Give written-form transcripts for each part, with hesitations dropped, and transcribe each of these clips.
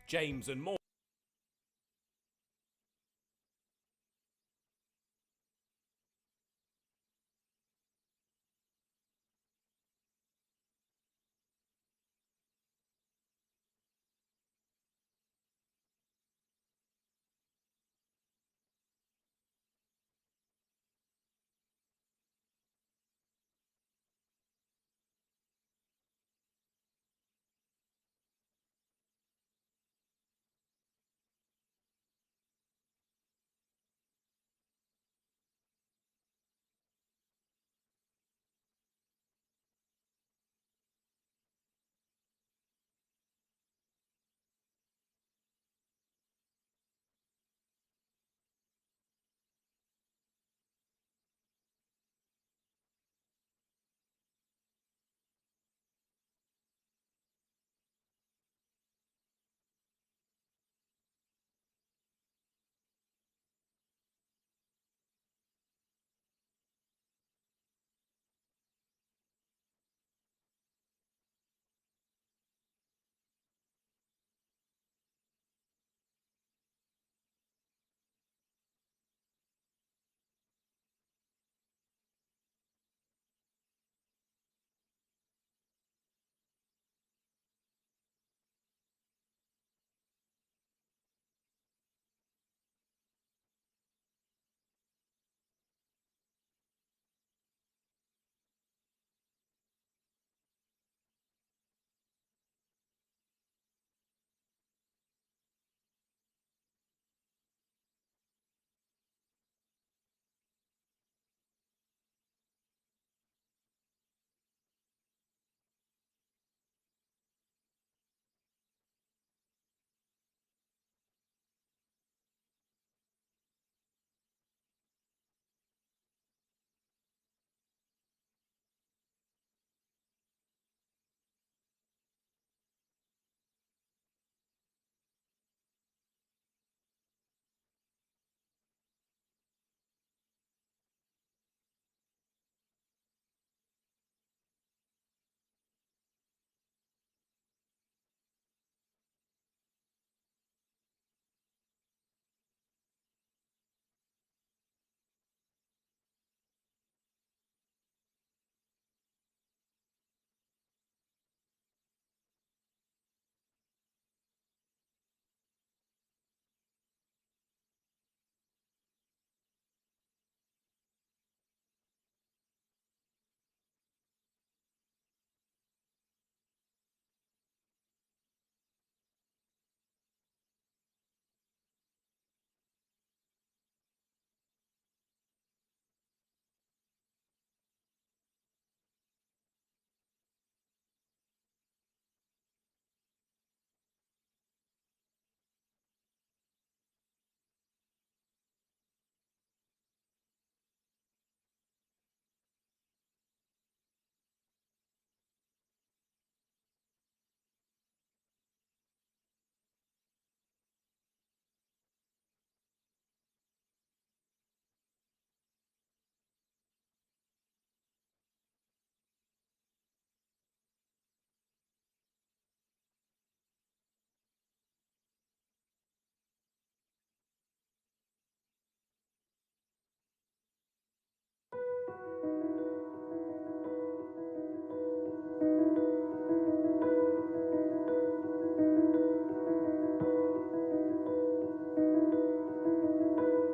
James and more.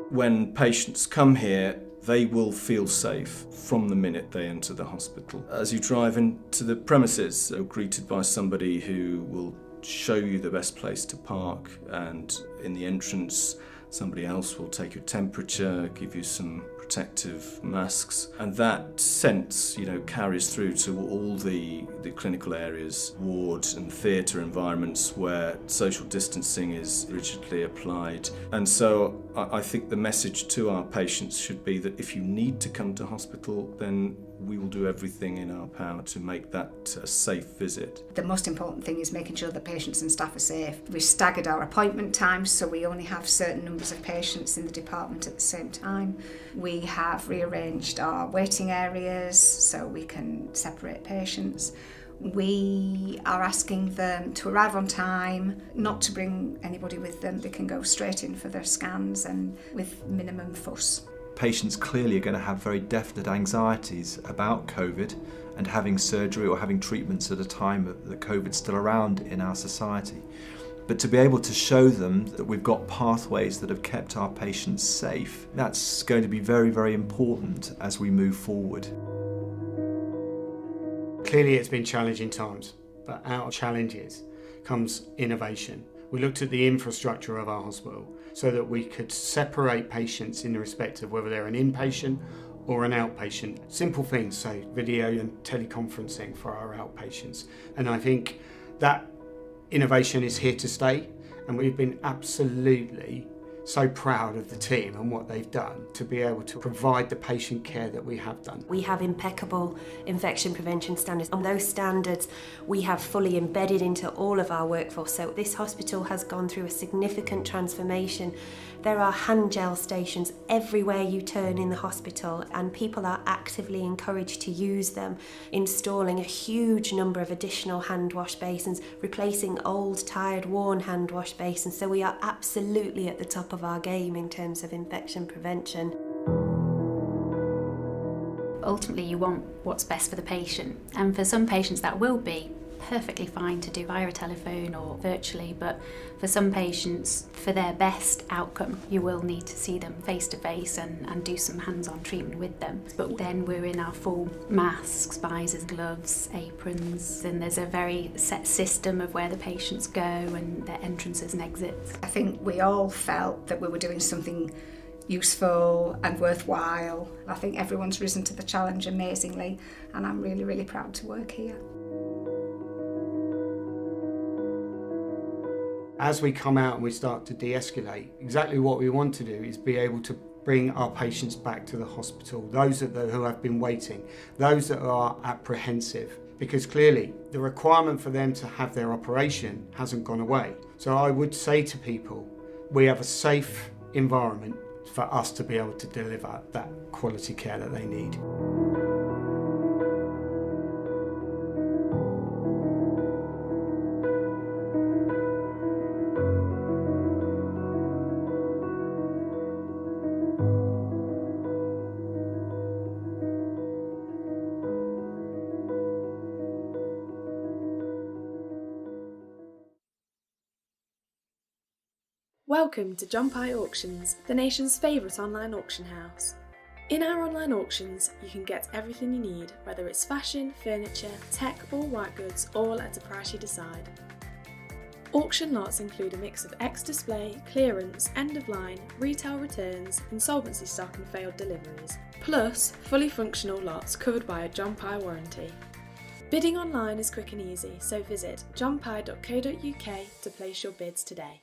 When patients come here, they will feel safe from the minute they enter the hospital. As you drive into the premises, they're greeted by somebody who will show you the best place to park, and in the entrance somebody else will take your temperature, give you some protective masks, and that sense, carries through to all the clinical areas, ward and theatre environments where social distancing is rigidly applied. And so I think the message to our patients should be that if you need to come to hospital, then we will do everything in our power to make that a safe visit. The most important thing is making sure that patients and staff are safe. We've staggered our appointment times, so we only have certain numbers of patients in the department at the same time. We have rearranged our waiting areas so we can separate patients. We are asking them to arrive on time, not to bring anybody with them. They can go straight in for their scans and with minimum fuss. Patients clearly are going to have very definite anxieties about COVID and having surgery or having treatments at a time that COVID's still around in our society. But to be able to show them that we've got pathways that have kept our patients safe, that's going to be very, very important as we move forward. Clearly it's been challenging times, but out of challenges comes innovation. We looked at the infrastructure of our hospital so that we could separate patients in respect of whether they're an inpatient or an outpatient. Simple things, so video and teleconferencing for our outpatients. And I think that innovation is here to stay, and we've been absolutely so proud of the team and what they've done to be able to provide the patient care that we have done. We have impeccable infection prevention standards, and those standards we have fully embedded into all of our workforce. So this hospital has gone through a significant transformation. There are hand gel stations everywhere you turn in the hospital, and people are actively encouraged to use them, installing a huge number of additional hand wash basins, replacing old, tired, worn hand wash basins. So we are absolutely at the top of our game in terms of infection prevention. Ultimately, you want what's best for the patient, and for some patients that will be perfectly fine to do via a telephone or virtually, but for some patients, for their best outcome, you will need to see them face to face and do some hands-on treatment with them. But then we're in our full masks, visors, gloves, aprons, and there's a very set system of where the patients go and their entrances and exits. I think we all felt that we were doing something useful and worthwhile. I think everyone's risen to the challenge amazingly, and I'm really, really proud to work here. As we come out and we start to de-escalate, exactly what we want to do is be able to bring our patients back to the hospital, those who have been waiting, those that are apprehensive, because clearly the requirement for them to have their operation hasn't gone away. So I would say to people, we have a safe environment for us to be able to deliver that quality care that they need. Welcome to John Pye Auctions, the nation's favourite online auction house. In our online auctions, you can get everything you need, whether it's fashion, furniture, tech or white goods, all at a price you decide. Auction lots include a mix of ex-display, clearance, end-of-line, retail returns, insolvency stock and failed deliveries, plus fully functional lots covered by a John Pye warranty. Bidding online is quick and easy, so visit johnpye.co.uk to place your bids today.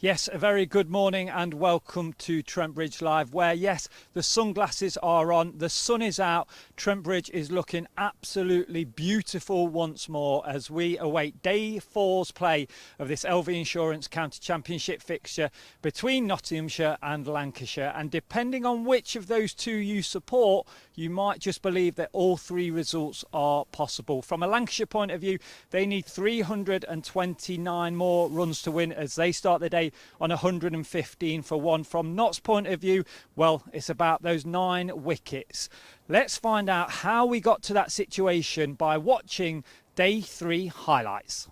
Yes, a very good morning and welcome to Trent Bridge Live, where, yes, the sunglasses are on, the sun is out, Trent Bridge is looking absolutely beautiful once more as we await day 4's play of this LV Insurance County Championship fixture between Nottinghamshire and Lancashire. And depending on which of those two you support, you might just believe that all three results are possible. From a Lancashire point of view, they need 329 more runs to win as they start the day on 115 for 1. From Not's point of view, well, it's about those 9 wickets. Let's find out how we got to that situation by watching day 3 highlights.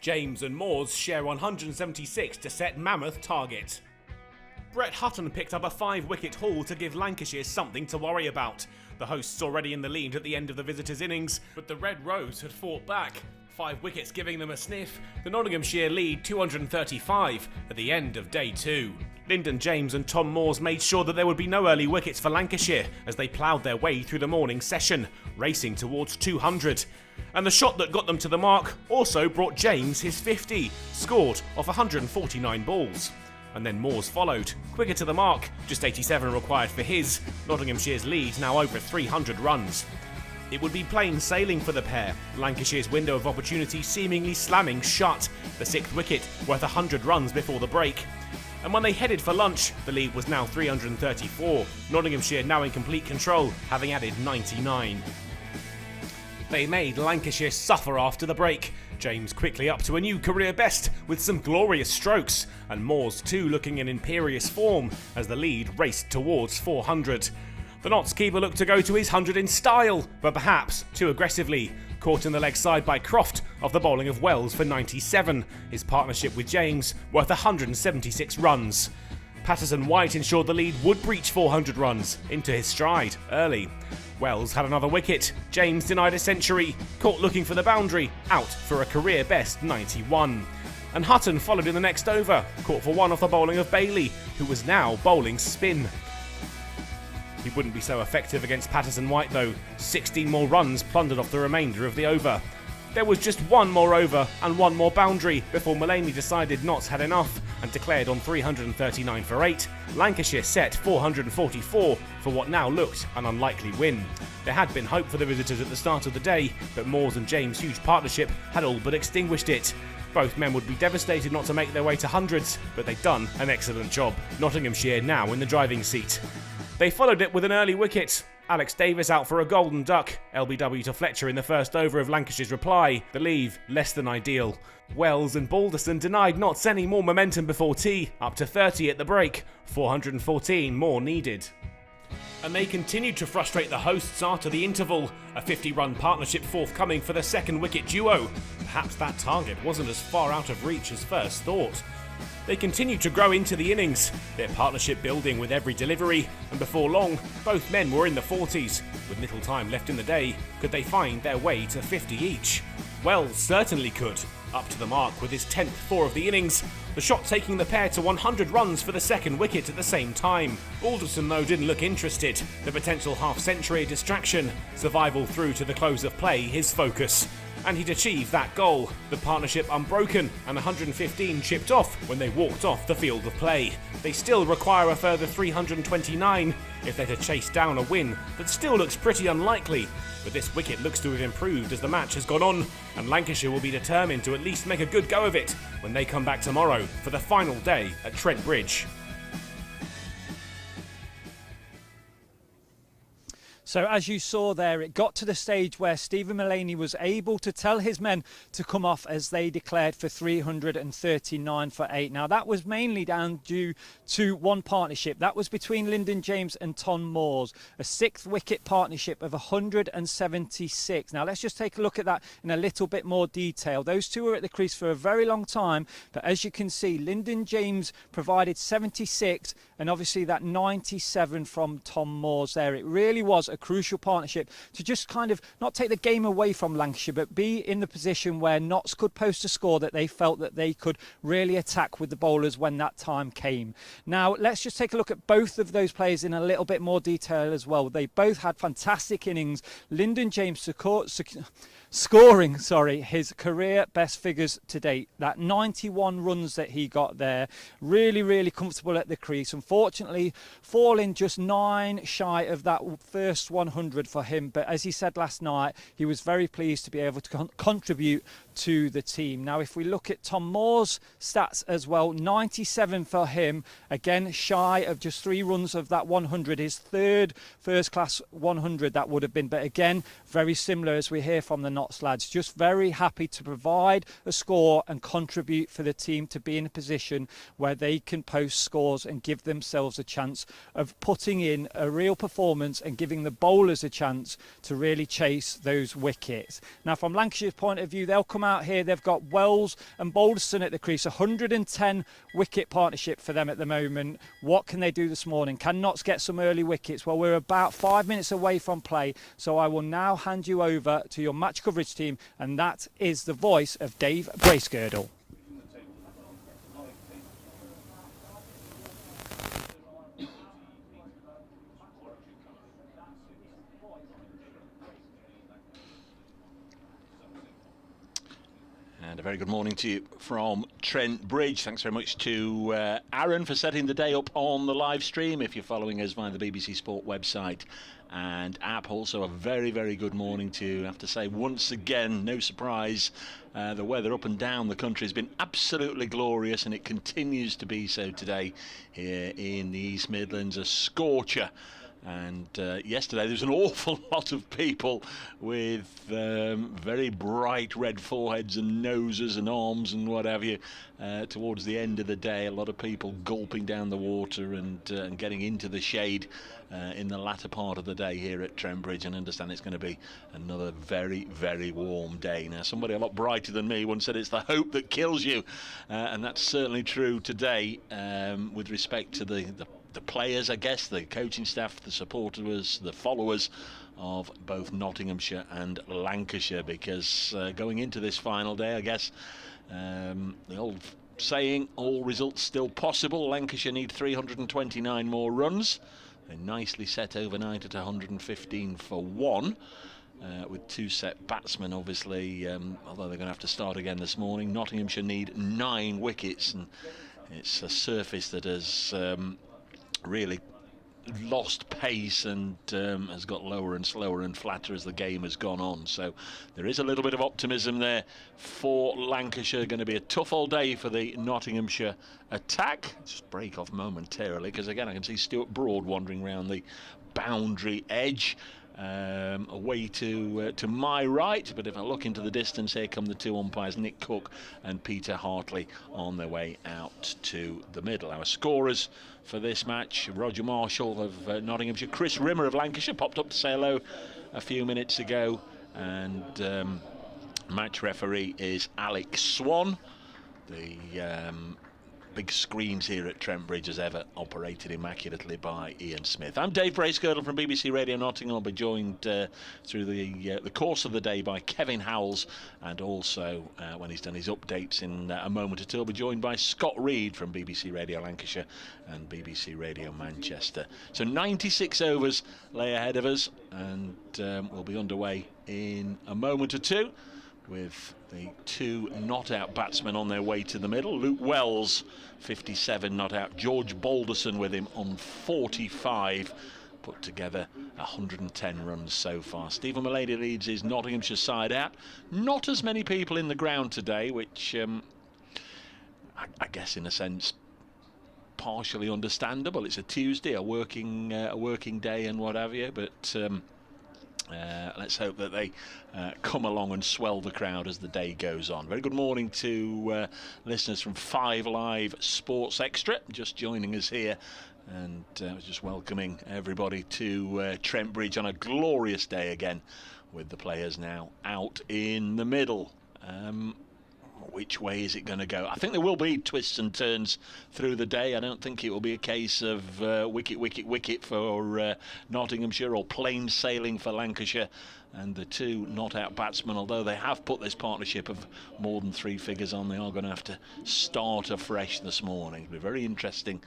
James and Moores share 176 to set mammoth target. Brett Hutton picked up a 5-wicket haul to give Lancashire something to worry about. The hosts already in the lead at the end of the visitors' innings, but the Red Rose had fought back. 5 wickets giving them a sniff, the Nottinghamshire lead 235 at the end of day 2. Lyndon James and Tom Moores made sure that there would be no early wickets for Lancashire as they ploughed their way through the morning session, racing towards 200. And the shot that got them to the mark also brought James his 50, scored off 149 balls. And then Moores followed, quicker to the mark, just 87 required for his. Nottinghamshire's lead now over 300 runs. It would be plain sailing for the pair, Lancashire's window of opportunity seemingly slamming shut, the 6th wicket worth 100 runs before the break. And when they headed for lunch, the lead was now 334, Nottinghamshire now in complete control, having added 99. They made Lancashire suffer after the break. James quickly up to a new career best with some glorious strokes, and Moores too looking in imperious form as the lead raced towards 400. The Notts keeper looked to go to his 100 in style, but perhaps too aggressively. Caught in the leg side by Croft off the bowling of Wells for 97, his partnership with James worth 176 runs. Patterson-White ensured the lead would breach 400 runs into his stride early. Wells had another wicket, James denied a century, caught looking for the boundary, out for a career best 91. And Hutton followed in the next over, caught for 1 off the bowling of Bailey, who was now bowling spin. He wouldn't be so effective against Patterson-White though, 16 more runs plundered off the remainder of the over. There was just 1 more over and 1 more boundary before Mullaney decided Notts had enough and declared on 339 for 8. Lancashire set 444 for what now looked an unlikely win. There had been hope for the visitors at the start of the day, but Moores and James' huge partnership had all but extinguished it. Both men would be devastated not to make their way to hundreds, but they'd done an excellent job. Nottinghamshire now in the driving seat. They followed it with an early wicket. Alex Davis out for a golden duck. LBW to Fletcher in the first over of Lancashire's reply. The leave less than ideal. Wells and Balderson denied Notts any more momentum before tea, up to 30 at the break. 414 more needed. And they continued to frustrate the hosts after the interval. A 50-run partnership forthcoming for the 2nd wicket duo. Perhaps that target wasn't as far out of reach as first thought. They continued to grow into the innings, their partnership building with every delivery, and before long, both men were in the 40s. With little time left in the day, could they find their way to 50 each? Wells certainly could, up to the mark with his 10th 4 of the innings, the shot taking the pair to 100 runs for the 2nd wicket at the same time. Balderson though didn't look interested, the potential half-century distraction, survival through to the close of play his focus. And he'd achieved that goal, the partnership unbroken and 115 chipped off when they walked off the field of play. They still require a further 329 if they're to chase down a win that still looks pretty unlikely, but this wicket looks to have improved as the match has gone on, and Lancashire will be determined to at least make a good go of it when they come back tomorrow for the final day at Trent Bridge. So as you saw there, it got to the stage where Stephen Mullaney was able to tell his men to come off as they declared for 339 for 8. Now that was mainly down due to one partnership. That was between Lyndon James and Tom Moores, a 6th wicket partnership of 176. Now let's just take a look at that in a little bit more detail. Those two were at the crease for a very long time, but as you can see, Lyndon James provided 76 and obviously that 97 from Tom Moores there. It really was a crucial partnership to just kind of not take the game away from Lancashire, but be in the position where Notts could post a score that they felt that they could really attack with the bowlers when that time came. Now, let's just take a look at both of those players in a little bit more detail as well. They both had fantastic innings. Lyndon James scoring his career best figures to date. That 91 runs that he got there, really comfortable at the crease. Unfortunately, falling just 9 shy of that first 100 for him, but as he said last night, he was very pleased to be able to contribute to the team. Now, if we look at Tom Moore's stats as well, 97 for him, again shy of just 3 runs of that 100, his third first class 100 that would have been, but again very similar as we hear from the Notts lads, just very happy to provide a score and contribute for the team to be in a position where they can post scores and give themselves a chance of putting in a real performance and giving the bowlers a chance to really chase those wickets. Now, from Lancashire's point of view, they'll come out here, they've got Wells and Balderson at the crease, 110 wicket partnership for them at the moment. What can they do this morning? Can Notts get some early wickets? Well, we're about 5 minutes away from play, so I will now hand you over to your match coverage team, and that is the voice of Dave Bracegirdle. And a very good morning to you from Trent Bridge. Thanks very much to Aaron for setting the day up on the live stream if you're following us via the BBC Sport website and app. Also a very good morning to you. I have to say, once again, no surprise, the weather up and down the country has been absolutely glorious, and it continues to be so today here in the East Midlands. A scorcher. And yesterday there was an awful lot of people with very bright red foreheads and noses and arms and what have you towards the end of the day. A lot of people gulping down the water and getting into the shade in the latter part of the day here at Trent Bridge. And I understand it's going to be another very warm day. Now, somebody a lot brighter than me once said it's the hope that kills you, and that's certainly true today with respect to the players, I guess, the coaching staff, the supporters, the followers of both Nottinghamshire and Lancashire, because going into this final day, I guess the old saying, all results still possible. Lancashire need 329 more runs. They're nicely set overnight at 115 for 1. With 2 set batsmen, obviously, although they're going to have to start again this morning. Nottinghamshire need 9 wickets, and it's a surface that has really lost pace and has got lower and slower and flatter as the game has gone on. So there is a little bit of optimism there for Lancashire. Going to be a tough all day for the Nottinghamshire attack. Just break off momentarily, because again I can see Stuart Broad wandering around the boundary edge. Away to my right, but if I look into the distance, here come the 2 umpires, Nick Cook and Peter Hartley, on their way out to the middle. Our scorers for this match: Roger Marshall of Nottinghamshire, Chris Rimmer of Lancashire popped up to say hello a few minutes ago, and match referee is Alex Swan. The big screens here at Trent Bridge as ever operated immaculately by Ian Smith. I'm Dave Bracegirdle from BBC Radio Nottingham. I'll be joined through the course of the day by Kevin Howells, and also when he's done his updates in a moment or two, I'll be joined by Scott Reed from BBC Radio Lancashire and BBC Radio Manchester. So 96 overs lay ahead of us, and we'll be underway in a moment or two, with the 2 not-out batsmen on their way to the middle. Luke Wells, 57 not out. George Balderson with him on 45. Put together 110 runs so far. Stephen Mullaney leads his Nottinghamshire side out. Not as many people in the ground today, which I guess in a sense partially understandable. It's a Tuesday, a working day and what have you, but let's hope that they come along and swell the crowd as the day goes on. Very good morning to listeners from 5 Live Sports Extra, just joining us here, and just welcoming everybody to Trent Bridge on a glorious day again, with the players now out in the middle. which way is it going to go. I think there will be twists and turns through the day. I don't think it will be a case of wicket for Nottinghamshire, or plain sailing for Lancashire. And the two not-out batsmen, although they have put this partnership of more than 3 figures on, they are going to have to start afresh this morning. It'll be very interesting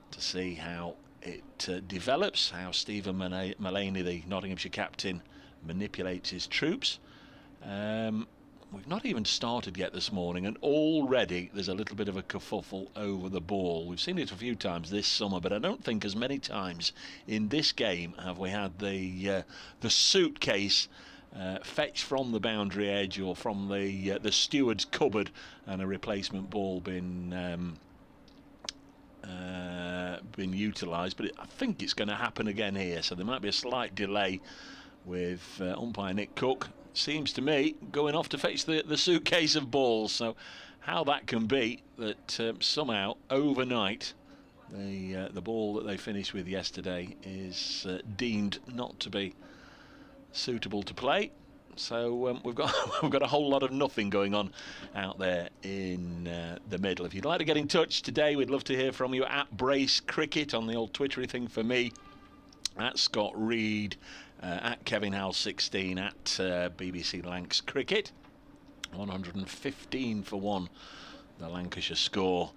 to see how it develops, how Stephen Mullaney, the Nottinghamshire captain, manipulates his troops. We've not even started yet this morning, and already there's a little bit of a kerfuffle over the ball. We've seen it a few times this summer, but I don't think as many times in this game have we had the suitcase fetched from the boundary edge or from the steward's cupboard and a replacement ball been utilised. But I think it's going to happen again here, so there might be a slight delay with umpire Nick Cook, seems to me, going off to fetch the suitcase of balls. So how that can be that somehow overnight the ball that they finished with yesterday is deemed not to be suitable to play. So we've got a whole lot of nothing going on out there in the middle. If you'd like to get in touch today, we'd love to hear from you at Brace Cricket on the old Twittery thing for me, at Scott Reed, at Kevin Howell 16, at BBC Lancs Cricket. 115 for 1, the Lancashire score.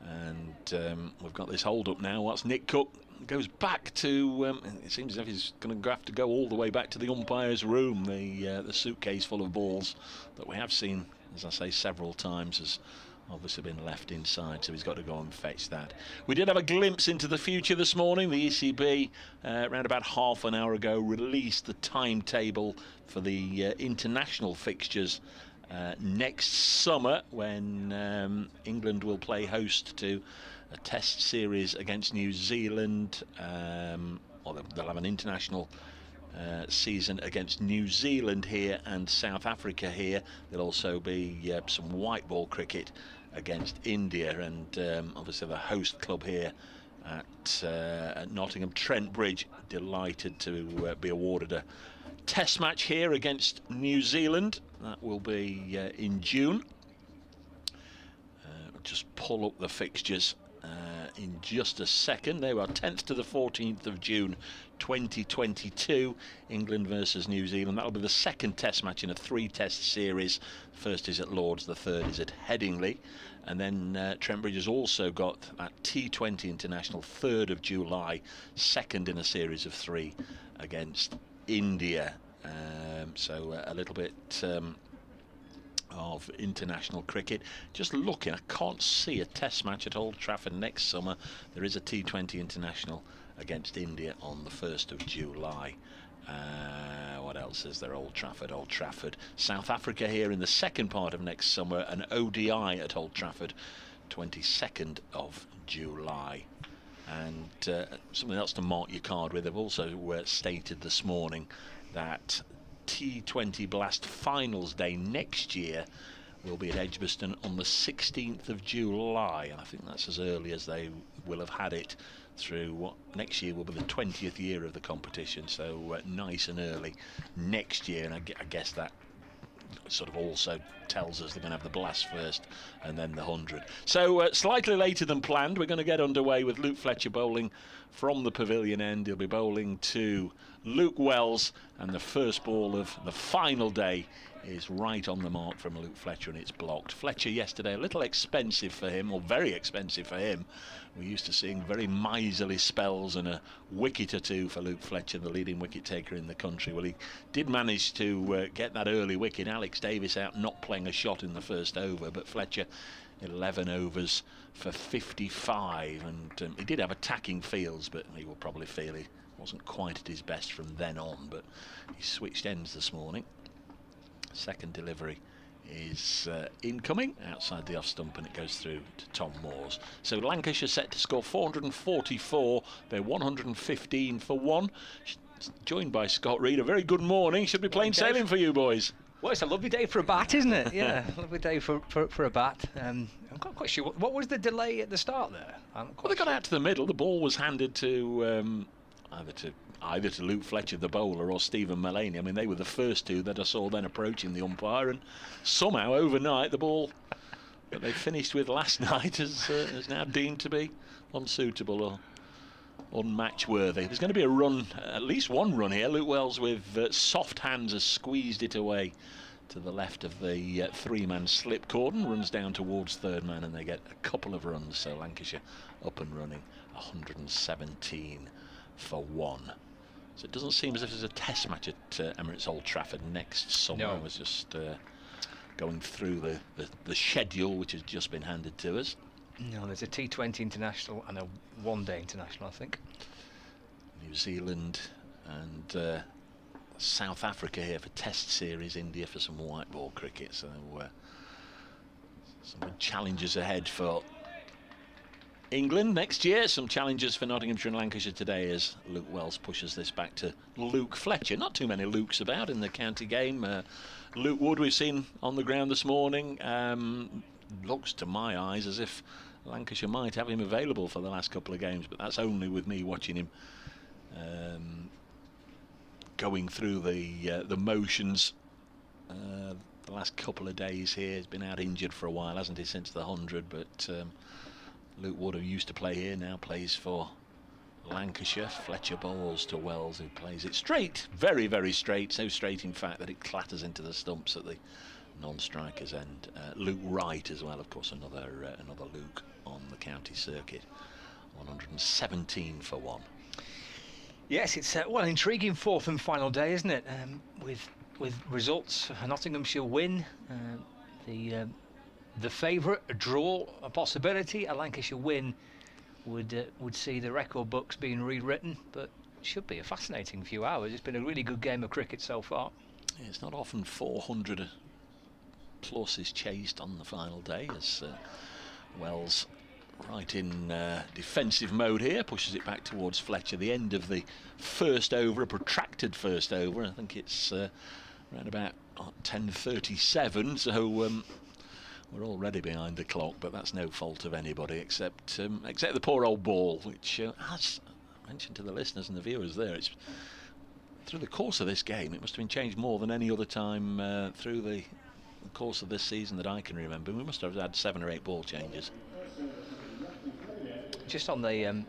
And we've got this hold up now. What's Nick Cook goes back to, it seems as if he's going to have to go all the way back to the umpire's room. The suitcase full of balls that we have seen, as I say, several times, has obviously been left inside, so he's got to go and fetch that. We did have a glimpse into the future this morning. The ECB, around about half an hour ago, released the timetable for the international fixtures next summer, when England will play host to a test series against New Zealand, or they'll have an international season against New Zealand here and South Africa here. There'll also be some white ball cricket against India, and obviously the host club here at Nottingham, Trent Bridge, delighted to be awarded a test match here against New Zealand. That will be in June. Just pull up the fixtures in just a second. They were 10th to the 14th of June 2022, England versus New Zealand. That'll be the second test match in a 3-test series. First is at Lords, the third is at Headingley. And then Trent Bridge has also got that T20 International, 3rd of July, second in a series of 3 against India. So a little bit of international cricket. Just looking, I can't see a test match at Old Trafford next summer. There is a T20 International against India on the 1st of July. What else is there? Old Trafford. South Africa here in the second part of next summer, an ODI at Old Trafford, 22nd of July. And something else to mark your card with, they've also stated this morning that T20 Blast Finals Day next year will be at Edgbaston on the 16th of July, and I think that's as early as they will have had it through what next year will be the 20th year of the competition, so nice and early next year. And I guess that sort of also tells us they're going to have the Blast first and then the 100. So slightly later than planned, we're going to get underway with Luke Fletcher bowling from the pavilion end. He'll be bowling to Luke Wells, and the first ball of the final day is right on the mark from Luke Fletcher, and it's blocked. Fletcher yesterday a little expensive for him, or very expensive for him. We're used to seeing very miserly spells and a wicket or two for Luke Fletcher, the leading wicket taker in the country. Well, he did manage to get that early wicket. Alex Davis out not playing a shot in the first over, but Fletcher 11 overs for 55, and he did have attacking fields, but he will probably feel he wasn't quite at his best from then on. But he switched ends this morning. Second delivery is incoming outside the off stump, and it goes through to Tom Moores. So Lancashire set to score 444. They're 115 for 1. Joined by Scott Reed. A very good morning. Should be plain sailing for you boys. Well, it's a lovely day for a bat, isn't it? Yeah, lovely day for a bat. I'm not quite sure. What was the delay at the start there? Well, they got out to the middle. The ball was handed to either either to Luke Fletcher, the bowler, or Stephen Mullaney. I mean, they were the first two that I saw then approaching the umpire, and somehow overnight the ball that they finished with last night is now deemed to be unsuitable or unmatch worthy. There's going to be a run, at least one run here. Luke Wells with soft hands has squeezed it away to the left of the three-man slip cordon, runs down towards third man, and they get a couple of runs. So Lancashire up and running, 117 for 1. So it doesn't seem as if there's a test match at Emirates Old Trafford next summer. No. I was just going through the schedule which has just been handed to us. No, there's a T20 international and a one-day international, I think. New Zealand and South Africa here for Test series, India for some white ball cricket. So some good challenges ahead for England next year. Some challenges for Nottinghamshire and Lancashire today as Luke Wells pushes this back to Luke Fletcher. Not too many Lukes about in the county game. Luke Wood we've seen on the ground this morning. Looks to my eyes as if Lancashire might have him available for the last couple of games, but that's only with me watching him going through the motions the last couple of days here. He's been out injured for a while, hasn't he, since the 100, but Luke Wood, who used to play here, now plays for Lancashire. Fletcher bowls to Wells, who plays it straight, very, very straight, so straight in fact that it clatters into the stumps at the non-strikers end. Luke Wright as well, of course, another Luke on the county circuit. 117 for 1. Yes, it's well, intriguing fourth and final day, isn't it? With results, a Nottinghamshire win, the favourite, a draw, a possibility. A Lancashire win would see the record books being rewritten, but should be a fascinating few hours. It's been a really good game of cricket so far. Yeah, it's not often 400 plus is chased on the final day as Wells, right in defensive mode here, pushes it back towards Fletcher. The end of the first over, a protracted first over. I think it's around about 10:37, so we're already behind the clock, but that's no fault of anybody except the poor old ball, which as I mentioned to the listeners and the viewers there, it's through the course of this game it must have been changed more than any other time through the course of this season that I can remember. We must have had 7 or 8 ball changes. Just on the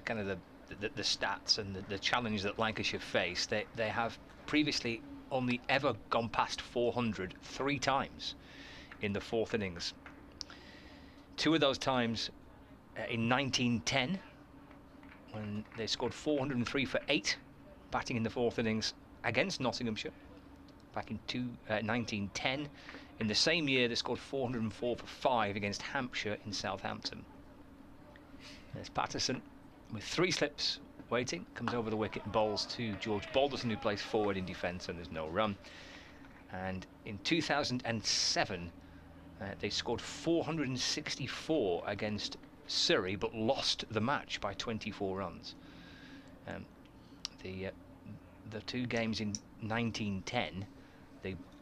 kind of the stats and the challenge that Lancashire face, they have previously only ever gone past 400 3 times in the fourth innings. 2 of those times in 1910, when they scored 403 for 8, batting in the fourth innings against Nottinghamshire. Back in 1910, in the same year they scored 404 for 5 against Hampshire in Southampton. There's Patterson with 3 slips waiting, comes over the wicket and bowls to George Balderson, who plays forward in defence, and there's no run. And in 2007 they scored 464 against Surrey, but lost the match by 24 runs. The 2 games in 1910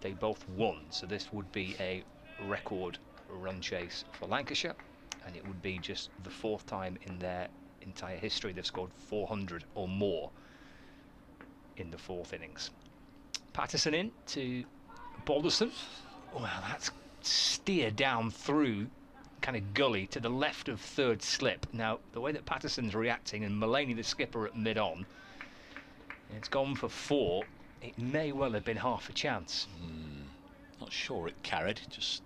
they both won, so this would be a record run chase for Lancashire, and it would be just the 4th time in their entire history they've scored 400 or more in the 4th innings. Patterson in to Balderson. Well, that's steered down through kind of gully to the left of 3rd slip. Now, the way that Patterson's reacting, and Mullaney the skipper at mid-on, it's gone for 4. It may well have been half a chance. Not sure it carried. Just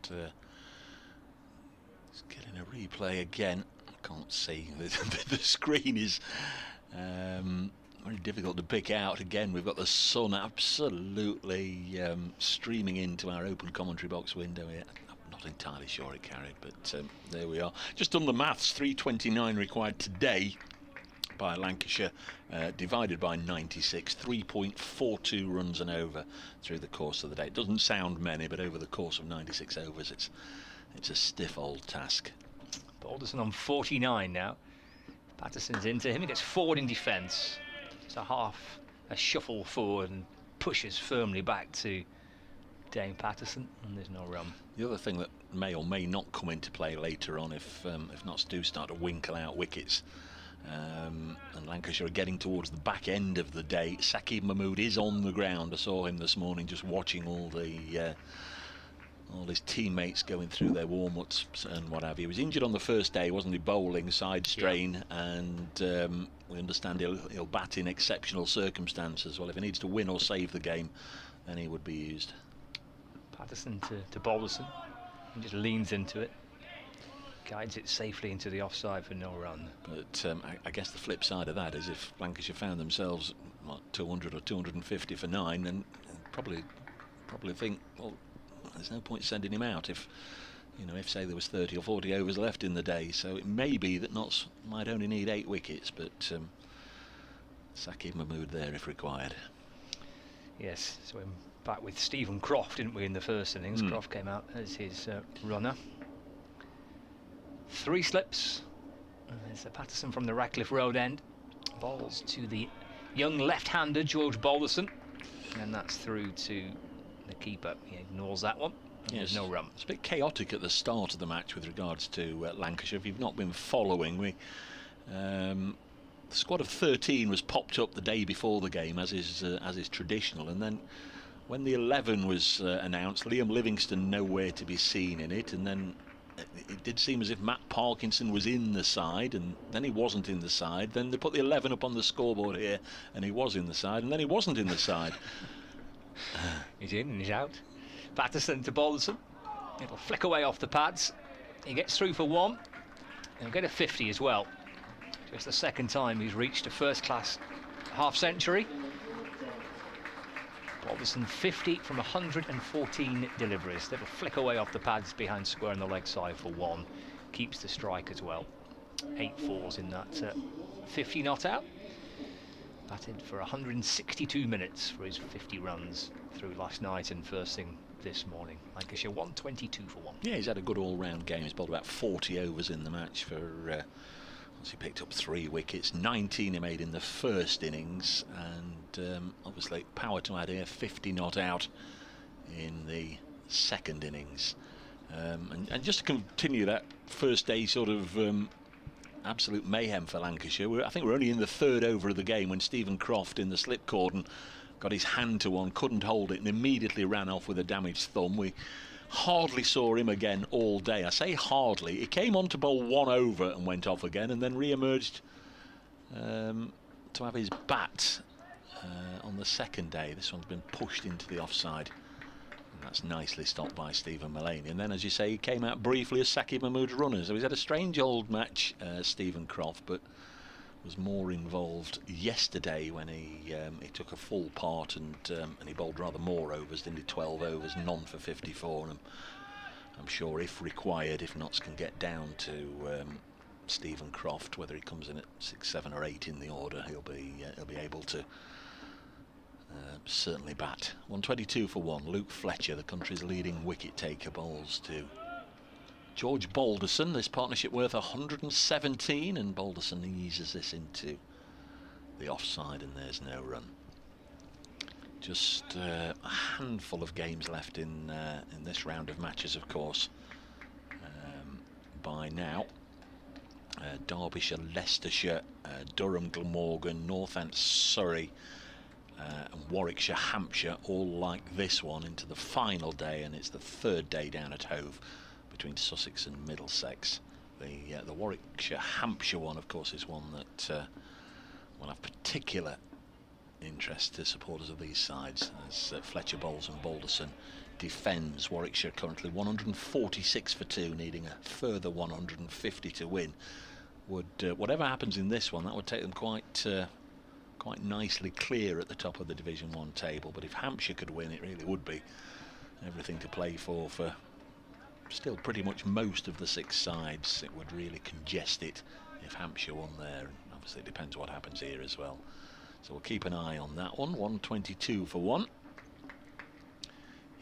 getting a replay again. I can't see. The screen is very difficult to pick out. Again, we've got the sun absolutely streaming into our open commentary box window here. I'm not entirely sure it carried, but there we are. Just done the maths. 329 required today by Lancashire, divided by 96, 3.42 runs and over through the course of the day. It doesn't sound many, but over the course of 96 overs, it's a stiff old task. Balderson on 49 now. Patterson's into him. He gets forward in defence. It's a shuffle forward and pushes firmly back to Dane Patterson, and there's no run. The other thing that may or may not come into play later on, if Notts do start to winkle out wickets And Lancashire are getting towards the back end of the day. Saqib Mahmood is on the ground. I saw him this morning just watching all his teammates going through their warm-ups and what have you. He was injured on the first day, wasn't he? Bowling, side strain, and we understand he'll bat in exceptional circumstances. Well, if he needs to win or save the game, then he would be used. Patterson to Balderson. He just leans into it, guides it safely into the offside for no run. But I guess the flip side of that is if Lancashire found themselves 200 or 250 for 9, then probably think, well, there's no point sending him out if say there was 30 or 40 overs left in the day. So it may be that Notts might only need 8 wickets, but Saqib Mahmood there if required. Yes, so we're back with Stephen Croft, didn't we, in the first innings? Croft came out as his runner. 3 slips. There's a Patterson from the Radcliffe Road end. Balls to the young left-hander George Balderson, and that's through to the keeper. He ignores that one. Yes, there's no run. It's a bit chaotic at the start of the match with regards to Lancashire. If you've not been following, the squad of 13 was popped up the day before the game, as is traditional, and then when the 11 was announced, Liam Livingston nowhere to be seen in it, and then it did seem as if Matt Parkinson was in the side, and then he wasn't in the side. Then they put the 11 up on the scoreboard here, and he was in the side, and then he wasn't in the side. He's in and he's out. Patterson to Balderson. It'll flick away off the pads. He gets through for 1. He'll get a 50 as well. Just the second time he's reached a first-class half-century. Balderson 50 from 114 deliveries. Little flick away off the pads behind square on the leg side for 1. Keeps the strike as well. 8 fours in that 50 not out. Batted for 162 minutes for his 50 runs through last night and first thing this morning. Lancashire 122 for 1. Yeah, he's had a good all-round game. He's bowled about 40 overs in the match for... he picked up 3 wickets, 19 he made in the first innings, and obviously power to add here, 50 not out in the second innings. And just to continue that first day sort of absolute mayhem for Lancashire, I think we're only in the 3rd over of the game when Stephen Croft in the slip cordon got his hand to one, couldn't hold it, and immediately ran off with a damaged thumb. We hardly saw him again all day. I say hardly. He came on to bowl 1 over and went off again, and then re-emerged to have his bat on the second day. This one's been pushed into the offside, and that's nicely stopped by Stephen Mullaney. And then, as you say, he came out briefly as Saqib Mahmood's runner. So he's had a strange old match, Stephen Croft, but was more involved yesterday when he took a full part and he bowled rather more overs, didn't he? 12 overs, none for 54. And I'm sure if required, if Notts can get down to Stephen Croft, whether he comes in at 6, 7 or 8 in the order, he'll be able to certainly bat. 122 for 1. Luke Fletcher, the country's leading wicket taker, bowls to George Balderson. This partnership worth 117, and Balderson eases this into the offside, and there's no run. Just a handful of games left in this round of matches, of course. By now, Derbyshire, Leicestershire, Durham, Glamorgan, Northants, Surrey, and Warwickshire, Hampshire, all like this one into the final day, and it's the 3rd day down at Hove between Sussex and Middlesex. The Warwickshire Hampshire one, of course, is one that will have particular interest to supporters of these sides, as Fletcher bowls and Balderson defends. Warwickshire currently 146 for 2, needing a further 150 to win. Whatever happens in this one, that would take them quite nicely clear at the top of the Division 1 table. But if Hampshire could win, it really would be everything to play for still pretty much most of the 6 sides. It would really congest it if Hampshire won there, and obviously it depends what happens here as well. So we'll keep an eye on that one. 122 for 1.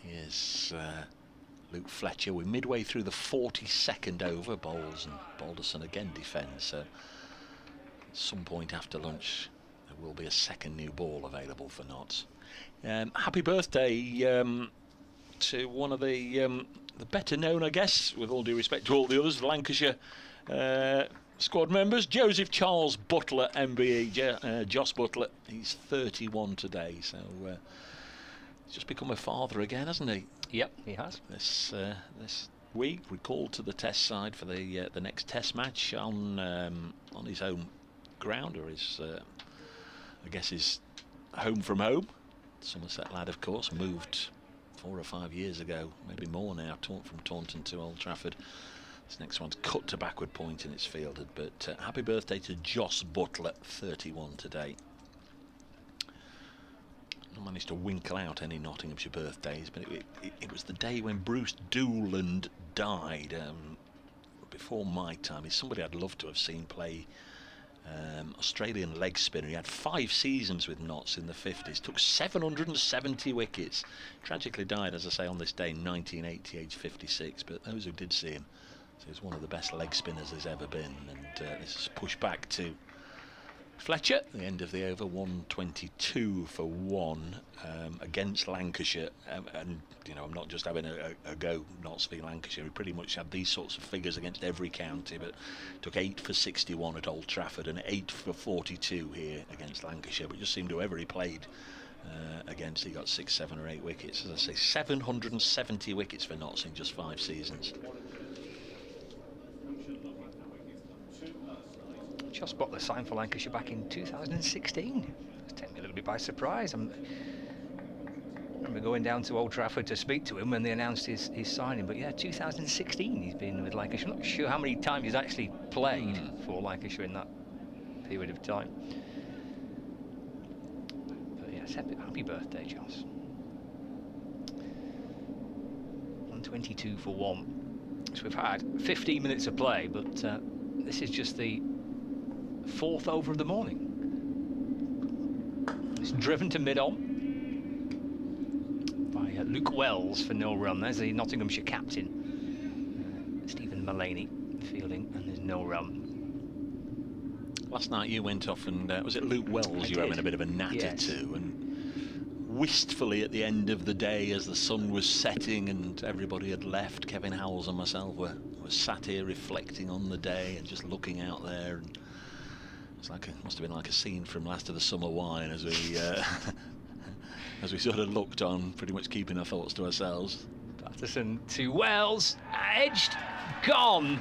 Here's Luke Fletcher. We're midway through the 42nd over. Bowles and Balderson again defends. So at some point after lunch there will be a second new ball available for Notts. Happy birthday to one of the better known, I guess, with all due respect to all the others, Lancashire squad members. Joseph Charles Butler, MBE, Joss Butler, he's 31 today, so he's just become a father again, hasn't he? Yep, he has. This week, recalled to the Test side for the next Test match on his home ground, or his, I guess, his home from home. Somerset lad, of course, moved 4 or 5 years ago, maybe more now, from Taunton to Old Trafford. This next one's cut to backward point and it's fielded, but happy birthday to Joss Butler, 31 today. I managed to winkle out any Nottinghamshire birthdays, but it was the day when Bruce Dooland died, before my time. He's somebody I'd love to have seen play. Australian leg spinner. He had 5 seasons with Notts in the 50s, took 770 wickets, tragically died, as I say, on this day in 1980, age 56, but those who did see him, so he's one of the best leg spinners there's ever been. And this is pushed back to Fletcher, the end of the over, 122 for 1 against Lancashire. And you know, I'm not just having a go, Notts v Lancashire. He pretty much had these sorts of figures against every county, but took 8 for 61 at Old Trafford and 8 for 42 here against Lancashire. But just seemed whoever he played against, he got 6, 7 or 8 wickets. As I say, 770 wickets for Notts in just 5 seasons. Joss Butler signed for Lancashire back in 2016. It's taken me a little bit by surprise. I remember going down to Old Trafford to speak to him when they announced his signing. But yeah, 2016 he's been with Lancashire. I'm not sure how many times he's actually played for Lancashire in that period of time. But yes, happy birthday, Joss. 122 for 1. So we've had 15 minutes of play, but this is just the 4th over of the morning. It's driven to mid-on by Luke Wells for no run. There's the Nottinghamshire captain, Stephen Mullaney, fielding, and there's no run. Last night you went off and was it Luke Wells you were having a bit of a natter to, and wistfully at the end of the day, as the sun was setting and everybody had left, Kevin Howells and myself were sat here reflecting on the day and just looking out there, and it's like must have been like a scene from Last of the Summer Wine as we as we sort of looked on, pretty much keeping our thoughts to ourselves. Patterson to Wells, edged, gone.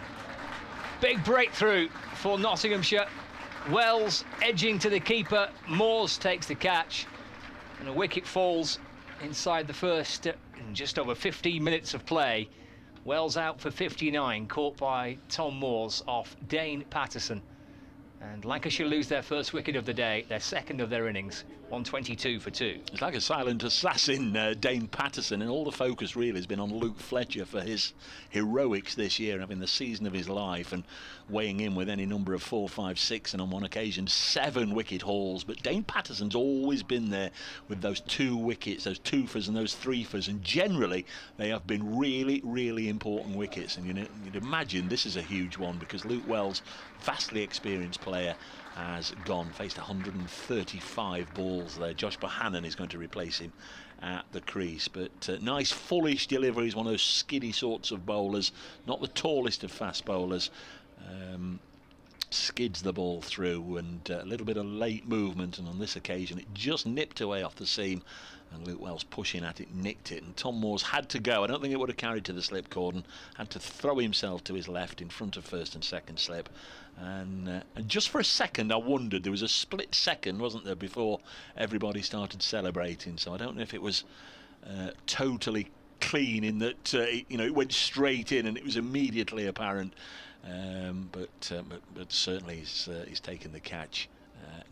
Big breakthrough for Nottinghamshire. Wells edging to the keeper. Moores takes the catch, and a wicket falls inside the first just over 15 minutes of play. Wells out for 59, caught by Tom Moores off Dane Patterson. And Lancashire lose their first wicket of the day, their second of their innings, 122 for 2. It's like a silent assassin, Dane Patterson, and all the focus really has been on Luke Fletcher for his heroics this year, having the season of his life and weighing in with any number of 4, 5, 6 and on one occasion 7 wicket hauls. But Dane Patterson's always been there with those 2 wickets, those 2-fers and those 3-fers, and generally they have been really, really important wickets. And you'd imagine this is a huge one, because Luke Wells, vastly experienced player, has faced 135 balls there. Josh Bohannon is going to replace him at the crease, but nice fullish deliveries, one of those skiddy sorts of bowlers, not the tallest of fast bowlers. Skids the ball through, and a little bit of late movement, and on this occasion it just nipped away off the seam, and Luke Wells pushing at it, nicked it, and Tom Moores had to go. I don't think it would have carried to the slip cordon, had to throw himself to his left in front of first and second slip, and just for a second I wondered, there was a split second, wasn't there, before everybody started celebrating. So I don't know if it was totally clean in that it went straight in and it was immediately apparent, but certainly he's taken the catch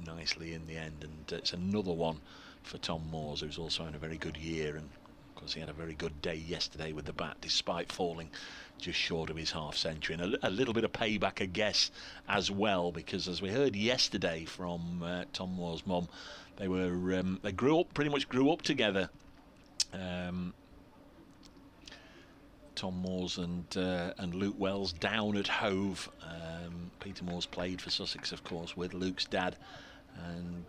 nicely in the end, and it's another one for Tom Moores, who's also had a very good year, and of course he had a very good day yesterday with the bat, despite falling just short of his half century, and a little bit of payback, I guess, as well, because as we heard yesterday from Tom Moore's mum, they pretty much grew up together. Tom Moores and Luke Wells down at Hove. Peter Moores played for Sussex, of course, with Luke's dad, and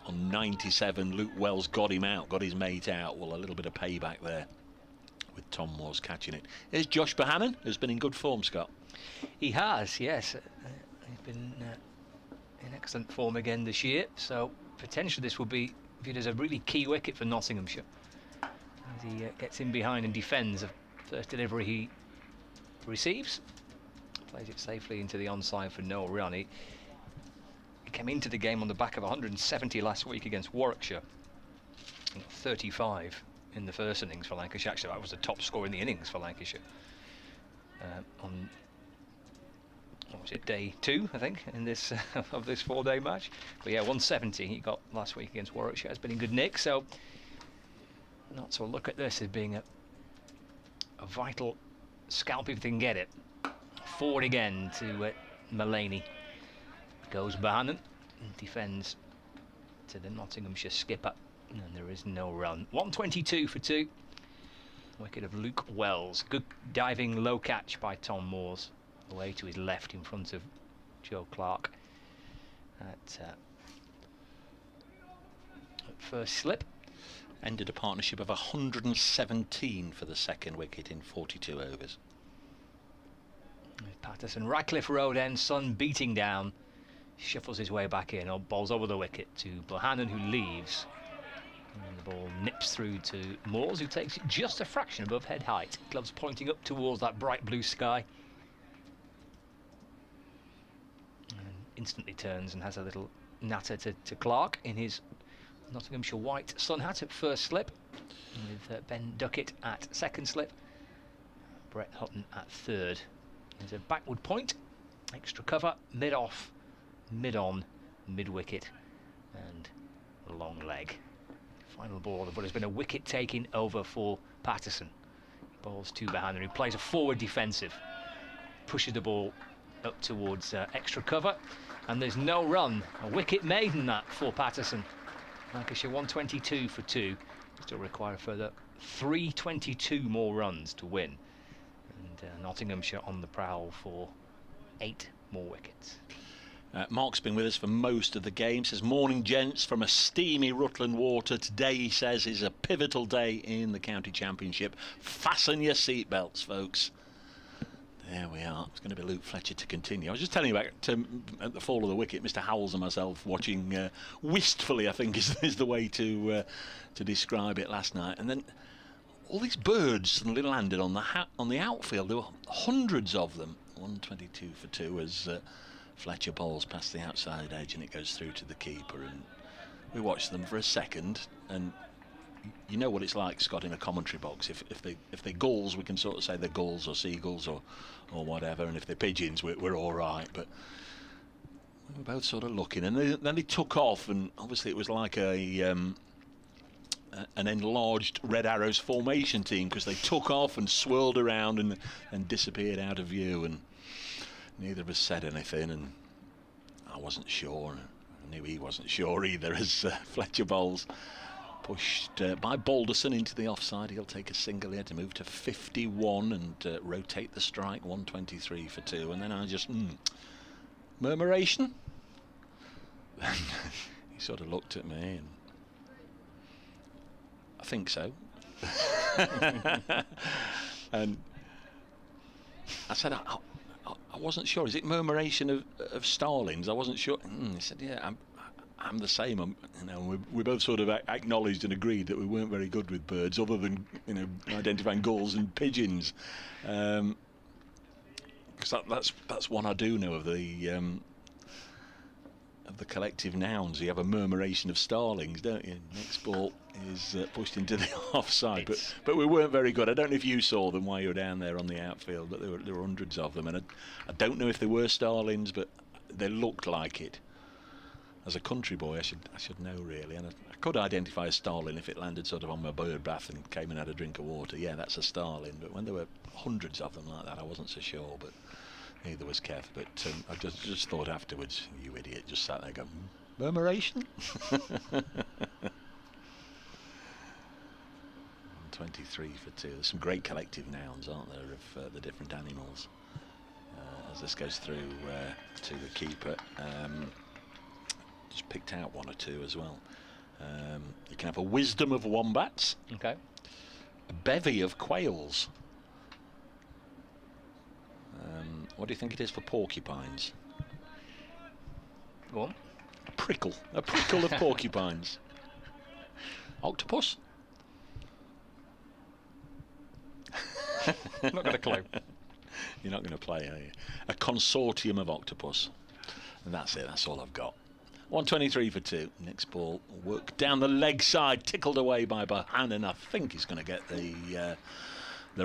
on 97 Luke Wells got his mate out. Well, a little bit of payback there with Tom Moores catching it. Here's Josh Bohannon, who's been in good form, Scott. He has, yes. He's been in excellent form again this year, so potentially this will be viewed as a really key wicket for Nottinghamshire. As he gets in behind and defends the first delivery he receives. Plays it safely into the onside for no run. He came into the game on the back of 170 last week against Warwickshire. 35 in the first innings for Lancashire. Actually, that was the top score in the innings for Lancashire. On what was it, day 2, I think, in this of this 4-day match. But yeah, 170 he got last week against Warwickshire. Has been in good nick, so not to look at this as being a vital scalp if they can get it. Forward again to Mullaney. Goes Bohannon and defends to the Nottinghamshire skipper, and there is no run. 122 for 2. Wicket of Luke Wells. Good diving low catch by Tom Moores, away to his left in front of Joe Clark at first slip. Ended a partnership of 117 for the second wicket in 42 overs. Patterson, Radcliffe Road end, sun beating down, shuffles his way back in, or bowls over the wicket to Bohannon, who leaves, and the ball nips through to Moores, who takes it just a fraction above head height, gloves pointing up towards that bright blue sky, and instantly turns and has a little natter to Clark in his Nottinghamshire white sun hat at first slip, with Ben Duckett at second slip, Brett Hutton at third. There's a backward point, extra cover, mid-off, mid-on, mid-wicket, and a long leg. Final ball, but there's been a wicket taking over for Patterson. He bowls to Bohannon, who plays a forward defensive, pushes the ball up towards extra cover, and there's no run. A wicket maiden that for Patterson. Lancashire 122 for 2. Still require a further 322 more runs to win. And Nottinghamshire on the prowl for 8 more wickets. Mark's been with us for most of the game. Says, morning gents from a steamy Rutland Water. Today, he says, is a pivotal day in the county championship. Fasten your seatbelts, folks. There we are. It's going to be Luke Fletcher to continue. I was just telling you about at the fall of the wicket, Mr. Howells and myself watching wistfully, I think is the way to describe it last night. And then all these birds suddenly landed on the outfield. There were hundreds of them. 122 for 2 as Fletcher bowls past the outside edge and it goes through to the keeper. And we watched them for a second, and you know what it's like, Scott, in a commentary box. If they're gulls, we can sort of say they're gulls or seagulls or whatever, and if they're pigeons, we're all right. But we were both sort of looking, and then they took off, and obviously it was like an enlarged Red Arrows formation team, because they took off and swirled around and disappeared out of view, and neither of us said anything, and I wasn't sure, and I knew he wasn't sure either, as Fletcher bowls. Pushed by Balderson into the offside. He'll take a single here to move to 51 and rotate the strike. 123 for 2. And then I just murmuration. He sort of looked at me, and I think so. And I said, I wasn't sure. Is it murmuration of starlings? I wasn't sure. He said, yeah, I'm the same. We both sort of acknowledged and agreed that we weren't very good with birds, other than identifying gulls and pigeons. Because that's one I do know of the collective nouns. You have a murmuration of starlings, don't you? Next ball is pushed into the offside, but we weren't very good. I don't know if you saw them while you were down there on the outfield, but there were hundreds of them, and I don't know if they were starlings, but they looked like it. As a country boy, I should know really, and I could identify a starling if it landed sort of on my bird bath and came and had a drink of water. Yeah, that's a starling. But when there were hundreds of them like that, I wasn't so sure. But neither was Kev. But I just thought afterwards, you idiot, just sat there going, murmuration. 23 for 2. There's some great collective nouns, aren't there, of the different animals. As this goes through to the keeper. Just picked out one or two as well. You can have a wisdom of wombats. Okay. A bevy of quails. What do you think it is for porcupines? Go on. A prickle of porcupines. Octopus? Not got a clue. You're not going to play, are you? A consortium of octopus. And that's it, that's all I've got. 123 for 2. Next ball, work down the leg side, tickled away by Bohannon. I think he's going to get the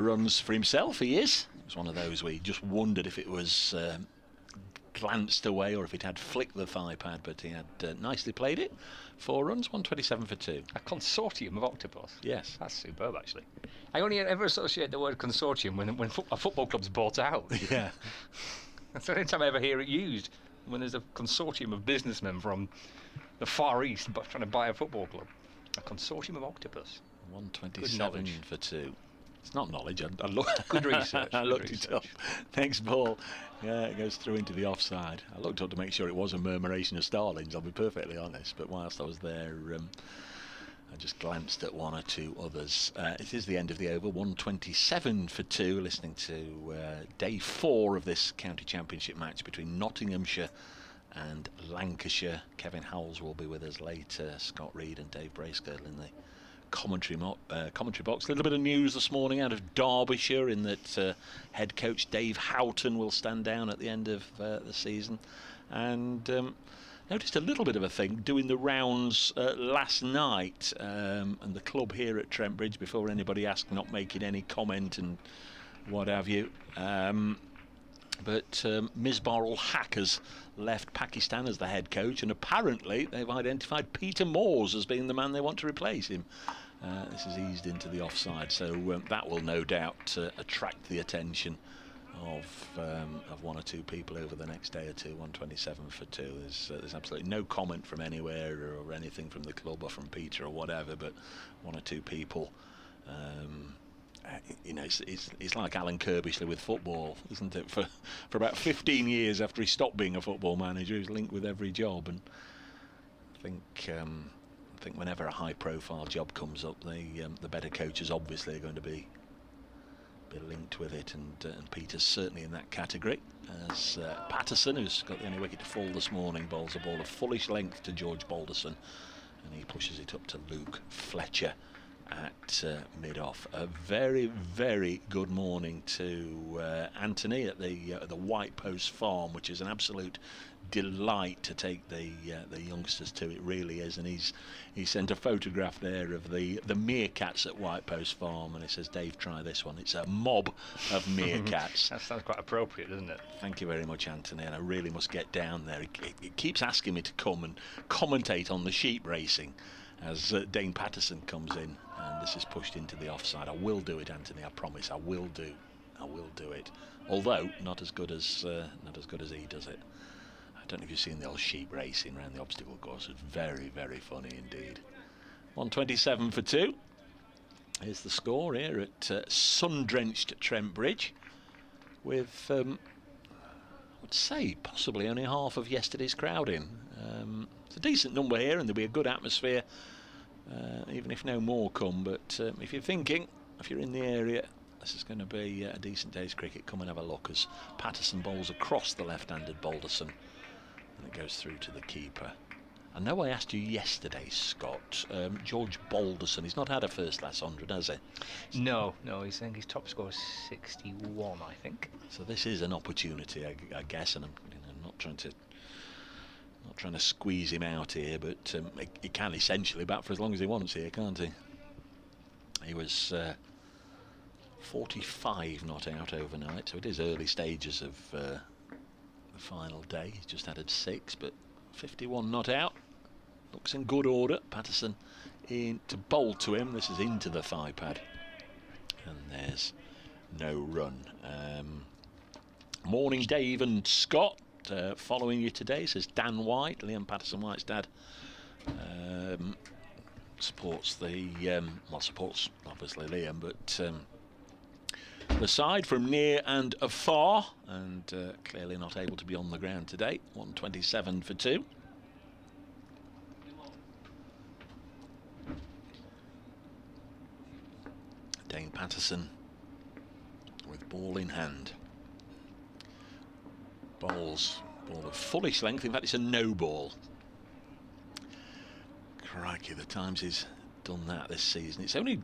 runs for himself. He is. It was one of those where you just wondered if it was glanced away or if it had flicked the thigh pad, but he had nicely played it. 4 runs, 127 for 2. A consortium of octopus? Yes. That's superb, actually. I only ever associate the word consortium when a football club's bought out. Yeah. That's the only time I ever hear it used, when there's a consortium of businessmen from the Far East trying to buy a football club. A consortium of octopus. 127 for 2. It's not knowledge. I Good research. I looked it up. Next ball, yeah, it goes through into the offside. I looked up to make sure it was a murmuration of starlings, I'll be perfectly honest, but whilst I was there, I just glanced at one or two others. It is the end of the over, 127 for 2, listening to day 4 of this county championship match between Nottinghamshire and Lancashire. Kevin Howells will be with us later, Scott Reed and Dave Bracegirdle in the commentary box. A little bit of news this morning out of Derbyshire in that head coach Dave Houghton will stand down at the end of the season, and noticed a little bit of a thing doing the rounds last night, and the club here at Trent Bridge, before anybody asked, not making any comment and what have you, but Misbar ul Haq has left Pakistan as the head coach, and apparently they've identified Peter Moores as being the man they want to replace him. This has eased into the offside, so that will no doubt attract the attention of one or two people over the next day or two. 127 for 2. There's absolutely no comment from anywhere or anything from the club or from Peter or whatever, but one or two people. You know, it's like Alan Kirbishley with football, isn't it? For about 15 years after he stopped being a football manager, he was linked with every job, and I think whenever a high-profile job comes up, the better coaches obviously are going to be linked with it, and Peter's certainly in that category. As Patterson, who's got the only wicket to fall this morning, bowls a ball of fullish length to George Balderson, and he pushes it up to Luke Fletcher at mid-off. A very, very good morning to Anthony at the White Post Farm, which is an absolute delight to take the youngsters to. It really is, and he sent a photograph there of the meerkats at White Post Farm, and he says, Dave, try this one. It's a mob of meerkats. That sounds quite appropriate, doesn't it? Thank you very much, Anthony, and I really must get down there. It keeps asking me to come and commentate on the sheep racing as Dane Patterson comes in, and this is pushed into the offside. I will do it, Anthony, I promise. I will do it, although not as good as he does it. I don't know if you've seen the old sheep racing around the obstacle course. It's very, very funny indeed. 127 for 2 is the score here at sun-drenched Trent Bridge, with I would say possibly only half of yesterday's crowd in. It's a decent number here, and there'll be a good atmosphere, even if no more come. But if you're in the area, this is going to be a decent day's cricket. Come and have a look as Patterson bowls across the left-handed Balderson, and it goes through to the keeper. I know I asked you yesterday, Scott, George Balderson, he's not had a first-class 100, has he? No, I think his top score is 61, I think. So this is an opportunity, I guess, and I'm not trying to squeeze him out here, but he can essentially bat for as long as he wants here, can't he? He was 45 not out overnight, so it is early stages of the final day. He's just added 6, but 51 not out. Looks in good order. Patterson in to bowl to him. This is into the thigh pad, and there's no run. Morning, Dave and Scott. Following you today, says Dan White. Liam Patterson White's dad supports supports obviously Liam, but the side from near and afar, and clearly not able to be on the ground today. 127 for 2. Dane Patterson with ball in hand. Bowls Ball of fullish length, in fact it's a no ball. Crikey, the times he's done that this season. It's only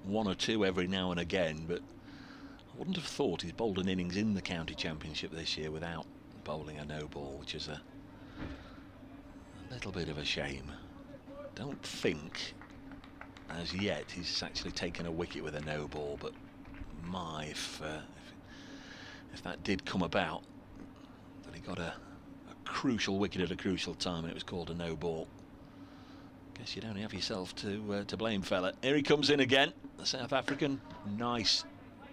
one or two every now and again, but I wouldn't have thought he's bowled an innings in the county championship this year without bowling a no ball, which is a little bit of a shame. Don't think as yet he's actually taken a wicket with a no ball, but my, if that did come about, that he got a crucial wicket at a crucial time and it was called a no ball. Guess you'd only have yourself to blame, fella. Here he comes in again, the South African. Nice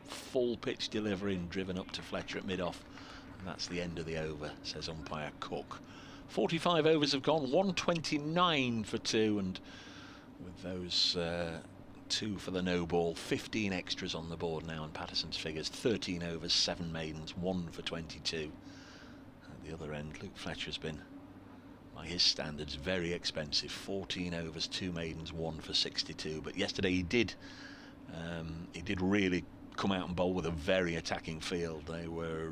full pitch delivery and driven up to Fletcher at mid-off. And that's the end of the over, says umpire Cook. 45 overs have gone, 129 for 2, and with those 2 for the no ball, 15 extras on the board now, and Patterson's figures 13 overs, 7 maidens, 1 for 22. At the other end, Luke Fletcher's been, by his standards, very expensive. 14 overs, 2 maidens, 1 for 62. But yesterday he did really come out and bowl with a very attacking field. They were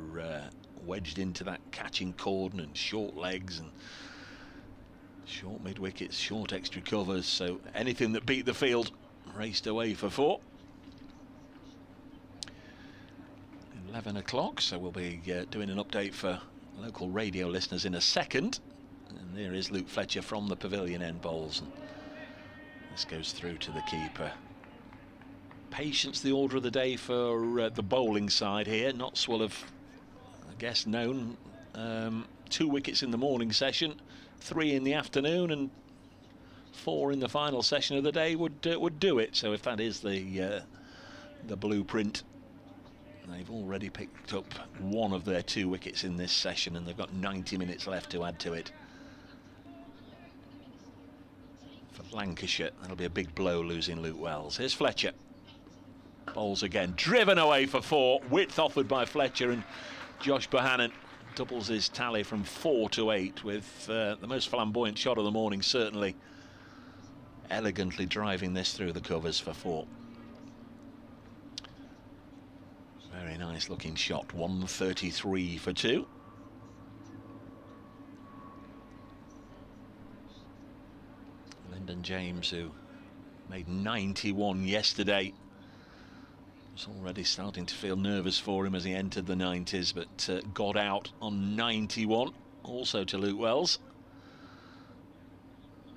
wedged into that catching cordon and short legs and short mid wickets, short extra covers. So anything that beat the field raced away for 4. 11 o'clock. So we'll be doing an update for local radio listeners in a second. And there is Luke Fletcher from the pavilion end bowls, and this goes through to the keeper. Patience the order of the day for the bowling side here. Notts will have, I guess, known 2 wickets in the morning session, 3 in the afternoon, and 4 in the final session of the day would do it. So if that is the blueprint, they've already picked up 1 of their 2 wickets in this session, and they've got 90 minutes left to add to it. For Lancashire, that'll be a big blow losing Luke Wells. Here's Fletcher. Bowls again, driven away for 4. Width offered by Fletcher, and Josh Bohannon doubles his tally from 4 to 8 with the most flamboyant shot of the morning, certainly elegantly driving this through the covers for 4. Very nice looking shot. 133 for 2. Lyndon James, who made 91 yesterday, was already starting to feel nervous for him as he entered the 90s, but got out on 91, also to Luke Wells.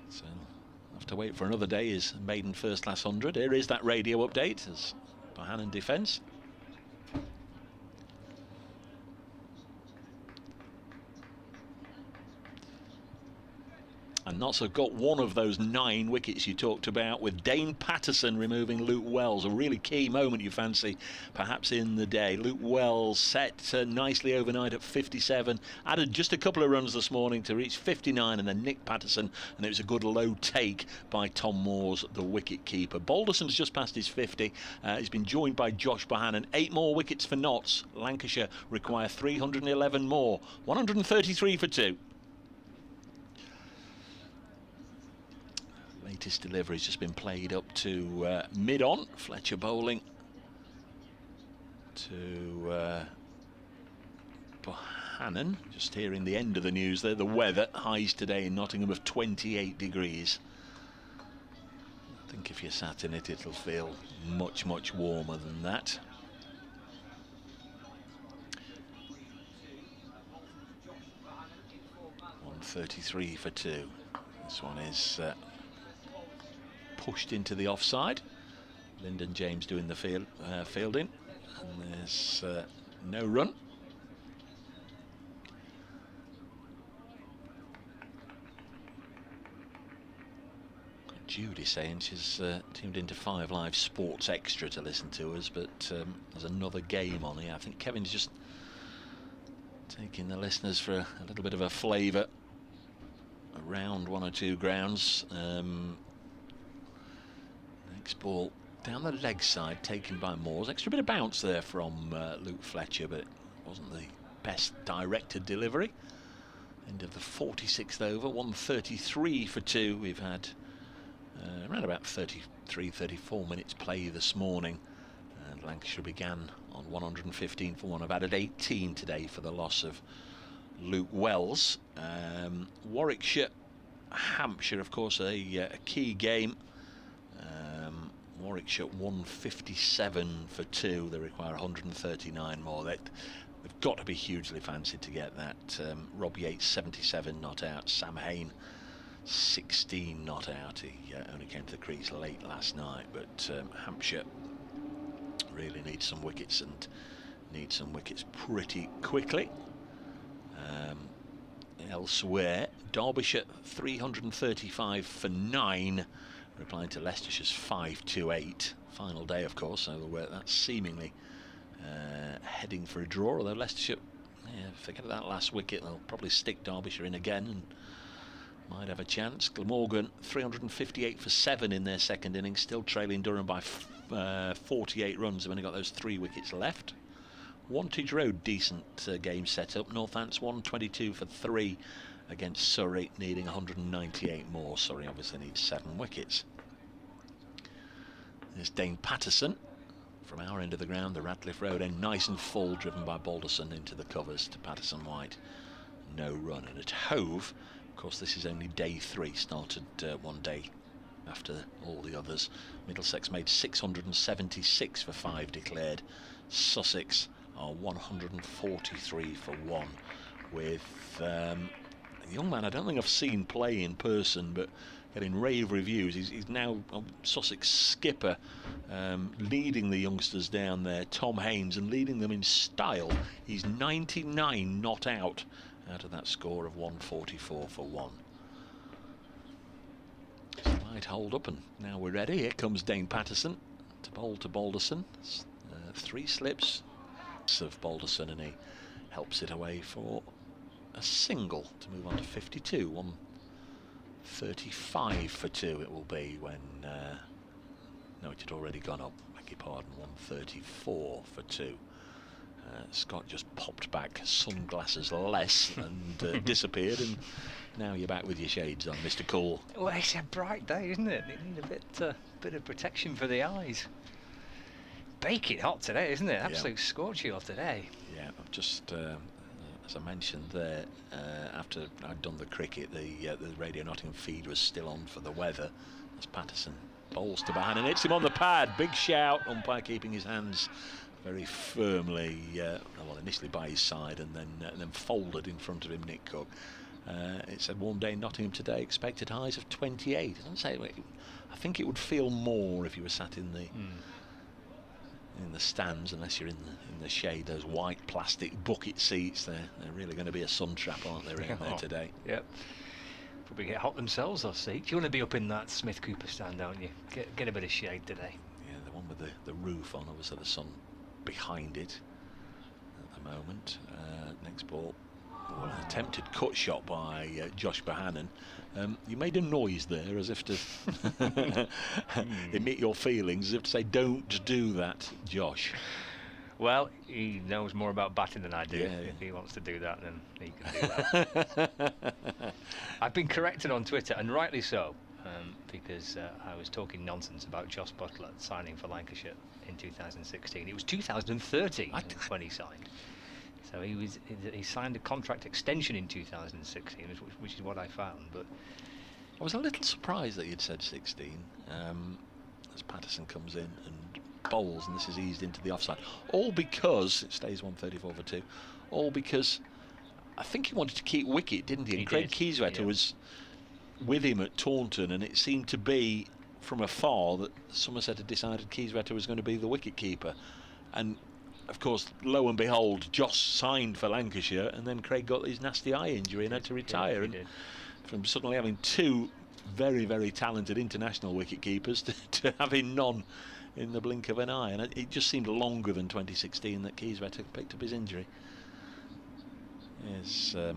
So I'll have to wait for another day, his maiden first class 100. Here is that radio update as Bohannon defence. And Notts have got 1 of those 9 wickets you talked about, with Dane Patterson removing Luke Wells. A really key moment, you fancy, perhaps in the day. Luke Wells set nicely overnight at 57, added just a couple of runs this morning to reach 59, and then Nick Patterson, and it was a good low take by Tom Moores, the wicket keeper. Balderson's just past his 50. He's been joined by Josh Bohannon. 8 more wickets for Notts. Lancashire require 311 more. 133 for 2. Latest delivery's just been played up to mid-on. Fletcher bowling to Bohannon. Just hearing the end of the news there. The weather, highs today in Nottingham of 28 degrees. I think if you're sat in it, it'll feel much, much warmer than that. .133 for 2. This one is pushed into the offside. Lyndon James doing the fielding, and there's no run. Judy saying she's tuned into 5 Live Sports Extra to listen to us, but there's another game on here. I think Kevin's just taking the listeners for a little bit of a flavour around 1 or 2 grounds. Next ball down the leg side, taken by Moores. Extra bit of bounce there from Luke Fletcher, but it wasn't the best directed delivery. End of the 46th over, 133 for 2. We've had around about 33-34 minutes play this morning, and Lancashire began on 115 for 1. I've added 18 today for the loss of Luke Wells. Warwickshire, Hampshire, of course, a key game. Warwickshire 157 for 2. They require 139 more. They've got to be hugely fancied to get that. Rob Yates 77 not out. Sam Hain 16 not out. He only came to the crease late last night. But Hampshire really needs some wickets, and needs some wickets pretty quickly. Elsewhere, Derbyshire 335 for 9, replying to Leicestershire's 528. Final day, of course, so that's seemingly heading for a draw, although Leicestershire, forget that last wicket, they'll probably stick Derbyshire in again and might have a chance. Glamorgan 358 for 7 in their second innings, still trailing Durham by 48 runs. They've only got those 3 wickets left. Wantage Road, decent game set up. Northants 122 for 3 against Surrey, needing 198 more. Surrey obviously needs 7 wickets. There's Dane Patterson from our end of the ground, the Radcliffe Road end, nice and full, driven by Balderson into the covers to Patterson White. No run. And at Hove, of course, this is only day 3, started one day after all the others. Middlesex made 676 for 5 declared. Sussex are 143 for 1, with a young man I don't think I've seen play in person, but getting rave reviews. He's now Sussex skipper, leading the youngsters down there, Tom Haynes, and leading them in style. He's 99 not out of that score of 144 for 1. Slight hold up, and now we're ready. Here comes Dane Patterson to bowl to Balderson. 3 slips of Balderson, and he helps it away for a single to move on to 52. 135 for 2 it will be when no, it had already gone up, beg your pardon. 134 for 2. Scott just popped back sunglasses less and disappeared, and now you're back with your shades on, Mr. Cool. Well, it's a bright day, isn't it? You need a bit of protection for the eyes. Baking hot today, isn't it? Absolute scorching hot today. Yeah, I've just, as I mentioned there, after I'd done the cricket, the Radio Nottingham feed was still on for the weather. As Patterson bowls to Bahan and hits him on the pad. Big shout. Umpire keeping his hands very firmly, well, initially by his side, and then folded in front of him, Nick Cook. It said warm day in Nottingham today, expected highs of 28. I don't say, I think it would feel more if you were sat in the stands, unless you're in the shade. Those white plastic bucket seats, they're really going to be a sun trap, aren't they, around there today? Yep. Probably get hot themselves, those seats. You want to be up in that Smith Cooper stand, don't you? Get a bit of shade today. Yeah, the one with the roof on, obviously the sun behind it at the moment. Next ball, an attempted cut shot by Josh Bohannon. You made a noise there as if to admit your feelings, as if to say, don't do that, Josh. Well, he knows more about batting than I do. If he wants to do that, then he can do that. I've been corrected on Twitter, and rightly so, because I was talking nonsense about Joss Butler signing for Lancashire in 2016. It was 2013 when he signed. So he signed a contract extension in 2016, which is what I found. But I was a little surprised that you'd said 16, as Patterson comes in and bowls, and this is eased into the offside. All because it stays 134 for 2. All because I think he wanted to keep wicket, didn't he? And Craig Kieswetter was with him at Taunton, and it seemed to be from afar that Somerset had decided Kieswetter was going to be the wicket keeper. And of course, lo and behold, Joss signed for Lancashire, and then Craig got his nasty eye injury and had to retire. And from suddenly having 2 very, very talented international wicket keepers to having none in the blink of an eye. And it just seemed longer than 2016 that Kieswetter picked up his injury. Here's the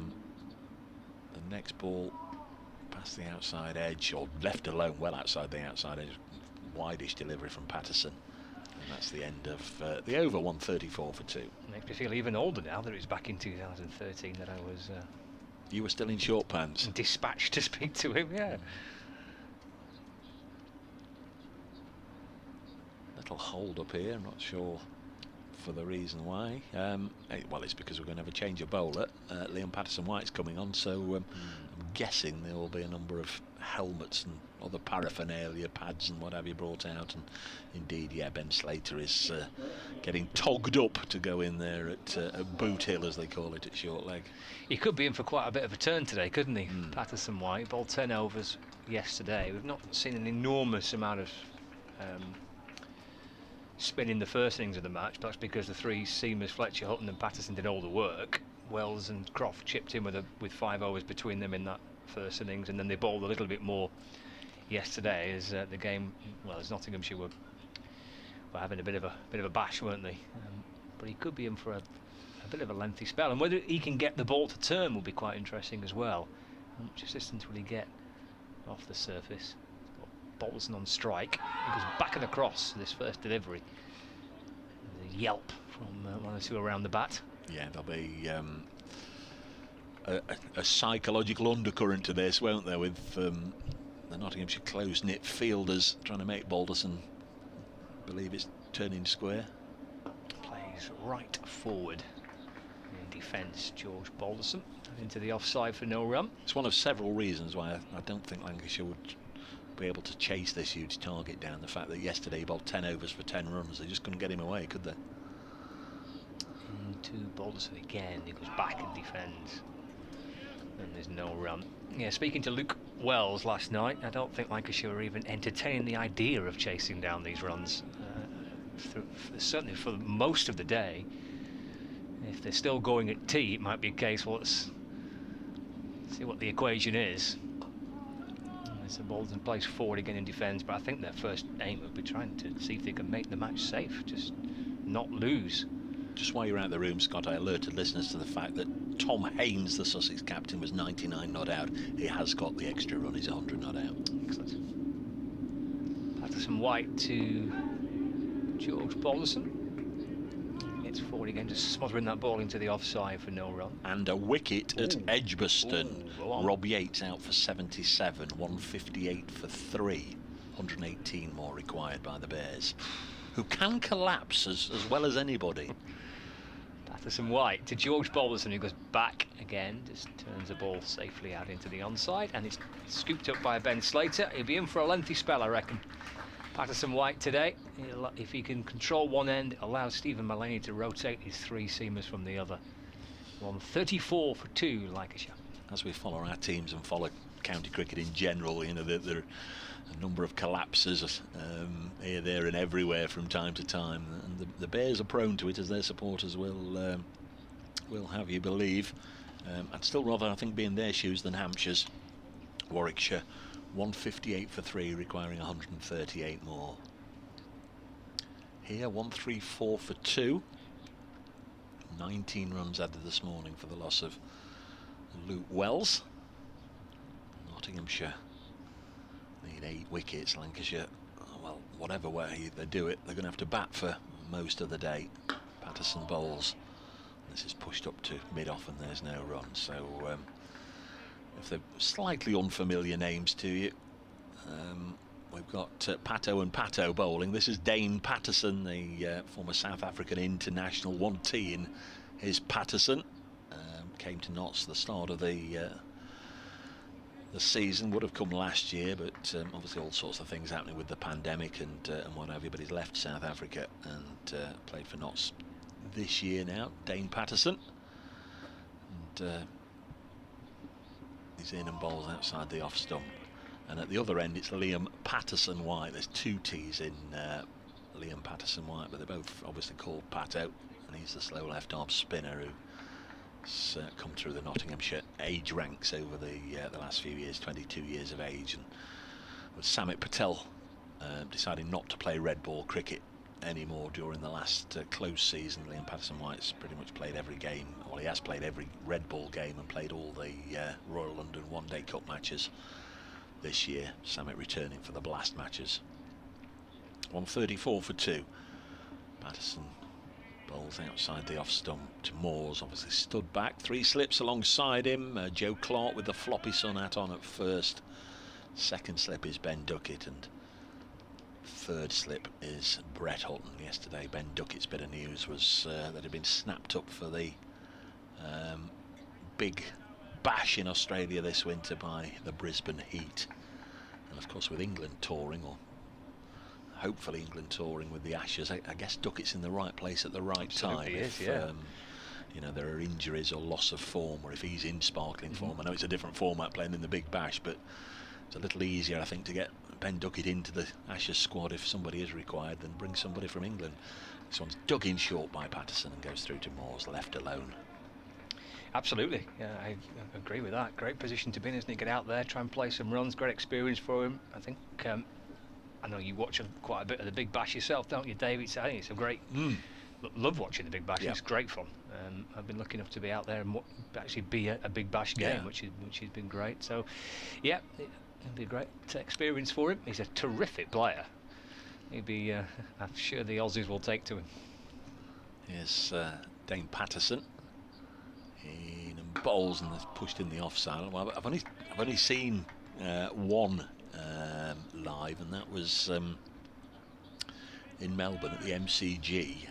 next ball past the outside edge, or left alone well outside the outside edge. Wideish delivery from Patterson. And that's the end of the over. 134 for 2. Makes me feel even older now that it's back in 2013 that I was... You were still in short pants? Dispatched to speak to him, yeah. Little hold up here, I'm not sure for the reason why. Well, it's because we're going to have a change of bowler. Liam Patterson-White's coming on, so I'm guessing there will be a number of helmets and other paraphernalia, pads and what have you brought out. And indeed, yeah, Ben Slater is getting togged up to go in there at Boot Hill, as they call it, at short leg. He could be in for quite a bit of a turn today, couldn't he? Patterson-White bowled 10 overs yesterday. We've not seen an enormous amount of spin in the first innings of the match, but that's because the three seamers, Fletcher, Hutton and Patterson, did all the work. Wells and Croft chipped in with 5 overs between them in that first innings, and then they bowled a little bit more yesterday as the game, well, as Nottinghamshire were having a bit of a bash, weren't they? But he could be in for a bit of a lengthy spell, and whether he can get the ball to turn will be quite interesting as well. How much assistance will he get off the surface? Balderson on strike. He goes back and across this first delivery. There's a yelp from one or two around the bat. Yeah, there'll be a psychological undercurrent to this, won't there, with the Nottinghamshire close-knit fielders trying to make Balderson believe it's turning square. Plays right forward in defence, George Balderson into the offside for no run. It's one of several reasons why I don't think Lancashire would be able to chase this huge target down. The fact that yesterday he bowled 10 overs for 10 runs, they just couldn't get him away, could they? To Balderson again, he goes back and defends, and there's no run. Yeah, speaking to Luke Wells last night, I don't think Lancashire were even entertaining the idea of chasing down these runs, certainly for most of the day. If they're still going at tea, it might be a case, well, let's see what the equation is. So Balderson plays forward again in defence, but I think their first aim would be trying to see if they can make the match safe, just not lose. Just while you're out of the room, Scott, I alerted listeners to the fact that Tom Haynes, the Sussex captain, was 99 not out. He has got the extra run, he's 100 not out. Excellent. Patterson-White to George Balderson. Gets forward again, just smothering that ball into the offside for no run. And a wicket at Edgbaston. Rob Yates out for 77, 158 for 3. 118 more required by the Bears, who can collapse as well as anybody. Patterson-White to George Balderson, who goes back again, just turns the ball safely out into the onside, and it's scooped up by Ben Slater. He'll be in for a lengthy spell, I reckon. Patterson-White today, if he can control one end, allow Stephen Mullaney to rotate his 3 seamers from the other. 134 for 2, Lancashire. As we follow our teams and follow county cricket in general, you know, there are a number of collapses here, there and everywhere from time to time, and the Bears are prone to it, as their supporters will have you believe. I'd still rather, I think, be in their shoes than Hampshire's. Warwickshire 158 for 3, requiring 138 more. Here 134 for 2. 19 runs added this morning for the loss of Luke Wells. Nottinghamshire need 8 wickets. Lancashire, well, whatever way they do it, they're going to have to bat for most of the day. Patterson bowls. This is pushed up to mid-off and there's no run. So if they're slightly unfamiliar names to you, we've got Pato and Pato bowling. This is Dane Patterson, the former South African international. 1T in his Patterson. Came to Notts the start of the season, would have come last year, but obviously all sorts of things happening with the pandemic and what have you, but he's left South Africa and played for Notts this year now. Dane Patterson, and he's in and bowls outside the off stump, and at the other end it's Liam Patterson-White. There's 2 T's in Liam Patterson-White, but they're both obviously called Pato, and he's the slow left arm spinner who come through the Nottinghamshire age ranks over the last few years, 22 years of age. And with Samit Patel deciding not to play red ball cricket anymore during the last close season, Liam Patterson-White's pretty much played every game. Well, he has played every red ball game and played all the Royal London One Day Cup matches this year. Samit returning for the Blast matches. 134 for 2. Patterson bowls outside the off stump to Moores, obviously stood back. 3 slips alongside him. Joe Clark with the floppy sun hat on at first. Second slip is Ben Duckett, and third slip is Brett Hutton. Yesterday, Ben Duckett's bit of news was that had been snapped up for the big bash in Australia this winter by the Brisbane Heat. And of course, with England touring, or hopefully England touring with the Ashes, I guess Duckett's in the right place at the right time. If, yeah. You know, there are injuries or loss of form, or if he's in sparkling form. I know it's a different format playing in the Big Bash, but it's a little easier, I think, to get Ben Duckett into the Ashes squad if somebody is required than bring somebody from England. This one's dug in short by Patterson and goes through to Moores, left alone. Absolutely, yeah, I agree with that. Great position to be in, isn't it? Get out there, try and play some runs. Great experience for him. I think I know you watch quite a bit of the Big Bash yourself, don't you, David? I think it's a great. Love watching the Big Bash. Yeah. It's great fun. I've been lucky enough to be out there and actually be a Big Bash game, which has been great. So, yeah, it'll be a great experience for him. He's a terrific player. He'll be. I'm sure the Aussies will take to him. Here's Dane Patterson. In and bowls and is pushed in the offside. Well, I've only seen one live, and that was in Melbourne at the MCG.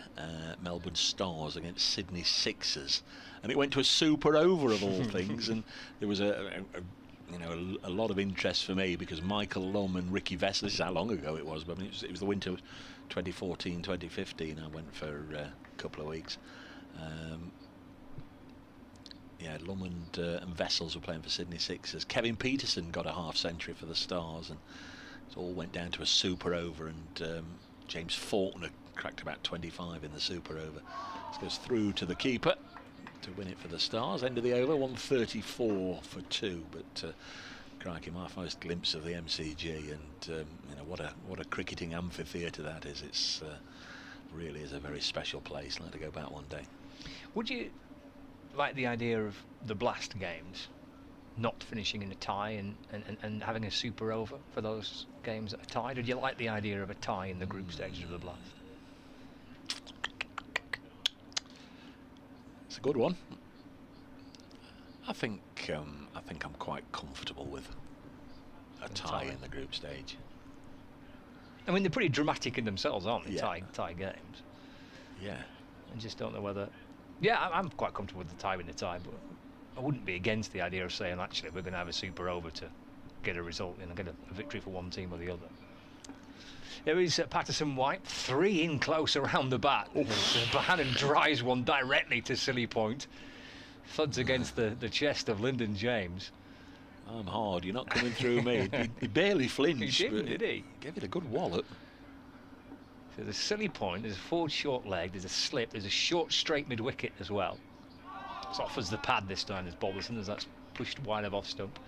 Melbourne Stars against Sydney Sixers, and it went to a super over of all things. And there was a lot of interest for me because Michael Lum and Ricky Vessel. This is how long ago it was, but I mean, it was the winter of 2014, 2015. I went for a couple of weeks. Lum and Vessels were playing for Sydney Sixers. Kevin Peterson got a half century for the Stars, and it all went down to a super over. And James Faulkner cracked about 25 in the super over. This goes through to the keeper to win it for the Stars. End of the over, 134 for 2. But crikey, my first glimpse of the MCG, and what a cricketing amphitheatre that is. It's really is a very special place. I'd like to go back one day. Would you like the idea of the Blast games not finishing in a tie and having a super over for those games that are tied? Or do you like the idea of a tie in the group stages of the Blast? It's a good one. I think I'm quite comfortable with a tie in the group stage. I mean, they're pretty dramatic in themselves, aren't they? Yeah. Tie games. Yeah. I just don't know whether. Yeah, I'm quite comfortable with the tie in the tie, but I wouldn't be against the idea of saying, actually, we're going to have a super over to get a result and get a victory for one team or the other. There is Patterson White, 3 in close around the bat. Bohannon drives one directly to Silly Point. Thuds against the chest of Lyndon James. I'm hard, you're not coming through me. He barely flinched. He didn't, did he? Gave it a good wallop. So there's Silly Point, there's a forward short leg, there's a slip, there's a short straight mid-wicket as well. It's offers the pad this time as Bobbleson, as that's pushed wide of off stump.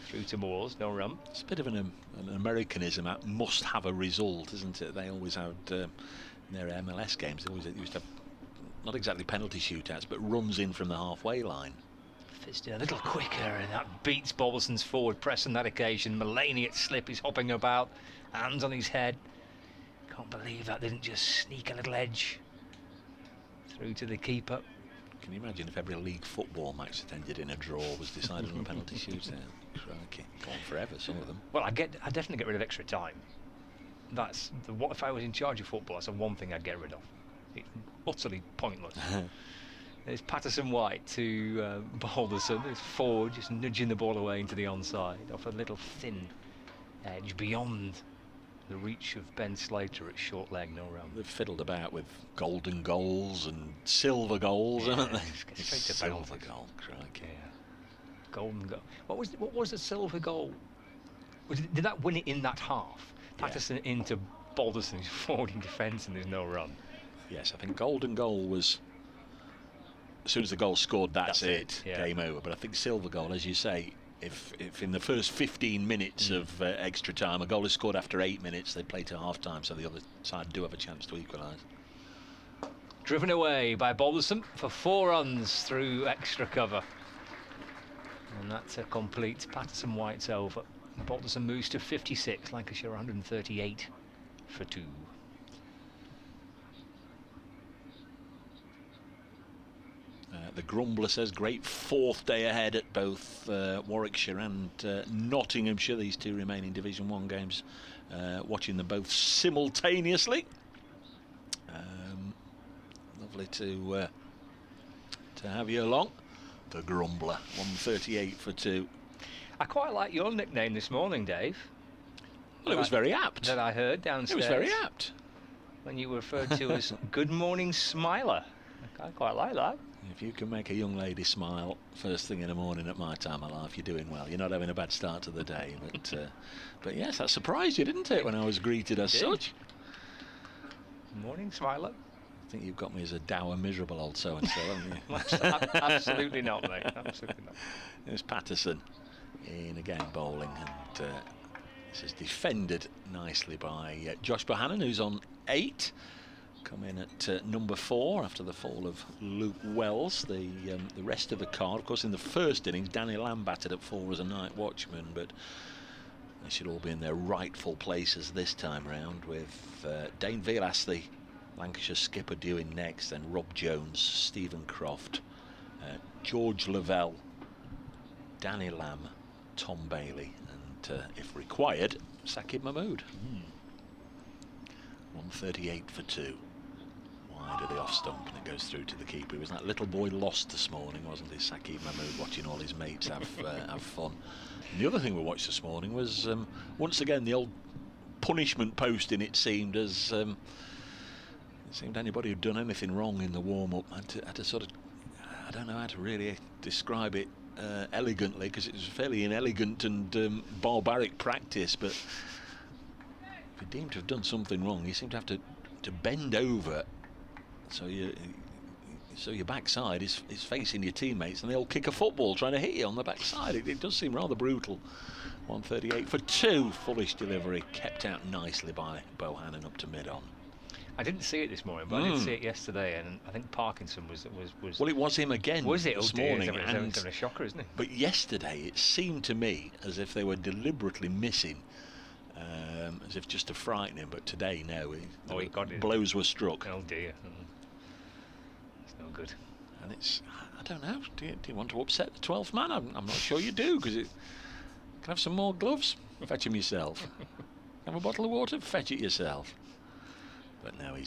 Through to Moores, no run. It's a bit of an Americanism at must have a result, isn't it? They always had in their MLS games, they always used to have not exactly penalty shootouts, but runs in from the halfway line. Fisted a little quicker, and that beats Bobblerson's forward press on that occasion. Mulaney at slip, he's hopping about, hands on his head. Can't believe that didn't just sneak a little edge through to the keeper. Can you imagine if every league football match that ended in a draw was decided on a penalty shootout? Crikey, gone forever, some of them. Well, I definitely get rid of extra time. That's what if I was in charge of football? That's the one thing I'd get rid of. It's utterly pointless. There's Patterson White to Balderson. It's forward, just nudging the ball away into the onside off a little thin edge beyond the reach of Ben Slater at short leg, no run. They've fiddled about with golden goals and silver goals, haven't they? Straight to silver goal, crikey. Yeah. Golden goal. What was the silver goal? Did that win it in that half? Patterson into Balderson, who's forward in defence, and there's no run. Yes, I think golden goal was as soon as the goal scored, that's it. Yeah. Game over. But I think silver goal, as you say, if in the first 15 minutes of extra time a goal is scored after 8 minutes, they play to half time, so the other side do have a chance to equalise. Driven away by Balderson for 4 runs through extra cover, and that's a complete Patterson White's over. Balderson moves to 56, Lancashire 138 for 2. The Grumbler says great 4th day ahead at both Warwickshire and Nottinghamshire, these 2 remaining Division 1 games watching them both simultaneously. Lovely to have you along. The Grumbler, 138 for 2. I quite like your nickname this morning, Dave. Well, it was very apt. That I heard downstairs. It was very apt. When you were referred to as Good Morning Smiler. I quite like that. If you can make a young lady smile first thing in the morning at my time of life, you're doing well. You're not having a bad start to the day. But yes, that surprised you, didn't it, when I was greeted as such? Morning Smiler. I think you've got me as a dour, miserable old so-and-so, haven't you? Absolutely not, mate. Absolutely not. There's Patterson in again bowling, and this is defended nicely by Josh Bohannon, who's on 8. Come in at number 4 after the fall of Luke Wells. The rest of the card, of course, in the first innings, Danny Lamb batted at 4 as a night watchman, but they should all be in their rightful places this time round, with Dane Vilas, the Lancashire skipper, due in next, then Rob Jones, Stephen Croft, George Lavelle, Danny Lamb, Tom Bailey, and if required, Saqib Mahmood. 138 for 2. Wide of the off stump, and it goes through to the keeper. He was that little boy lost this morning, wasn't he, Saqib Mahmood, watching all his mates have fun. And the other thing we watched this morning was once again the old punishment posting. It seemed as it seemed anybody who'd done anything wrong in the warm-up had to sort of, I don't know how to really describe it elegantly, because it was fairly inelegant and barbaric practice, but if you deemed to have done something wrong, you seem to have to bend over so your backside is facing your teammates, and they all kick a football trying to hit you on the backside. It does seem rather brutal. 138 for 2. Foolish delivery, kept out nicely by Bohannon up to mid-on. I didn't see it this morning, but I did see it yesterday, and I think Parkinson was. Well, it was him again. Was it this morning? morning? It's a shocker, isn't it? But yesterday, it seemed to me as if they were deliberately missing, as if just to frighten him. But today, no. He got it. Blows were struck. Oh dear. It's no good. And it's, I don't know. Do you want to upset the 12th man? I'm not sure you do, because it can have some more gloves. Fetch him yourself. Have a bottle of water. Fetch it yourself. But no, he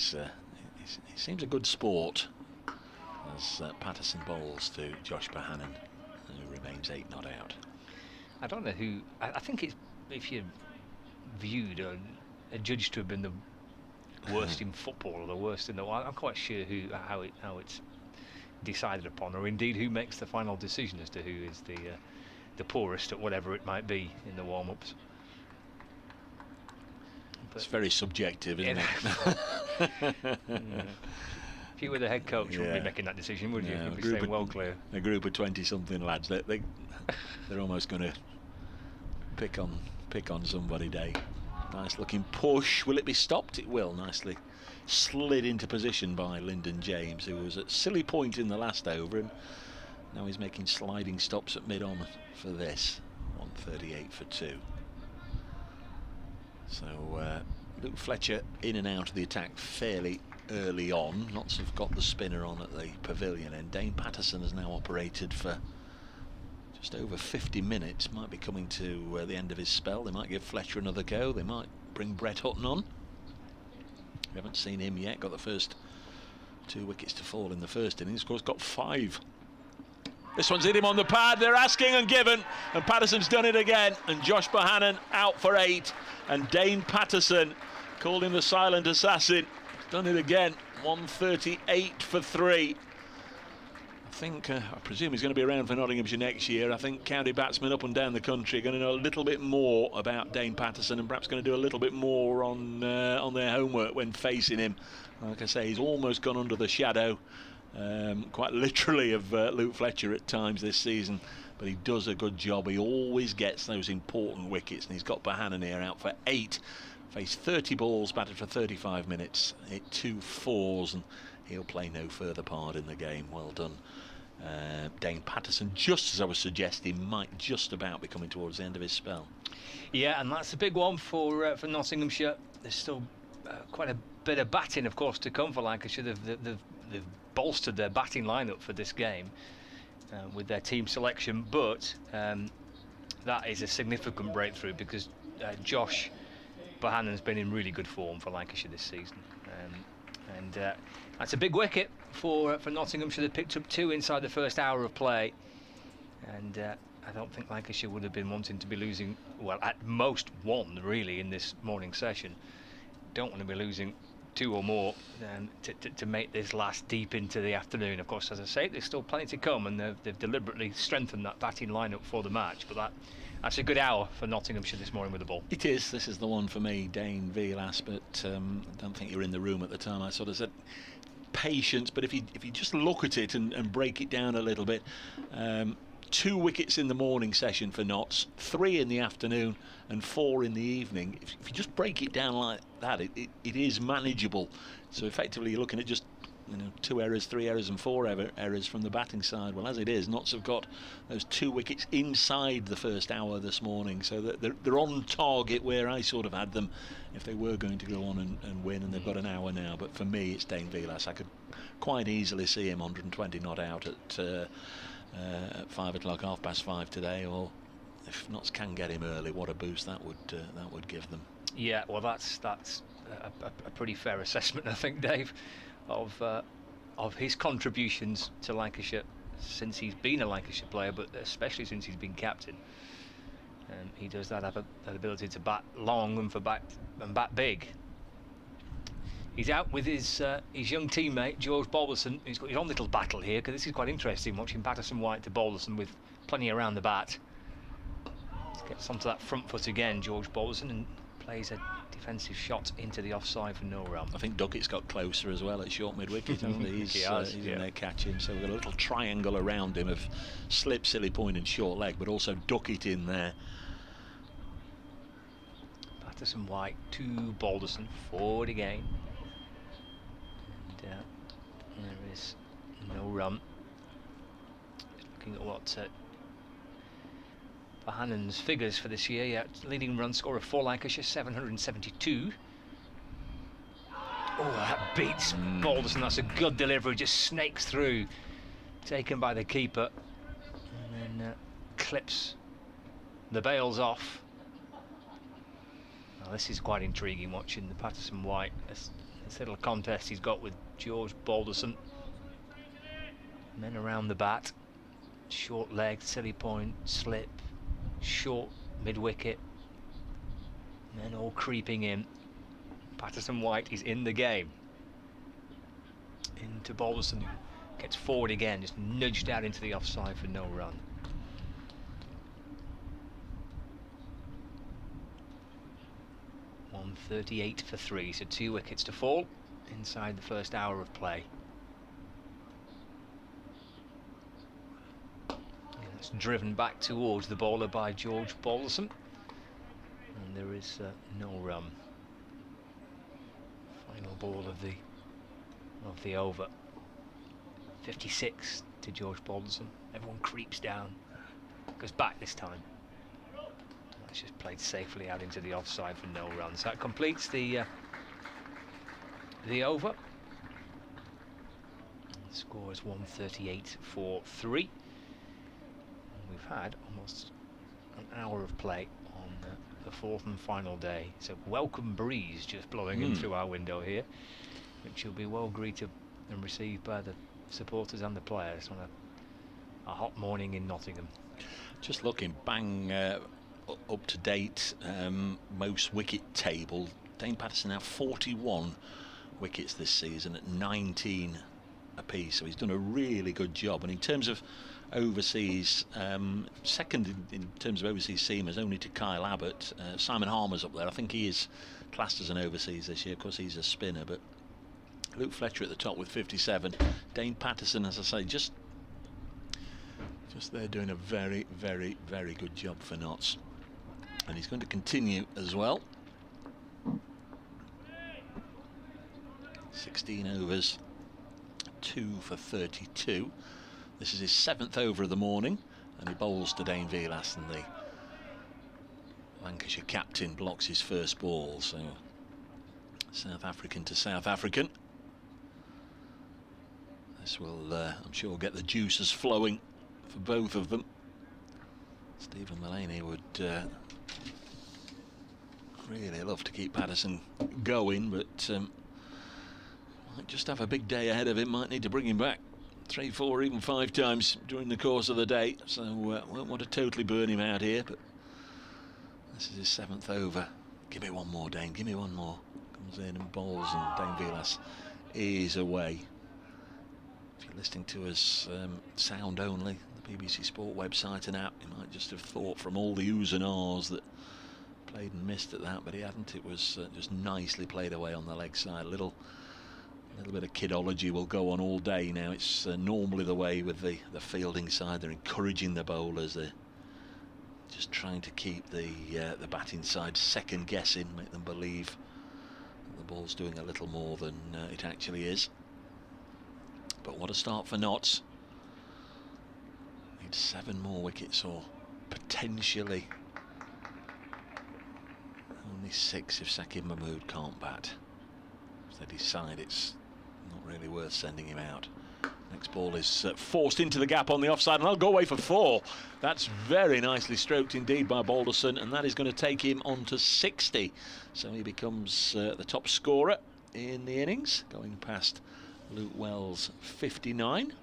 seems a good sport as Patterson bowls to Josh Bohannon, who remains 8 not out. I don't know who. I think it's, if you viewed or judged to have been the worst in football or the worst in the world, I'm quite sure how it's decided upon, or indeed who makes the final decision as to who is the poorest at whatever it might be in the warm-ups. It's very subjective, isn't it? If you were the head coach, you wouldn't be making that decision, would you? You'd be staying well clear. A group of 20-something lads, they're almost going to pick on somebody, Dave. Nice looking push. Will it be stopped? It will. Nicely slid into position by Lyndon James, who was at silly point in the last over, and now he's making sliding stops at mid-on for this. 138 for 2. So Luke Fletcher in and out of the attack fairly early on. Lots have got the spinner on at the pavilion end. Dane Patterson has now operated for just over 50 minutes. Might be coming to the end of his spell. They might give Fletcher another go. They might bring Brett Hutton on. We haven't seen him yet. Got the first 2 wickets to fall in the first innings. Of course, got 5. This one's hit him on the pad. They're asking and given, and Patterson's done it again. And Josh Bohannon out for 8. And Dane Patterson, called him the silent assassin, done it again. 138 for 3. I presume he's going to be around for Nottinghamshire next year. I think county batsmen up and down the country are going to know a little bit more about Dane Patterson, and perhaps going to do a little bit more on their homework when facing him. Like I say, he's almost gone under the shadow, quite literally, of Luke Fletcher at times this season. But he does a good job. He always gets those important wickets, and he's got Bohannon here out for 8. Faced 30 balls, batted for 35 minutes, hit 2 fours, and he'll play no further part in the game. Well done, Dane Patterson. Just as I was suggesting, might just about be coming towards the end of his spell. Yeah, and that's a big one for Nottinghamshire. There's still quite a bit of batting, of course, to come for Lancashire. They've bolstered their batting lineup for this game with their team selection, but that is a significant breakthrough, because Josh Bohannon's been in really good form for Lancashire this season. And that's a big wicket for Nottinghamshire. They picked up 2 inside the first hour of play. And I don't think Lancashire would have been wanting to be losing, well, at most 1 really in this morning session. Don't want to be losing 2 or more to make this last deep into the afternoon. Of course, as I say, there's still plenty to come, and they've deliberately strengthened that batting lineup for the match. But that's a good hour for Nottinghamshire this morning with the ball. It is. This is the one for me, Dane Vilas, but I don't think you were in the room at the time. I sort of said patience, but if you just look at it and break it down a little bit, 2 wickets in the morning session for Notts, 3 in the afternoon and 4 in the evening. If you just break it down like that, it is manageable. So effectively you're looking at just 2 errors, 3 errors and 4 errors from the batting side. Well, as it is, Notts have got those 2 wickets inside the first hour this morning, so that they're on target where I sort of had them if they were going to go on and win, and they've got an hour now. But for me, it's Dane Vilas. I could quite easily see him 120 not out at 5 o'clock, 5:30 today, or if Notts can get him early, what a boost that would give them. Yeah, well, that's a pretty fair assessment, I think, Dave, of his contributions to Lancashire since he's been a Lancashire player, but especially since he's been captain. He does have that ability to bat long and bat big. He's out with his young teammate George Balderson. He's got his own little battle here, because this is quite interesting, watching Patterson White to Balderson with plenty around the bat. Gets onto that front foot again, George Balderson, and plays a defensive shot into the offside for no run. I think Duckett's got closer as well at short mid-wicket, hasn't he? He's in there catching, so we've got a little triangle around him of slip, silly point and short leg, but also Duckett in there. Patterson White to Balderson, forward again. And there is no run. Just looking at what Bohannon's figures for this year. Yeah, leading run scorer for Lancashire, 772. Oh, that beats Balderson. That's a good delivery, just snakes through, taken by the keeper, and then clips the bails off. Now, this is quite intriguing, watching the Patterson White, this little contest he's got with George Balderson. Men around the bat, short leg, silly point, slip, short mid-wicket, men all creeping in. Patterson White is in the game. Into Balderson, who gets forward again, just nudged out into the offside for no run. .138 for 3, so 2 wickets to fall inside the first hour of play. Driven back towards the bowler by George Balderson, and there is no run. Final ball of the over. 56 to George Balderson. Everyone creeps down, goes back this time. It's just played safely out into the offside for no run. So that completes the over. The score is 138 for 3. We've had almost an hour of play on the 4th and final day. It's a welcome breeze just blowing in through our window here, which will be well greeted and received by the supporters and the players on a hot morning in Nottingham. Just looking bang up to date, most wicket table. Dane Patterson now 41 wickets this season at 19 apiece, so he's done a really good job. And in terms of overseas, second in terms of overseas seamers only to Kyle Abbott. Simon Harmer's up there. I think he is classed as an overseas this year. Of course, he's a spinner, but Luke Fletcher at the top with 57. Dane Patterson, as I say, just there doing a very, very, very good job for Notts, and he's going to continue as well. 16 overs, 2 for 32. This is his 7th over of the morning, and he bowls to Dane Vilas, and the Lancashire captain blocks his first ball. So South African to South African. This will, I'm sure, get the juices flowing for both of them. Stephen Mullaney would Really love to keep Patterson going, but might just have a big day ahead of him. Might need to bring him back 3, 4, even 5 times during the course of the day. So won't want to totally burn him out here, but this is his 7th over. Give me one more, Dane, give me one more. Comes in and bowls, and Dane Vilas is away. If you're listening to us sound only, the BBC Sport website and app, you might just have thought from all the oohs and ahs that played and missed at that, but he hadn't. It was just nicely played away on the leg side. A little bit of kidology will go on all day now. It's normally the way with the fielding side. They're encouraging the bowlers. They're just trying to keep the batting side second guessing, make them believe that the ball's doing a little more than it actually is. But what a start for Notts. Need 7 more wickets, or potentially only 6 if Sakib Mahmood can't bat. If they decide it's not really worth sending him out. Next ball is forced into the gap on the offside, and I'll go away for 4. That's very nicely stroked indeed by Balderson, and that is going to take him on to 60. So he becomes the top scorer in the innings, going past Luke Wells' 59.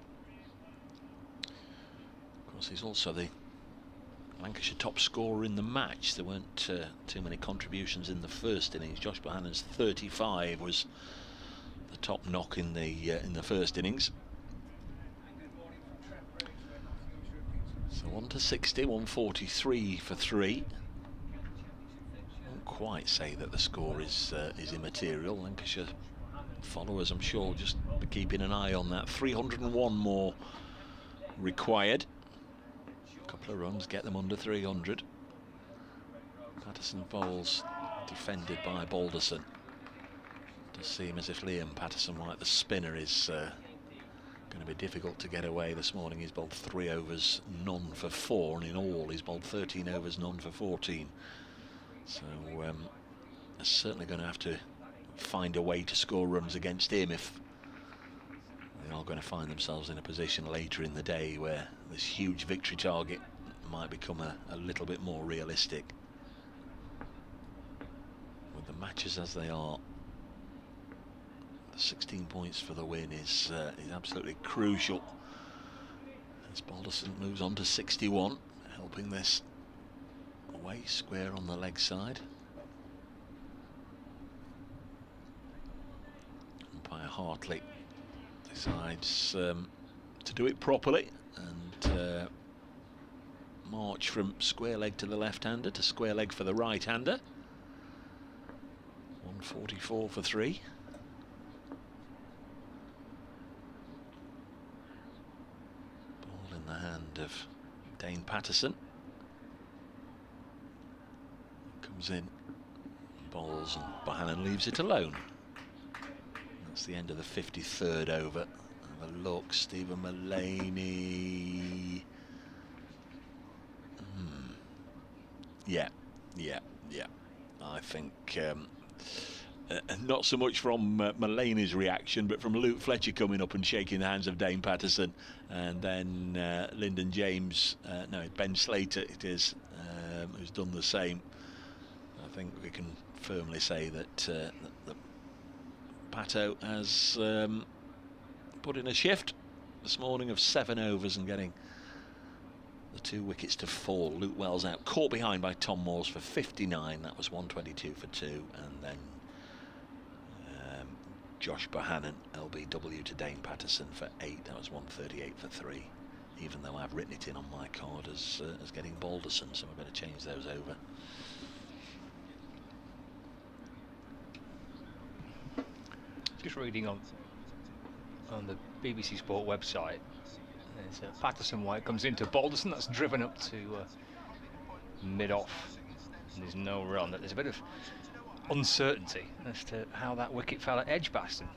Of course, he's also the Lancashire top scorer in the match. There weren't too many contributions in the first innings. Josh Bohannon's 35 was the top knock in the first innings. So 1 to 60, 143 for 3. I won't quite say that the score is immaterial. Lancashire followers, I'm sure, just be keeping an eye on that. 301 more required. A couple of runs get them under 300. Patterson bowls, defended by Balderson. Does seem as if Liam Patterson-White, the spinner, is going to be difficult to get away this morning. He's bowled 3 overs, none for 4, and in all he's bowled 13 overs, none for 14. So they're certainly going to have to find a way to score runs against him if they are going to find themselves in a position later in the day where this huge victory target might become a little bit more realistic. With the matches as they are, the 16 points for the win is absolutely crucial. As Balderson moves on to 61, helping this away square on the leg side. Umpire Hartley decides to do it properly and march from square leg to the left-hander to square leg for the right-hander. 144 for 3. Ball in the hand of Dane Patterson. Comes in, bowls, and Bohannon leaves it alone. That's the end of the 53rd over. Have a look, Stephen Mullaney. Yeah. I think not so much from Mullaney's reaction, but from Luke Fletcher coming up and shaking the hands of Dane Patterson, and then Lyndon James, Ben Slater it is, who's done the same. I think we can firmly say that the Pato has put in a shift this morning of 7 overs and getting the 2 wickets to fall. Luke Wells out, caught behind by Tom Moores for 59. That was 122 for 2, and then Josh Bohannon LBW to Dane Patterson for 8. That was 138 for 3. Even though I've written it in on my card as getting Balderson, so I better change those over. Just reading on the BBC Sport website, Patterson-White comes into Balderson. That's driven up to mid-off, and there's no run. There's a bit of uncertainty as to how that wicket fell at Edgbaston.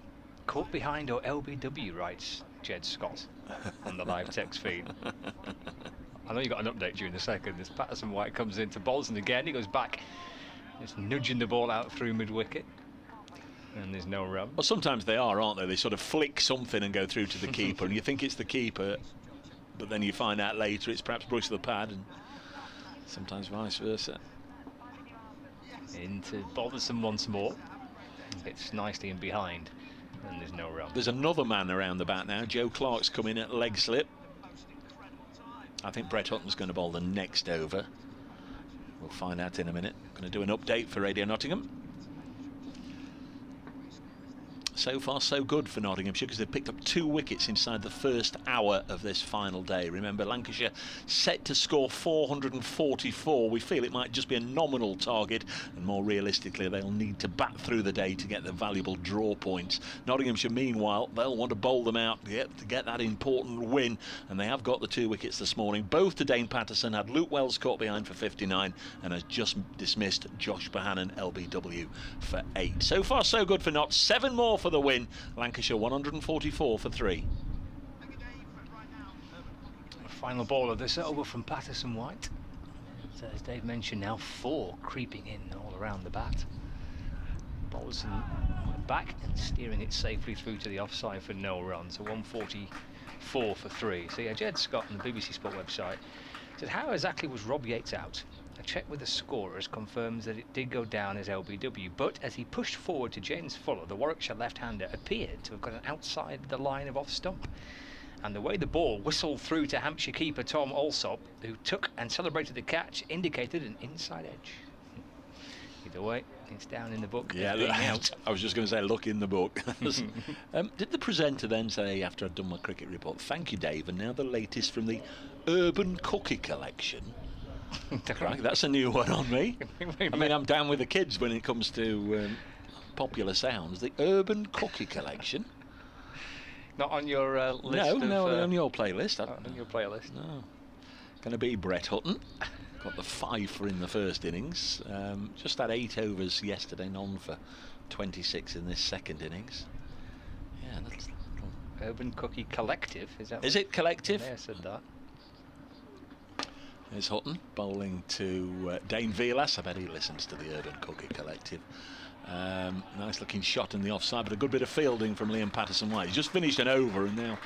Caught behind or LBW, writes Jed Scott on the live text feed. I know you got an update during the second. As Patterson-White comes into Balderson again, he goes back, just nudging the ball out through mid-wicket. And there's no run. Well, sometimes they are, aren't they? They sort of flick something and go through to the keeper, and you think it's the keeper, but then you find out later it's perhaps Bruce the pad, and sometimes vice versa. into Bothersome once more. Hits nicely in behind, and there's no run. There's another man around the bat now. Joe Clark's come in at leg slip. I think Brett Hutton's going to bowl the next over. We'll find out in a minute. Going to do an update for Radio Nottingham. So far so good for Nottinghamshire, because they've picked up 2 wickets inside the first hour of this final day. Remember, Lancashire set to score 444. We feel it might just be a nominal target, and more realistically they'll need to bat through the day to get the valuable draw points. Nottinghamshire, meanwhile, they'll want to bowl them out to get that important win, and they have got the 2 wickets this morning, both to Dane Patterson. Had Luke Wells caught behind for 59 and has just dismissed Josh Bohannon LBW for 8. So far so good for Nott. 7 more for the win. Lancashire 144 for 3. Final ball of this over from Patterson White. So as Dave mentioned, now 4 creeping in all around the bat. Bolson back and steering it safely through to the offside for no run. So 144 for 3. So yeah, Jed Scott on the BBC Sport website said, how exactly was Rob Yates out? A check with the scorers confirms that it did go down as LBW, but as he pushed forward to James Fuller, the Warwickshire left-hander appeared to have got an outside the line of off-stump. And the way the ball whistled through to Hampshire keeper Tom Alsop, who took and celebrated the catch, indicated an inside edge. Either way, it's down in the book. Yeah, out. I was just going to say, look in the book. Did the presenter then say, after I'd done my cricket report, thank you, Dave, and now the latest from the Urban Cookie Collection? Right, that's a new one on me. I mean, I'm down with the kids when it comes to popular sounds. The Urban Cookie Collection. Not on your list? No, on your playlist. On your playlist. No. Going to be Brett Hutton. Got the 5 for in the first innings. Just had 8 overs yesterday, none for 26 in this second innings. Yeah, that's Urban Cookie Collective, is that? Is it collective? I said that. There's Hutton bowling to Dane Velas. I bet he listens to the Urban Cookie Collective. Nice looking shot in the offside, but a good bit of fielding from Liam Patterson White. He's just finished an over and now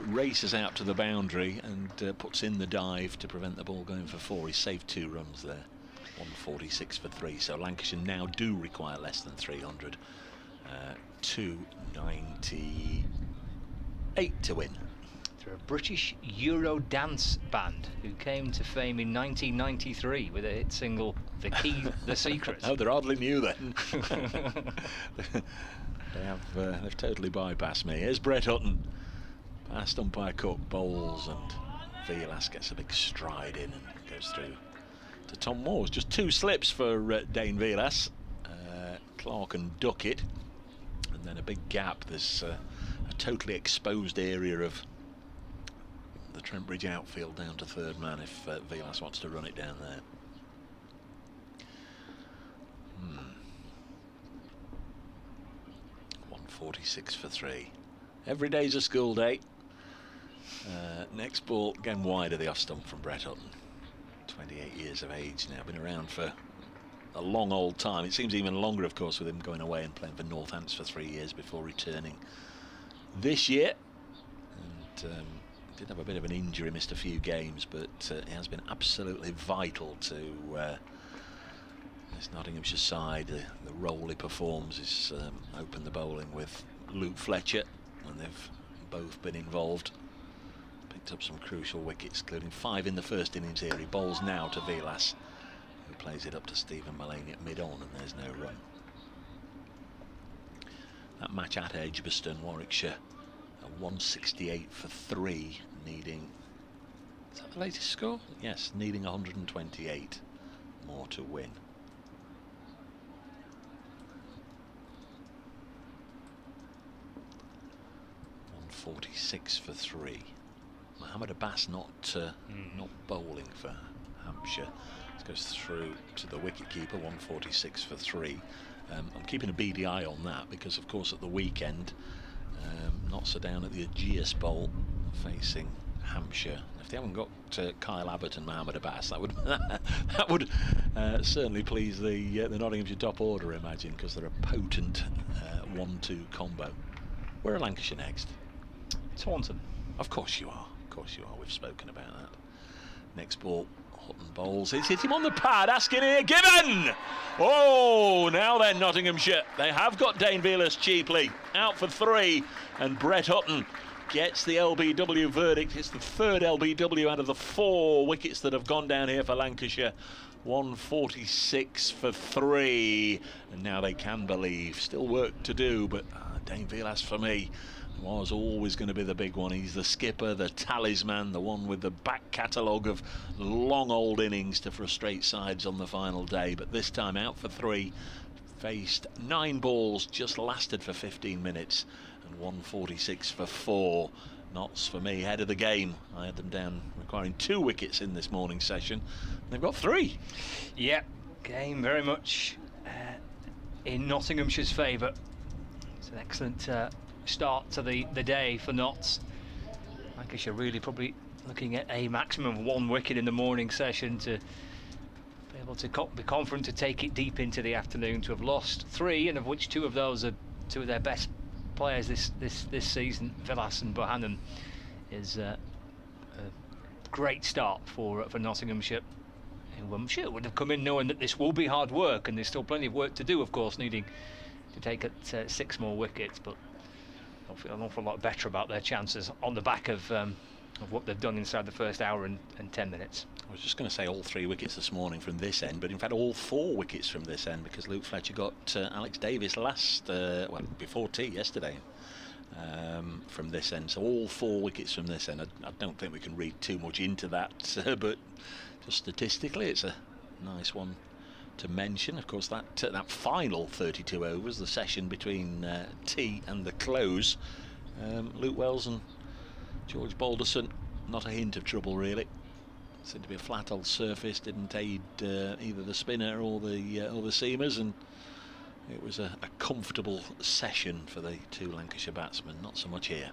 races out to the boundary and puts in the dive to prevent the ball going for 4. He saved 2 runs there. 146 for 3. So Lancashire now do require less than 300. 298 to win. A British Euro dance band who came to fame in 1993 with a hit single "The Key, The Secret." Oh, they're hardly new then. They've totally bypassed me. Here's Brett Hutton, past umpire Cook, bowls, and Velas gets a big stride in and goes through to Tom Moores. Just 2 slips for Dane Velas. Clark and Duckett, and then a big gap. There's a totally exposed area of the Trent Bridge outfield down to 3rd man if Velas wants to run it down there. 146 for 3. Every day's a school day. Next ball again wide of the off stump from Brett Hutton. 28 years of age now, been around for a long old time. It seems even longer, of course, with him going away and playing for Northants for 3 years before returning this year. And did have a bit of an injury, missed a few games, but he has been absolutely vital to this Nottinghamshire side. The role he performs is open the bowling with Luke Fletcher, and they've both been involved. Picked up some crucial wickets, including 5 in the first innings here. He bowls now to Velas, who plays it up to Stephen Mullane at mid-on, and there's no run. That match at Edgbaston, Warwickshire, 168 for 3, needing, is that the latest score? Yes, needing 128 more to win. 146 for 3. Mohammed Abbas not bowling for Hampshire. This goes through to the wicketkeeper. 146 for 3. I'm keeping a beady eye on that because, of course, at the weekend, Notts are down at the Aegeus Bowl facing Hampshire. If they haven't got Kyle Abbott and Mohammed Abbas, that would certainly please the Nottinghamshire top order, I imagine, because they're a potent 1-2 combo. Where are Lancashire next? Taunton. Of course you are. Of course you are. We've spoken about that. Next ball Hutton bowls. It's hit him on the pad. Asking here, given! Oh, now then, Nottinghamshire. They have got Dane Velas cheaply. Out for 3. And Brett Hutton gets the LBW verdict. It's the 3rd LBW out of the 4 wickets that have gone down here for Lancashire. 146 for 3. And now they can believe. Still work to do, but Dane Velas for me was always going to be the big one. He's the skipper, the talisman, the one with the back catalogue of long old innings to frustrate sides on the final day. But this time out for 3, faced 9 balls, just lasted for 15 minutes, and 146 for 4. Notts for me, head of the game. I had them down requiring 2 wickets in this morning session. They've got 3. Yeah, game very much in Nottinghamshire's favour. It's an excellent start to the day for Notts. Lancashire really probably looking at a maximum of 1 wicket in the morning session to be able to be confident to take it deep into the afternoon. To have lost 3, and of which 2 of those are 2 of their best players this season, Velas and Bohannon, is a great start for Nottinghamshire, who I'm sure would have come in knowing that this will be hard work, and there's still plenty of work to do, of course, needing to take 6 more wickets, but they'll feel an awful lot better about their chances on the back of what they've done inside the first hour and 10 minutes. I was just going to say all 3 wickets this morning from this end, but in fact all 4 wickets from this end, because Luke Fletcher got Alex Davis before tea yesterday from this end. So all 4 wickets from this end. I don't think we can read too much into that, but just statistically it's a nice one to mention. Of course, that final 32 overs, the session between tea and the close, Luke Wells and George Balderson, not a hint of trouble really. Seemed to be a flat old surface, didn't aid either the spinner or the seamers, and it was a comfortable session for the 2 Lancashire batsmen. Not so much here.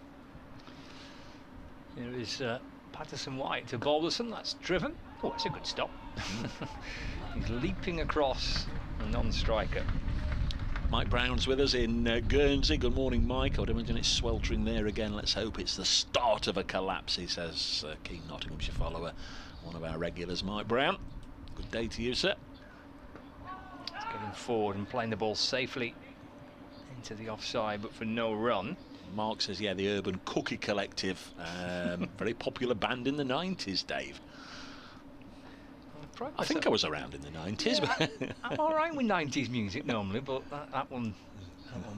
Here is Patterson White to Balderson. That's driven. Oh, that's a good stop. He's leaping across a non-striker. Mike Brown's with us in Guernsey. Good morning, Mike. I would imagine it's sweltering there again. Let's hope it's the start of a collapse, he says, keen Nottinghamshire follower, one of our regulars, Mike Brown. Good day to you, sir. He's getting forward and playing the ball safely into the offside, but for no run. Mark says, yeah, the Urban Cookie Collective, very popular band in the 90s, Dave. I think I was around in the 90s. Yeah, I'm all right with 90s music normally, but that one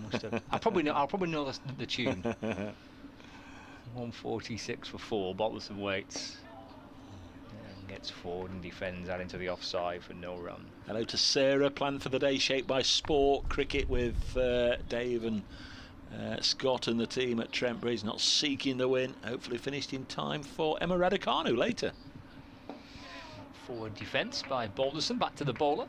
must have. I'll probably know the tune. 146 for 4. Balderson waits and gets forward and defends out into the offside for no run. Hello to Sarah. Plan for the day shaped by sport, cricket with Dave and Scott and the team at Trent Bridge. Not seeking the win. Hopefully finished in time for Emma Raducanu later. Forward defence by Balderson, back to the bowler,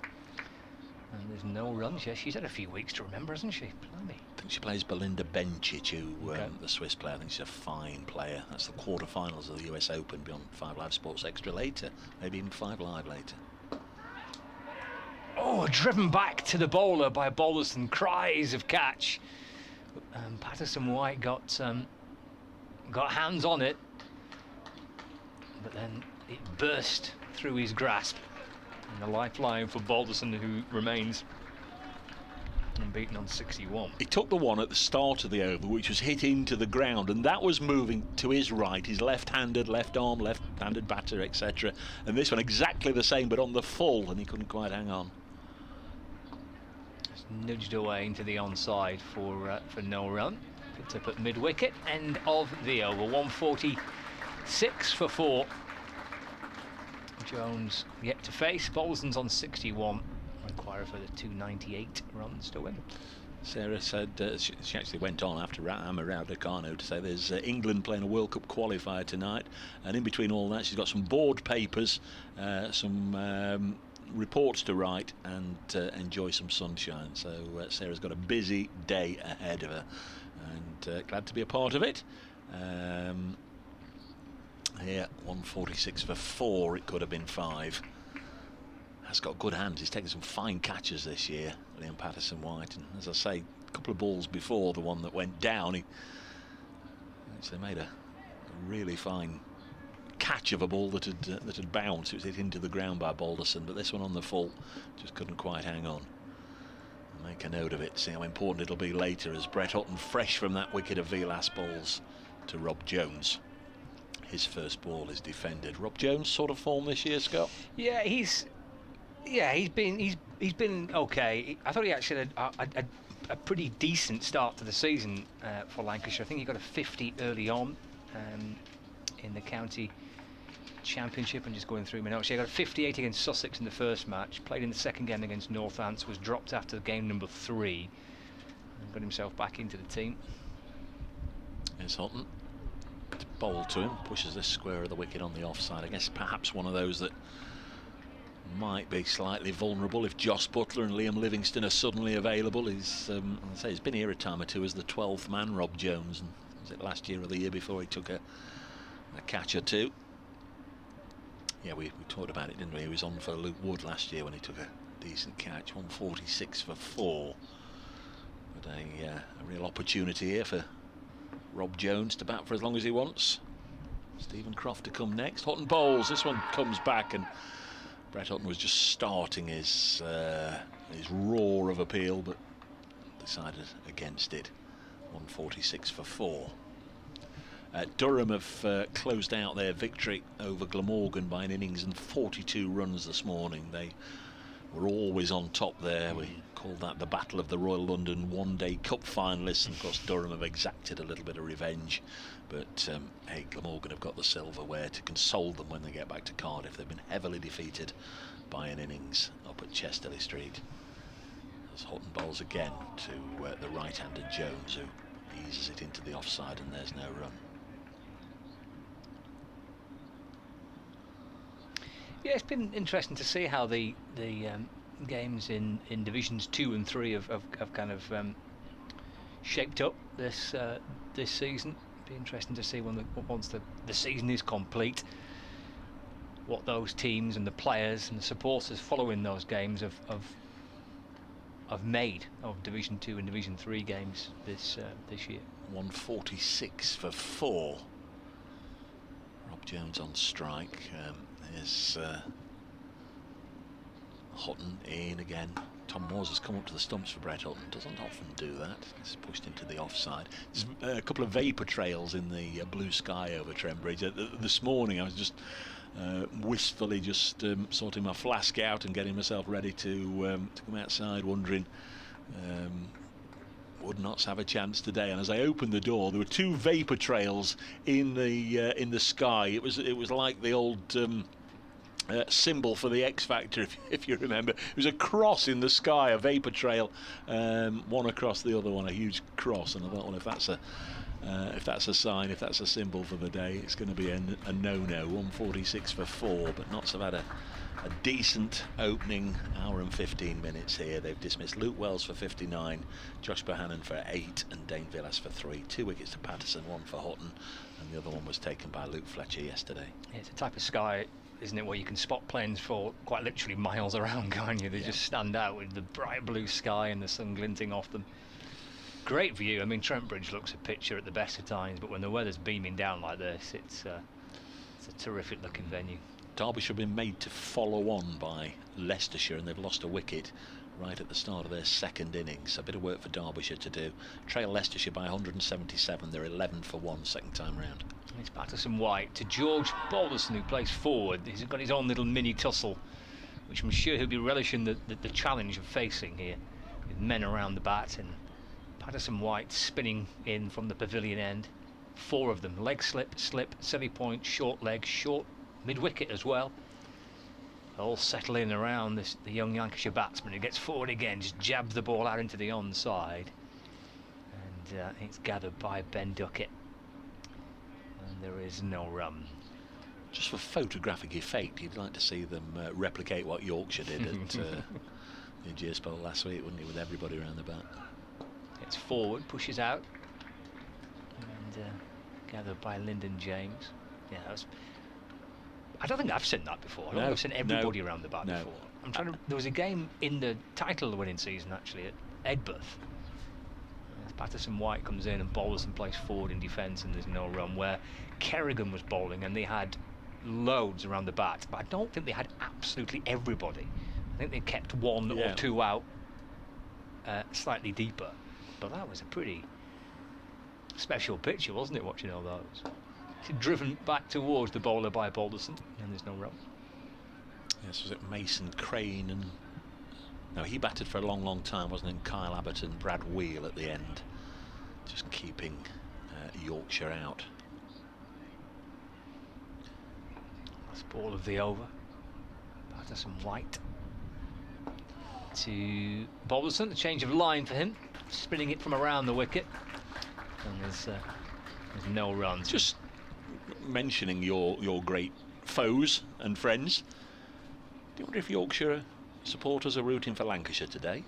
and there's no runs. Yeah, she's had a few weeks to remember, hasn't she? Blimey. I think she plays Belinda Bencic, who the Swiss player. I think she's a fine player. That's the quarter-finals of the US Open. Beyond 5 Live Sports Extra later, maybe even 5 Live later. Oh, driven back to the bowler by Balderson. Cries of catch. Patterson White got hands on it, but then it burst through his grasp, and a lifeline for Balderson, who remains unbeaten on 61. He took the one at the start of the over, which was hit into the ground, and that was moving to his right. He's left-handed, left arm, left-handed batter, etc. And this one exactly the same, but on the full, and he couldn't quite hang on. Just nudged away into the onside for no run. Picked up at mid-wicket. End of the over. 146 for 4. Jones yet to face. Balderson's on 61. Require for the 298 runs to win. Sarah said she actually went on after Emma Raducanu to say there's England playing a World Cup qualifier tonight, and in between all that she's got some board papers, some reports to write, and enjoy some sunshine. So Sarah's got a busy day ahead of her, and glad to be a part of it. Here, 146 for 4. It could have been 5. Has got good hands. He's taken some fine catches this year, Liam Patterson White. And as I say, a couple of balls before the one that went down, he actually made a really fine catch of a ball that had bounced. It was hit into the ground by Balderson, but this one on the full just couldn't quite hang on. Make a note of it, see how important it'll be later as Brett Hutton, fresh from that wicket of Vilas, bowls to Rob Jones. His first ball is defended. Rob Jones, sort of form this year, Scott? Yeah, he's been okay. I thought he actually had a pretty decent start to the season for Lancashire. I think he got a 50 early on in the county championship. And just going through my notes, he got a 58 against Sussex in the first match, played in the second game against Northants, was dropped after game number 3 and got himself back into the team. Here's Hutton to bowl to him, pushes this square of the wicket on the offside. I guess perhaps one of those that might be slightly vulnerable if Joss Butler and Liam Livingston are suddenly available. He's been here a time or two as the 12th man, Rob Jones, and was it last year or the year before he took a catch or two. Yeah, we talked about it, didn't we? He was on for Luke Wood last year when he took a decent catch, 146 for 4. But a real opportunity here for Rob Jones to bat for as long as he wants. Stephen Croft to come next. Hutton bowls. This one comes back, and Brett Hutton was just starting his roar of appeal, but decided against it. 146 for 4. Durham have closed out their victory over Glamorgan by an innings and 42 runs this morning. They were always on top there. We called that the Battle of the Royal London one-day cup finalists, and of course Durham have exacted a little bit of revenge, but hey, Glamorgan have got the silverware to console them when they get back to Cardiff. They've been heavily defeated by an innings up at Chesterley Street. As Hutton bowls again to the right-handed Jones, who eases it into the offside, and there's no run. Yeah, it's been interesting to see how the games in divisions 2 and 3 have kind of shaped up this season. It'll be interesting to see once the season is complete, what those teams and the players and the supporters following those games have made of Division 2 and Division 3 games this year. 146 for 4. Rob Jones on strike. Is Hutton in again. Tom Moores has come up to the stumps for Brett Hutton. Doesn't often do that. He's pushed into the offside. There's a couple of vapour trails in the blue sky over Trent Bridge. This morning I was just wistfully just sorting my flask out and getting myself ready to come outside, wondering would Notts have a chance today. And as I opened the door, there were 2 vapour trails in the sky. It was like the old symbol for the X Factor, if you remember. It was a cross in the sky, a vapour trail, one across the other one, a huge cross. And I thought, well, if that's a sign, if that's a symbol for the day, it's going to be a no-no. 146 for 4, but Notts have had a decent opening hour and 15 minutes here. They've dismissed Luke Wells for 59, Josh Bohannon for 8, and Dane Vilas for 3. 2 wickets to Patterson, 1 for Hutton, and the other one was taken by Luke Fletcher yesterday. Yeah, it's a type of sky, isn't it, where you can spot planes for quite literally miles around, can't you? They just stand out with the bright blue sky and the sun glinting off them. Great view. I mean, Trent Bridge looks a picture at the best of times, but when the weather's beaming down like this, it's a terrific looking venue. Derbyshire have been made to follow on by Leicestershire, and they've lost a wicket right at the start of their second innings. A bit of work for Derbyshire to do. Trail Leicestershire by 177. They're 11 for 1 second time round. It's Patterson White to George Balderson, who plays forward. He's got his own little mini tussle, which I'm sure he'll be relishing the challenge of facing here, with men around the bat, and Patterson White spinning in from the pavilion end. 4 of them. Leg slip, semi-point, short leg, short mid-wicket as well. All settling around the young Lancashire batsman, who gets forward again, just jabs the ball out into the onside, and it's gathered by Ben Duckett, and there is no run. Just for photographic effect, you'd like to see them replicate what Yorkshire did at the GS Bowl last week, wouldn't you, with everybody around the bat. It's forward, pushes out, and gathered by Lyndon James. Yeah, I don't think I've seen that before. I don't think I've seen everybody around the bat before. I'm trying to. There was a game in the title-winning season actually at Edgbeth. Patterson White comes in and Balderson plays forward in defence, and there's no run, where Kerrigan was bowling and they had loads around the bat, but I don't think they had absolutely everybody. I think they kept one or two out slightly deeper. But that was a pretty special picture, wasn't it, watching all those? Driven back towards the bowler by Balderson, and there's no run. Yes, was it Mason Crane? And no, he batted for a long time, wasn't it? Kyle Abbott and Brad Wheel at the end, just keeping Yorkshire out. Last ball of the over. Patterson White to Balderson. A change of line for him, spinning it from around the wicket, and there's no runs. Just mentioning your great foes and friends, do you wonder if Yorkshire supporters are rooting for Lancashire today?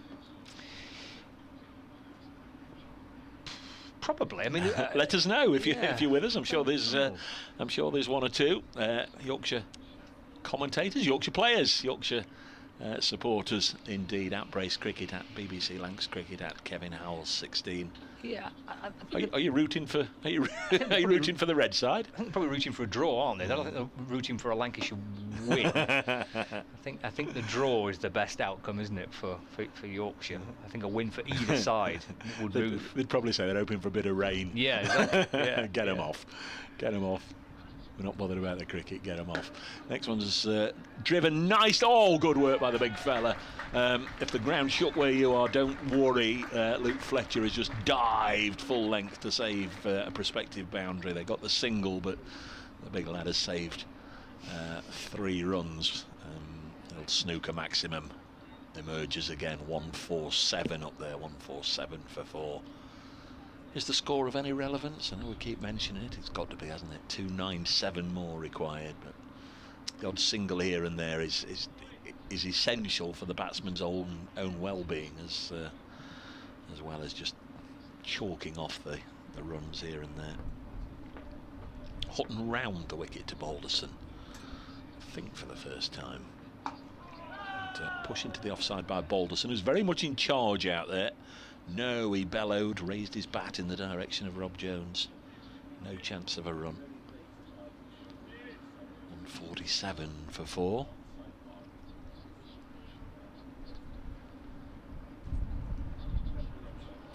Probably. I mean, let us know if you're with us. I'm sure there's one or two Yorkshire commentators, Yorkshire players, Yorkshire supporters indeed, at Brace Cricket, at BBC Lancs Cricket, at Kevin Howell 16. Yeah. Are you rooting for? Are you rooting for the red side? I think they're probably rooting for a draw, aren't they? I don't think they're rooting for a Lancashire win. I think the draw is the best outcome, isn't it, for Yorkshire? I think a win for either side would move. They'd probably say they're hoping for a bit of rain. Yeah, exactly. Get them off. We're not bothered about the cricket, get them off. Next one's driven nice. Oh, good work by the big fella. If the ground shook where you are, don't worry. Luke Fletcher has just dived full length to save a prospective boundary. They got the single, but the big lad has saved 3 runs. Little snooker maximum emerges again. 147 up there, 147 for 4. Is the score of any relevance? I know we keep mentioning it. It's got to be, hasn't it? 297 more required, but the odd single here and there is essential for the batsman's own well-being, as well as just chalking off the runs here and there. Hutton round the wicket to Balderson, I think for the first time. And, push into the offside by Balderson, who's very much in charge out there. No, he bellowed, raised his bat in the direction of Rob Jones. No chance of a run. 147 for 4.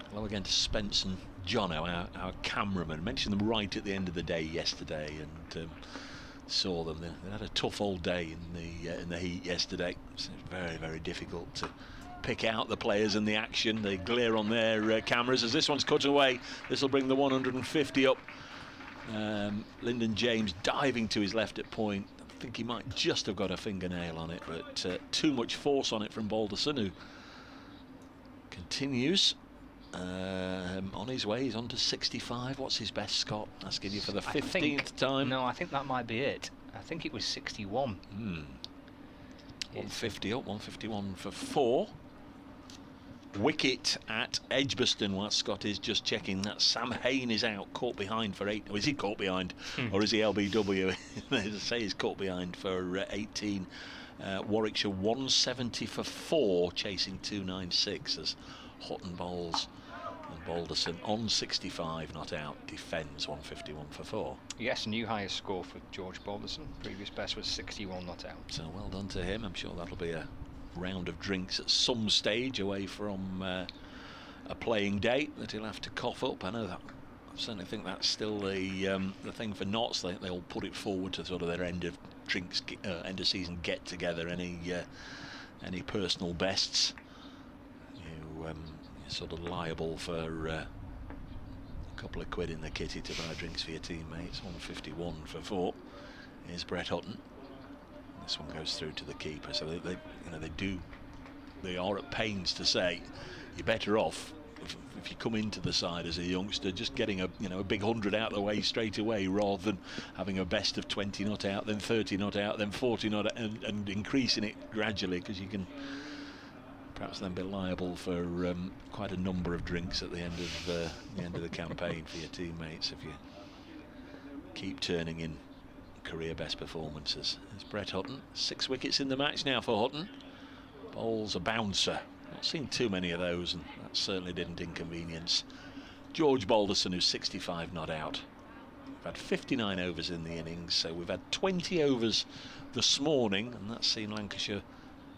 Hello again to Spence and Jono, our cameraman. Mentioned them right at the end of the day yesterday, and saw them. They had a tough old day in the heat yesterday. It's very, very difficult to pick out the players and the action. They glare on their cameras as this one's cut away. This will bring the 150 up. Lyndon James diving to his left at point. I think he might just have got a fingernail on it, but too much force on it from Balderson, who continues on his way. He's on to 65. What's his best, Scott? Asking you for the 15th time. No, I think that might be it. I think it was 61. 150 up, 151 for 4. Wicket at Edgbaston, while Scott is just checking that Sam Hain is out, caught behind for 8. Or is he caught behind? Or is he LBW? They say he's caught behind for 18. Warwickshire 170 for 4, chasing 296 as Hutton bowls. And Balderson on 65, not out, defends 151 for 4. Yes, new highest score for George Balderson. Previous best was 61, not out. So well done to him. I'm sure that'll be a round of drinks at some stage away from a playing date that he'll have to cough up. I know that. I certainly think that's still the thing for Notts. They'll put it forward to sort of their end of drinks, end of season get together. Any personal bests, you're sort of liable for a couple of quid in the kitty to buy drinks for your teammates. 151 for 4. Here's Brett Hutton. This one goes through to the keeper, so they are at pains to say you're better off if you come into the side as a youngster, just getting a big 100 out of the way straight away, rather than having a best of 20 not out, then 30 not out, then 40 not out, and increasing it gradually, because you can perhaps then be liable for quite a number of drinks at the end of the campaign for your teammates if you keep turning in career best performances. There's Brett Hutton, 6 wickets in the match now for Hutton. Bowls a bouncer. Not seen too many of those, and that certainly didn't inconvenience George Balderson, who's 65 not out. We've had 59 overs in the innings, so we've had 20 overs this morning, and that's seen Lancashire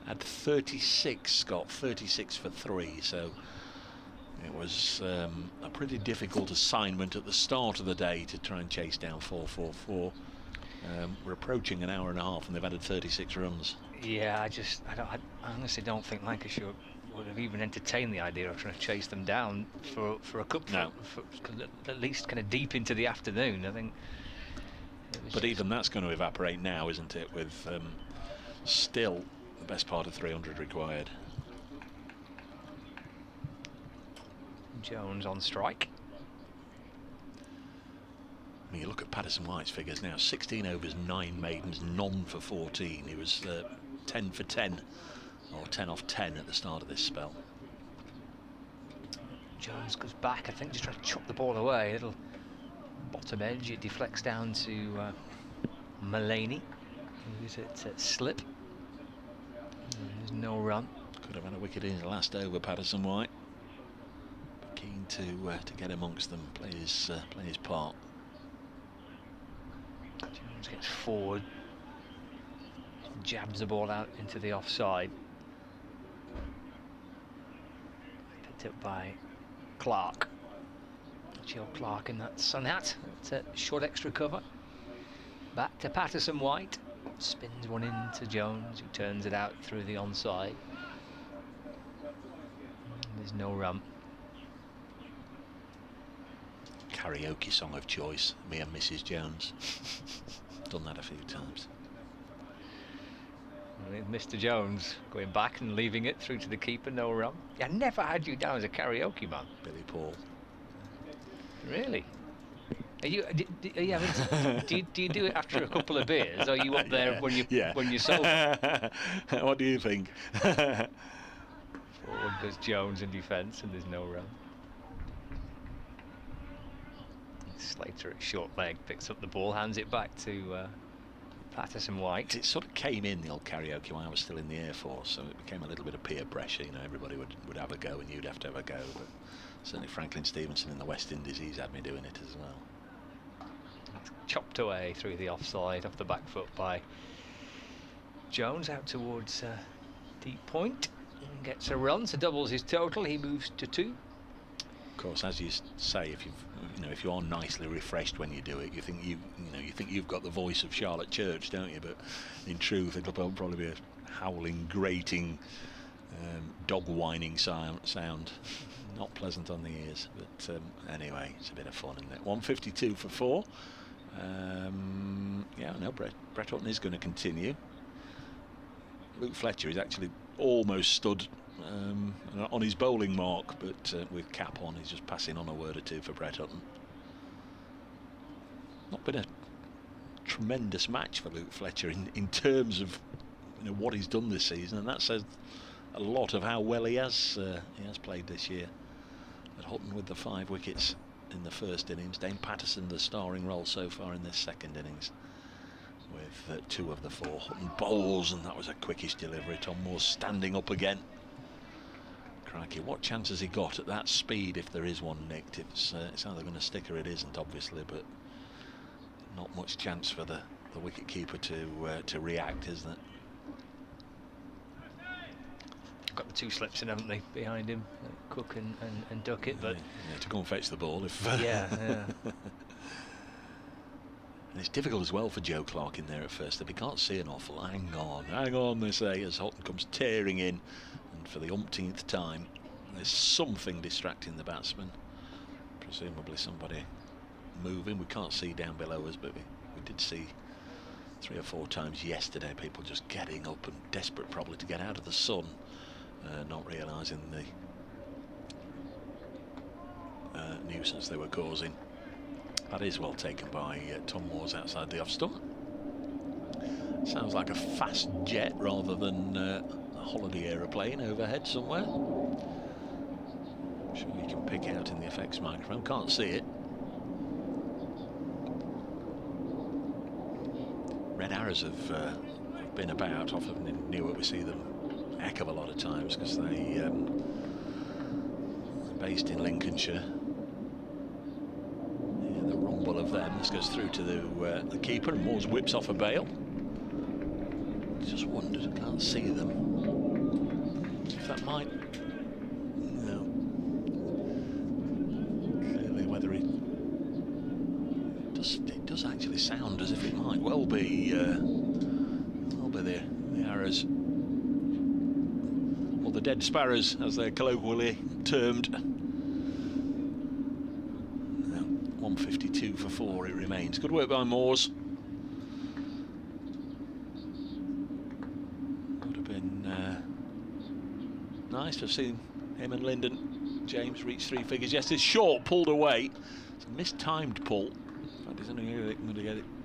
had 36, got 36 for 3, so it was a pretty difficult assignment at the start of the day to try and chase down 444. We're approaching an hour and a half and they've added 36 runs. Yeah, I honestly don't think Lancashire would have even entertained the idea of trying to chase them down for a cup. No. At least kind of deep into the afternoon, I think. But even that's going to evaporate now, isn't it, with still the best part of 300 required. Jones on strike. I mean, you look at Patterson White's figures now: 16 overs, 9 maidens, none for 14. He was 10 for 10, or 10 off 10 at the start of this spell. Jones goes back, I think, just trying to chop the ball away. A little bottom edge, it deflects down to Mullaney, who's at slip. There's no run. Could have had a wicket in the last over, Patterson White. Keen to get amongst them, play his part. Jones gets forward, jabs the ball out into the offside. Picked up by Clark. Jill Clark in that sun hat. It's a short extra cover. Back to Patterson White. Spins one into Jones, who turns it out through the onside. There's no run. Karaoke song of choice, me and Mrs. Jones. Done that a few times. With Mr. Jones going back and leaving it through to the keeper, no run. I never had you down as a karaoke man. Billy Paul. Really? Are you having do you do it after a couple of beers? Or are you up there when you're sober? What do you think? Forward goes Jones in defence, and there's no run. Slater at short leg picks up the ball, hands it back to Patterson White. It sort of came in, the old karaoke, when I was still in the Air Force, so it became a little bit of peer pressure. You know, everybody would have a go and you'd have to have a go. But certainly Franklin Stevenson in the West Indies, he's had me doing it as well. It's chopped away through the offside, off the back foot by Jones, out towards deep point, and gets a run, so doubles his total. He moves to 2. Of course, as you say, if you are nicely refreshed when you do it, you think you've got the voice of Charlotte Church, don't you? But in truth, it'll probably be a howling, grating, dog whining sound. Not pleasant on the ears, but anyway, it's a bit of fun, isn't it? 152 for 4. Yeah, no, Brett Hutton is going to continue. Luke Fletcher is actually almost stood on his bowling mark, but with cap on, he's just passing on a word or two for Brett Hutton. Not been a tremendous match for Luke Fletcher in terms of what he's done this season, and that says a lot of how well he has played this year. At Hutton with the 5 wickets in the first innings, Dane Patterson the starring role so far in this second innings with 2 of the 4. Hutton bowls, and that was a quickish delivery. Tom Moore standing up again. Crikey, what chance has he got at that speed, if there is one nicked? It's either going to stick or it isn't, obviously, but not much chance for the wicket keeper to react, isn't it? Got the 2 slips in, haven't they, behind him, Cook and Duckett, but yeah, to go and fetch the ball if yeah. And it's difficult as well for Joe Clark in there at first, that he can't see an awful. Hang on, they say, as Hutton comes tearing in, and for the umpteenth time, there's something distracting the batsman. Presumably somebody moving. We can't see down below us, but we did see 3 or 4 times yesterday people just getting up and desperate probably to get out of the sun, not realising the nuisance they were causing. That is well taken by Tom Moores outside the off stump. Sounds like a fast jet rather than a holiday aeroplane overhead somewhere. I'm sure you can pick out in the effects microphone. Can't see it. Red arrows have been about. Often in Newark we see them a heck of a lot of times because they're based in Lincolnshire. The rumble of them. This goes through to the keeper, and Moores whips off a bail. Just wondered, I can't see them. If that might... No. Clearly, whether it does actually sound as if it might well be the arrows, or the dead sparrows, as they're colloquially termed. 152 for 4 it remains. Good work by Moores. Would have been nice to have seen him and Lyndon James reach 3 figures. Yes, it's short, pulled away. It's a mistimed pull. In fact, he's only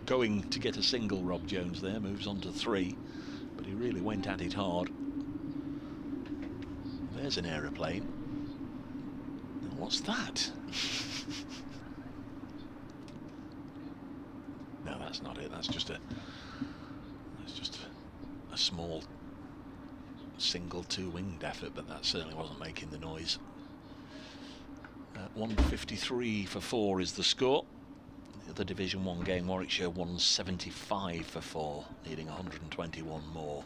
going to get a single. Rob Jones there moves on to 3, but he really went at it hard. There's an aeroplane. Now, what's that? No, that's not it. That's just a small single 2-winged effort, but that certainly wasn't making the noise. 153 for 4 is the score. The other Division 1 game, Warwickshire 175 for 4, needing 121 more.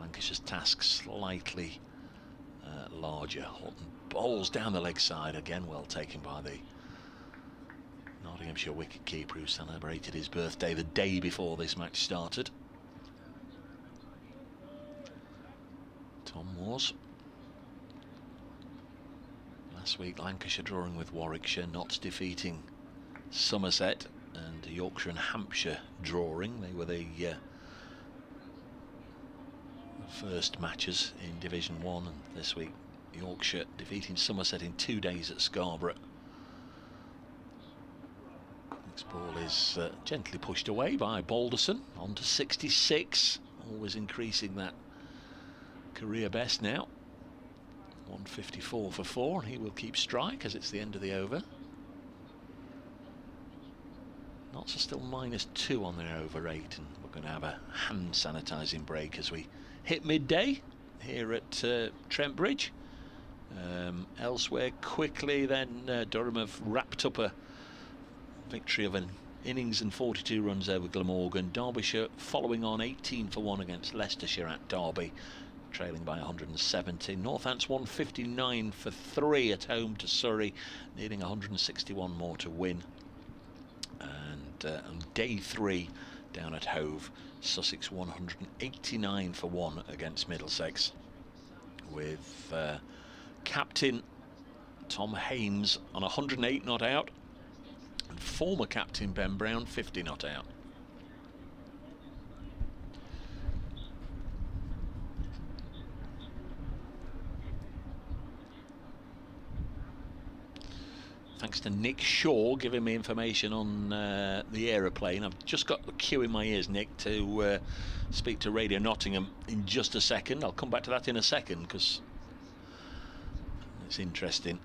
Lancashire's task slightly larger. Houghton bowls down the leg side, again well taken by the Nottinghamshire wicket keeper, who celebrated his birthday the day before this match started. Tom Moores. Last week Lancashire drawing with Warwickshire, Notts defeating Somerset, and Yorkshire and Hampshire drawing. They were the first matches in Division 1, and this week Yorkshire defeating Somerset in 2 days at Scarborough. Next ball is gently pushed away by Balderson, on to 66, always increasing that career best now. 154 for 4, and he will keep strike as it's the end of the over. Notts are still -2 on their over 8, and we're going to have a hand sanitising break as we hit midday here at Trent Bridge. Elsewhere quickly then, Durham have wrapped up a victory of an innings and 42 runs over Glamorgan. Derbyshire following on 18 for 1 against Leicestershire at Derby, trailing by 170. Northants 159 for 3 at home to Surrey, needing 161 more to win. And on day 3 down at Hove, Sussex 189 for 1 against Middlesex, with captain Tom Haines on 108 not out, and former captain Ben Brown 50 not out. Thanks to Nick Shaw giving me information on the aeroplane. I've just got the cue in my ears, Nick, to speak to Radio Nottingham in just a second. I'll come back to that in a second because it's interesting.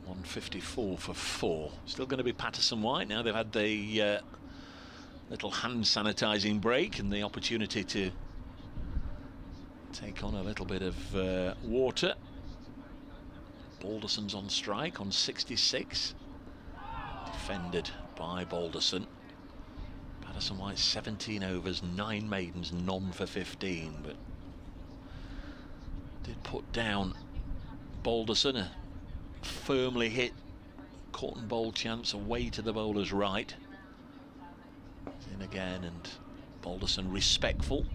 154 for 4. Still going to be Patterson White now. They've had the little hand sanitising break and the opportunity to take on a little bit of water. Balderson's on strike on 66. Defended by Balderson. Patterson White 17 overs, 9 maidens, none for 15, but did put down Balderson. A firmly hit cotton bowl chance away to the bowler's right. In again, and Balderson respectful.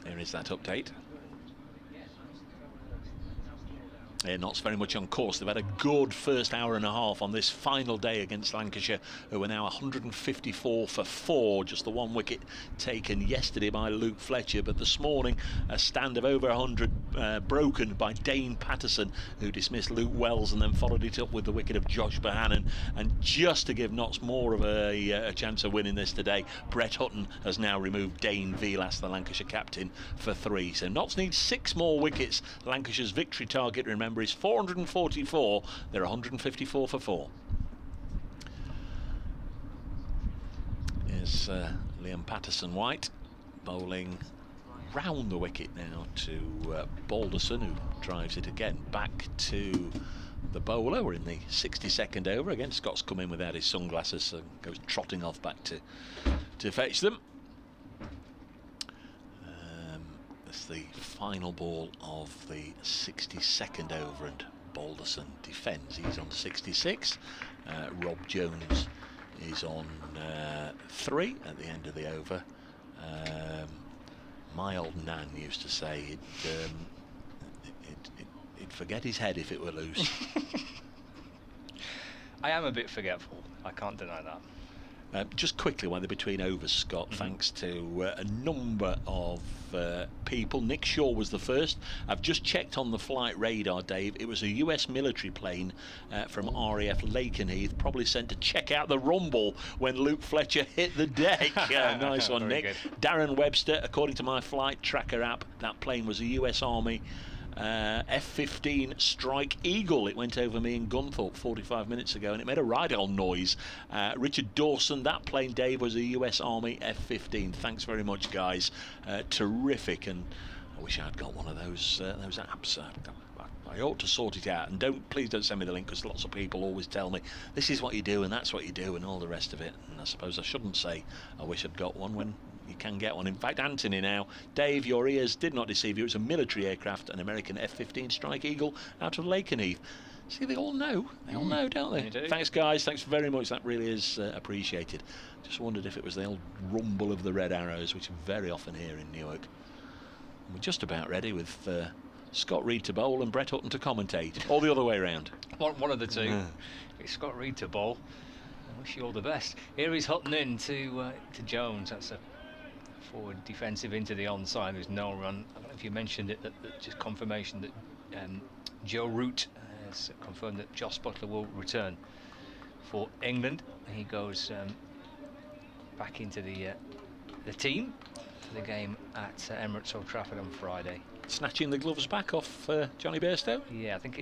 There is that update. Yeah, Notts very much on course. They've had a good first hour and a half on this final day against Lancashire, who are now 154 for 4. Just the 1 wicket taken yesterday by Luke Fletcher, but this morning a stand of over 100 broken by Dane Patterson, who dismissed Luke Wells and then followed it up with the wicket of Josh Bohannon. And just to give Notts more of a chance of winning this today, Brett Hutton has now removed Dane Vilas, the Lancashire captain, for 3. So Notts need 6 more wickets. Lancashire's victory target, remember, is 444. They're 154 for 4. Here's Liam Patterson White bowling round the wicket now to Balderson, who drives it again back to the bowler. We're in the 62nd over. Again, Scott's come in without his sunglasses and goes trotting off back to fetch them. It's the final ball of the 62nd over, and Balderson defends. He's on 66. Rob Jones is on 3 at the end of the over. My old nan used to say he'd forget his head if it were loose. I am a bit forgetful, I can't deny that. Just quickly, while they're between overs, Scott, thanks to a number of people. Nick Shaw was the first. I've just checked on the flight radar, Dave. It was a US military plane from RAF Lakenheath, probably sent to check out the rumble when Luke Fletcher hit the deck. Nice one, Nick. Good. Darren Webster, according to my flight tracker app, that plane was a US Army F-15 Strike Eagle. It went over me in Gunthorpe 45 minutes ago and it made a ride-on noise. Richard Dawson, that plane, Dave, was a US Army F-15. Thanks very much, guys. Terrific, and I wish I'd got one of those apps. I ought to sort it out, and please don't send me the link, because lots of people always tell me this is what you do and that's what you do and all the rest of it, and I suppose I shouldn't say I wish I'd got one when you can get one. In fact, Anthony now, Dave, your ears did not deceive you. It's a military aircraft, an American F-15 Strike Eagle out of Lakenheath. See, they all know. They all know, don't they? They do. Thanks, guys. Thanks very much. That really is appreciated. Just wondered if it was the old rumble of the Red Arrows, which you very often hear in Newark. And we're just about ready with Scott Reed to bowl and Brett Hutton to commentate, or the other way around. One of the two. It's Scott Reed to bowl. I wish you all the best. Here is Hutton in to Jones. That's a forward defensive into the onside. There's no run. I don't know if you mentioned it, that just confirmation that Joe Root has confirmed that Joss Butler will return for England. He goes back into the team for the game at Emirates Old Trafford on Friday. Snatching the gloves back off Johnny Bairstow? Yeah, I think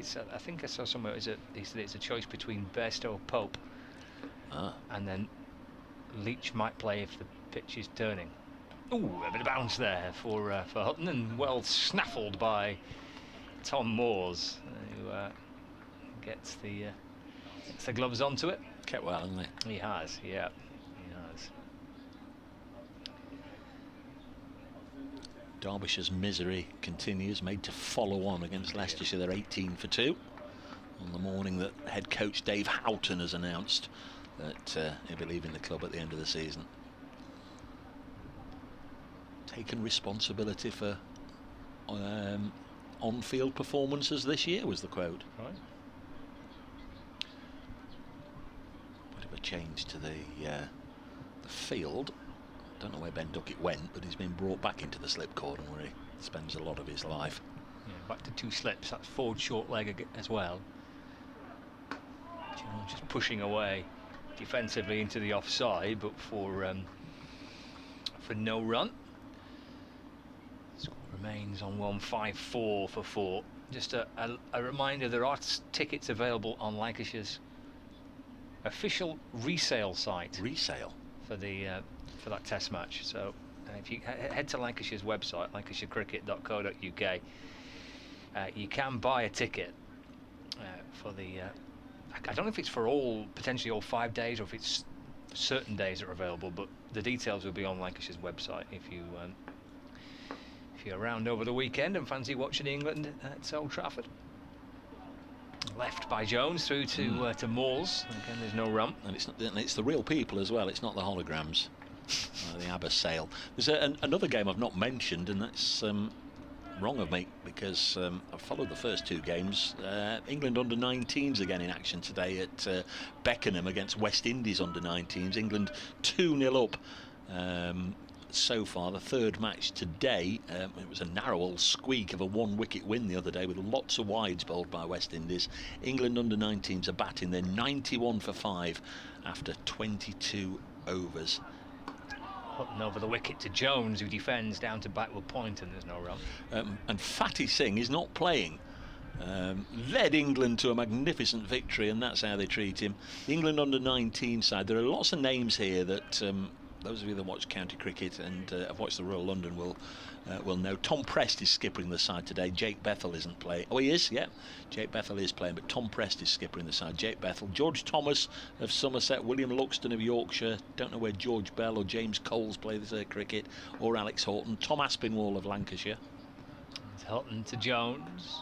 I saw somewhere he said it's a choice between Bairstow or Pope. And then Leach might play if the pitch is turning. Ooh, a bit of bounce there for Hutton, and well snaffled by Tom Moores, who gets the gloves onto it. Kept well, hasn't he? He has, yeah. He has. Derbyshire's misery continues, made to follow on against Leicestershire. They're 18 for 2 on the morning that head coach Dave Houghton has announced that he'll be leaving the club at the end of the season. Taken responsibility for on-field performances this year, was the quote. Right. Bit of a change to the field. Don't know where Ben Duckett went, but he's been brought back into the slip cordon where he spends a lot of his life. Yeah, back to 2 slips. That's forward short leg as well. Just pushing away defensively into the offside, but for no run. Score remains on 154 for 4. Just a reminder, there are tickets available on Lancashire's official resale site. Resale? For that test match. So if you head to Lancashire's website, lancashirecricket.co.uk, you can buy a ticket for the I don't know if it's for potentially all 5 days, or if it's certain days that are available, but the details will be on Lancashire's website if you're around over the weekend and fancy watching England at Old Trafford. Left by Jones through to Moores. Again, there's no run, and it's the real people as well. It's not the holograms. The Abbas sale. There's another game I've not mentioned, and that's wrong of me, because I've followed the first 2 games. England under-19s again in action today at Beckenham against West Indies under-19s. England 2-0 up so far. The 3rd match today. It was a narrow old squeak of a 1-wicket win the other day with lots of wides bowled by West Indies. England under-19s are batting. They're 91 for 5 after 22 overs. Hutton over the wicket to Jones, who defends down to backward point, and there's no run. And Fatty Singh is not playing. Led England to a magnificent victory, and that's how they treat him. The England under-19 side, there are lots of names here that those of you that watch county cricket and have watched the Royal London will know. Tom Prest is skippering the side today. Jake Bethell isn't playing. Oh, he is, yeah. Jake Bethell is playing, but Tom Prest is skippering the side. Jake Bethell, George Thomas of Somerset, William Luxton of Yorkshire. Don't know where George Bell or James Coles play this cricket, or Alex Horton. Tom Aspinwall of Lancashire. It's Horton to Jones.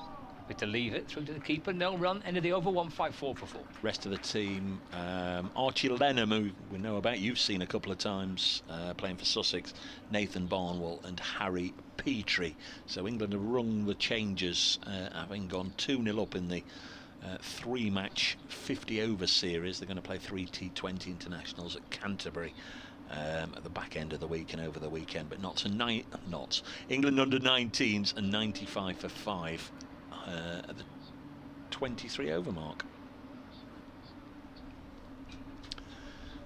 To leave it through to the keeper, no run, end of the over, 154 for 4. Rest of the team, Archie Lenham, who we know about, you've seen a couple of times playing for Sussex, Nathan Barnwell and Harry Petrie. So England have rung the changes, having gone 2-0 up in the 3-match 50-over series. They're going to play 3 T20 internationals at Canterbury at the back end of the week and over the weekend, but not England under 19s and 95 for 5. At the 23 over mark.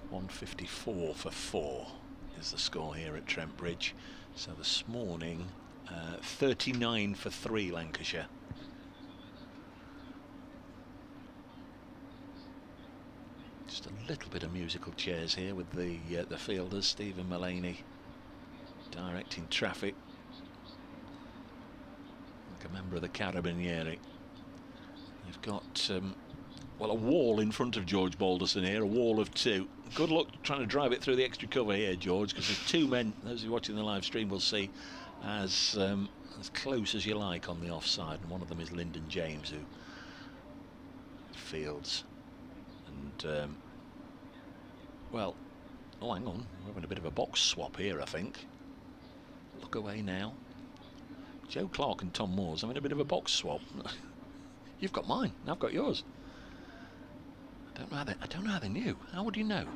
154 for 4 is the score here at Trent Bridge. So this morning 39 for 3 Lancashire. Just a little bit of musical chairs here with the fielders. Stephen Mullaney directing traffic, a member of the Carabinieri. You've got well, a wall in front of George Balderson here, a wall of 2. Good luck trying to drive it through the extra cover here, George, because there's 2 men, those who are watching the live stream will see, as close as you like on the offside, and one of them is Lyndon James, who fields. And well, oh, hang on, we're having a bit of a box swap here, I think. Look away now. Joe Clark and Tom Moores having a bit of a box swap. You've got mine, and I've got yours. I don't know how they knew. How would you know?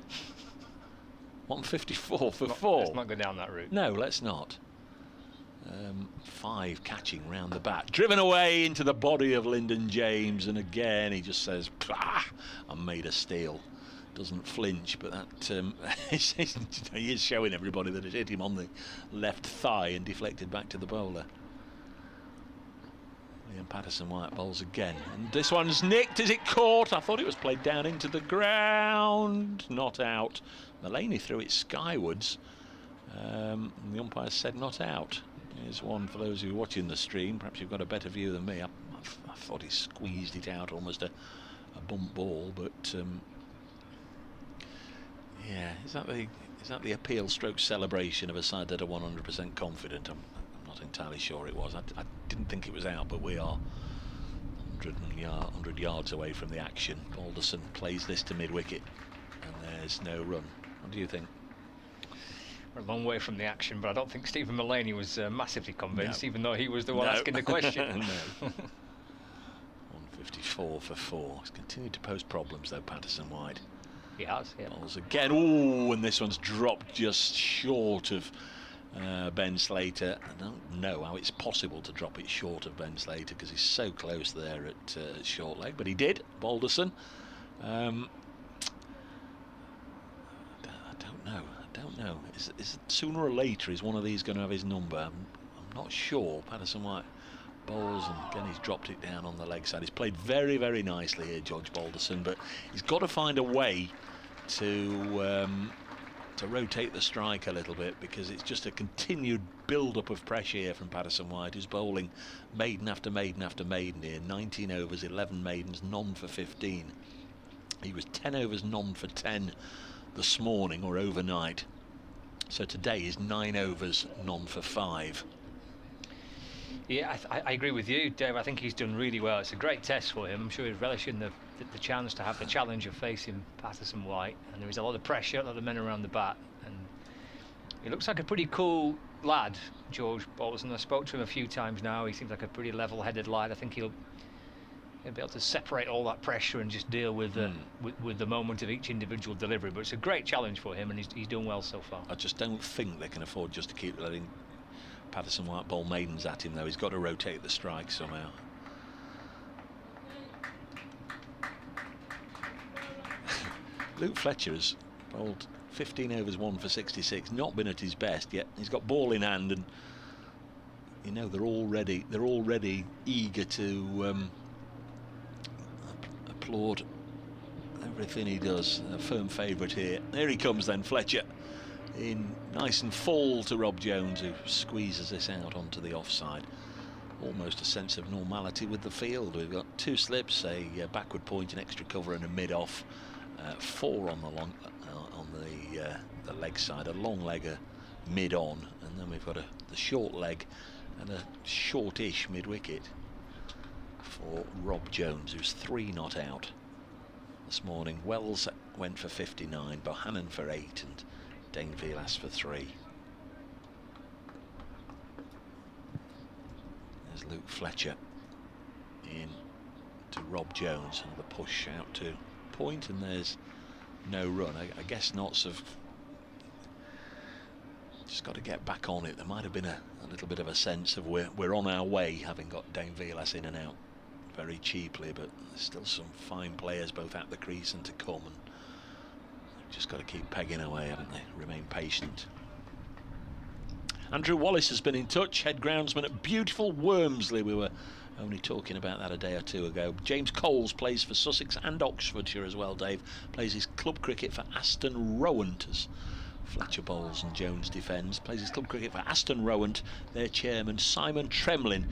154 for 4. Let's not go down that route. No, let's not. 5 catching round the bat, driven away into the body of Lyndon James, and again he just says, "I'm made of steel." Doesn't flinch, but that he is showing everybody that it hit him on the left thigh and deflected back to the bowler. Liam Patterson-White bowls again, and this one's nicked. Is it caught? I thought it was played down into the ground. Not out. Mullaney threw it skywards. The umpire said not out. Here's one for those who are watching the stream. Perhaps you've got a better view than me. I thought he squeezed it out, almost a bump ball, but yeah, is that the appeal stroke celebration of a side that are 100% confident? I'm not entirely sure it was. I didn't think it was out, but we are 100 yards away from the action. Balderson plays this to mid-wicket, and there's no run. What do you think? We're a long way from the action, but I don't think Stephen Mullaney was massively convinced, No. even though he was the one asking the question. No. 154 for 4. He's continued to pose problems, though, Patterson-White. He has, yeah. Balls again. Ooh, and this one's dropped just short of Ben Slater. I don't know how it's possible to drop it short of Ben Slater, because he's so close there at short leg, but he did. Balderson. I don't know. Is sooner or later is one of these going to have his number? I'm not sure. Patterson-White bowls, and again he's dropped it down on the leg side. He's played very, very nicely here, George Balderson, but he's got to find a way to rotate the strike a little bit, because it's just a continued build-up of pressure here from Patterson-White, who's bowling maiden after maiden after maiden here. 19 overs, 11 maidens, none for 15. He was 10 overs, none for 10 this morning or overnight. So today is 9 overs, none for 5. Yeah, I agree with you, Dave. I think he's done really well. It's a great test for him. I'm sure he's relishing the chance to have the challenge of facing Patterson-White, and there is a lot of pressure, a lot of men around the bat, and he looks like a pretty cool lad, George Balderson. I spoke to him a few times now. He seems like a pretty level-headed lad. I think he'll be able to separate all that pressure and just deal with the moment of each individual delivery. But it's a great challenge for him, and he's done well so far. I just don't think they can afford just to keep letting Patterson-White bowl maidens at him, though. He's got to rotate the strike somehow. Luke Fletcher has bowled 15 overs, 1 for 66, not been at his best yet. He's got ball in hand, and you know they're already eager to applaud everything he does. A firm favourite here. There he comes then, Fletcher. in nice and full to Rob Jones, who squeezes this out onto the offside. Almost a sense of normality with the field. We've got 2 slips, a backward point, an extra cover and a mid-off. 4 on the long, the leg side, a long legger mid-on, and then we've got the short leg and a shortish mid-wicket for Rob Jones, who's 3 not out this morning. Wells went for 59, Bohannon for 8 and Dane Vilas for 3. There's Luke Fletcher in to Rob Jones, and the push out to point, and there's no run. I guess Notts have just got to get back on it. There might have been a little bit of a sense of we're on our way, having got Dane Vilas in and out very cheaply, but there's still some fine players both at the crease and to come, and they've just got to keep pegging away, haven't they? Remain patient. Andrew Wallace has been in touch, head groundsman at beautiful Wormsley. We were only talking about that a day or 2 ago. James Coles plays for Sussex and Oxfordshire as well, Dave. Plays his club cricket for Aston Rowant as Fletcher bowls and Jones defends. Plays his club cricket for Aston Rowant. Their chairman, Simon Tremlin.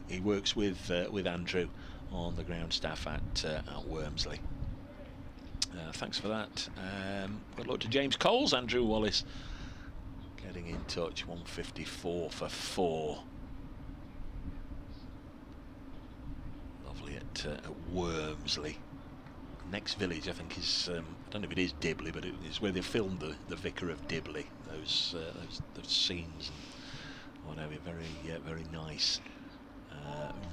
He works with Andrew on the ground staff at Wormsley. Thanks for that. Good luck to James Coles. Andrew Wallace getting in touch. 154 for 4. Lovely at Wormsley. Next village, I think, is I don't know if it is Dibley, but it is where they filmed the Vicar of Dibley. Those scenes and whatever. Very nice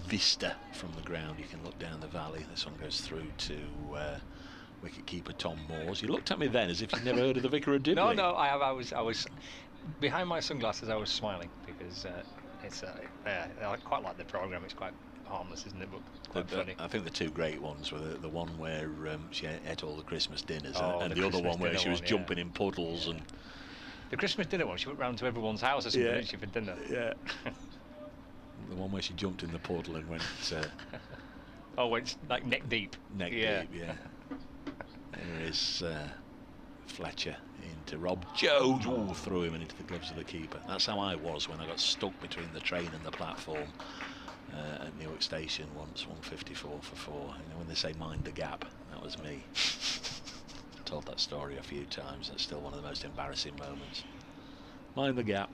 vista from the ground. You can look down the valley. This one goes through to wicket keeper Tom Moores. You looked at me then as if you'd never heard of the Vicar of Dibley. No, I have. I was behind my sunglasses. I was smiling because it's I quite like the programme. It's quite harmless, isn't it? But quite funny. I think the 2 great ones were the one where she ate all the Christmas dinners, and the other one where she was jumping in puddles. And the Christmas dinner one, she went round to everyone's house or something, didn't she, for dinner? Yeah. The one where she jumped in the puddle and went. Went like neck deep. Neck deep, yeah. There is Fletcher into Rob Jones. Ooh, threw him into the gloves of the keeper. That's how I was when I got stuck between the train and the platform at Newark Station once. 154 for 4. You know, when they say mind the gap, that was me. I've told that story a few times. It's still one of the most embarrassing moments. Mind the gap.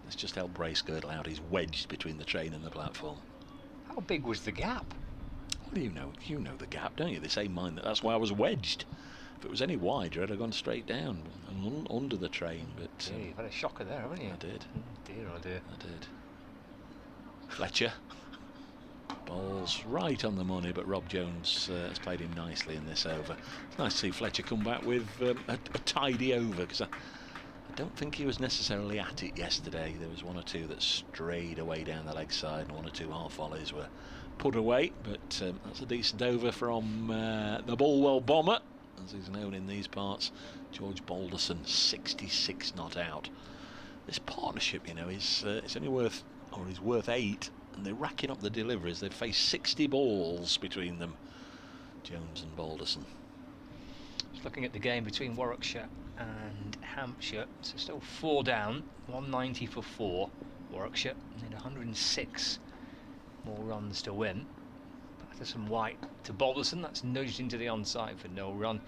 Let's just help Bracegirdle out. He's wedged between the train and the platform. How big was the gap? Well, you know the gap, don't you? They say mind that. That's why I was wedged. If it was any wider, I'd have gone straight down and under the train. But you've had a shocker there, haven't you? I did. Dear, oh dear. I did. Fletcher bowls right on the money, but Rob Jones has played him nicely in this over. It's nice to see Fletcher come back with a tidy over, because I don't think he was necessarily at it yesterday. There was 1 or 2 that strayed away down the leg side, and 1 or 2 half volleys were put away, but that's a decent over from the Bulwell bomber, as he's known in these parts, George Balderson. 66 not out. This partnership, you know, is it's only worth, or is worth 8, and they're racking up the deliveries. They've faced 60 balls between them, Jones and Balderson. Just looking at the game between Warwickshire and Hampshire, so still 4 down, 190 for 4. Warwickshire need 106 more runs to win. Patterson White to Balderson, that's nudged into the onside for no run,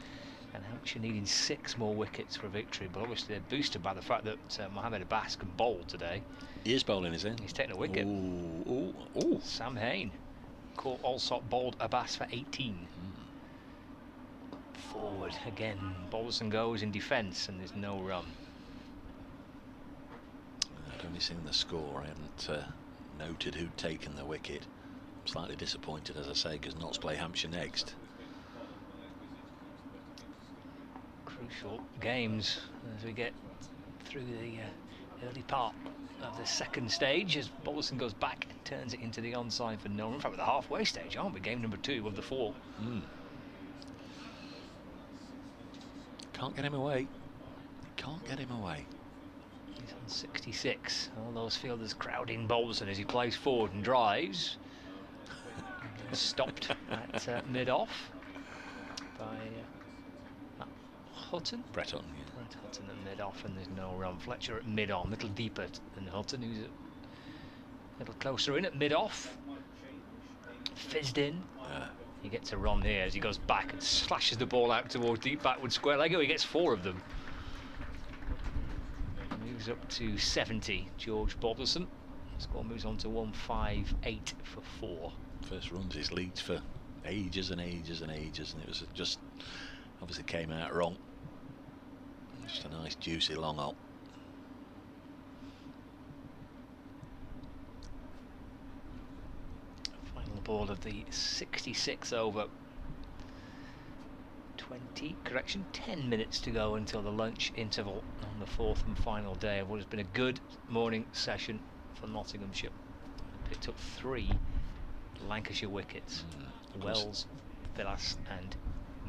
and Hampshire needing 6 more wickets for a victory, but obviously they're boosted by the fact that Mohamed Abbas can bowl today. He is bowling, is he? He's taking a wicket. Ooh. Sam Hain caught Allsop, bowled Abbas for 18. Forward again, Balderson goes in defence and there's no run. I'd only seen the score. I hadn't noted who'd taken the wicket. I'm slightly disappointed, as I say, because Notts play Hampshire next. Crucial games as we get through the early part of the second stage, as Balderson goes back and turns it into the onside for no run. In fact, we're at the halfway stage, aren't we? Game number 2 of the 4. Can't get him away. Can't get him away. He's on 66. All those fielders crowding Balderson as he plays forward and drives. Stopped at mid-off by Hutton. Breton, Hutton at mid-off, and there's no run. Fletcher at mid-on, a little deeper than Hutton, who's a little closer in at mid-off. Fizzed in. He gets a run here as he goes back and slashes the ball out towards deep backward square leg. Oh, he gets 4 of them. Moves up to 70, George Balderson. Score moves on to 158 for 4. First runs he's leaked for ages and ages and ages, and it was just obviously came out wrong. Just a nice juicy long hop. Final ball of the 66 over. 10 minutes to go until the lunch interval on the 4th and final day of what has been a good morning session for Nottinghamshire. Picked up 3 Lancashire wickets. Wells, Villas and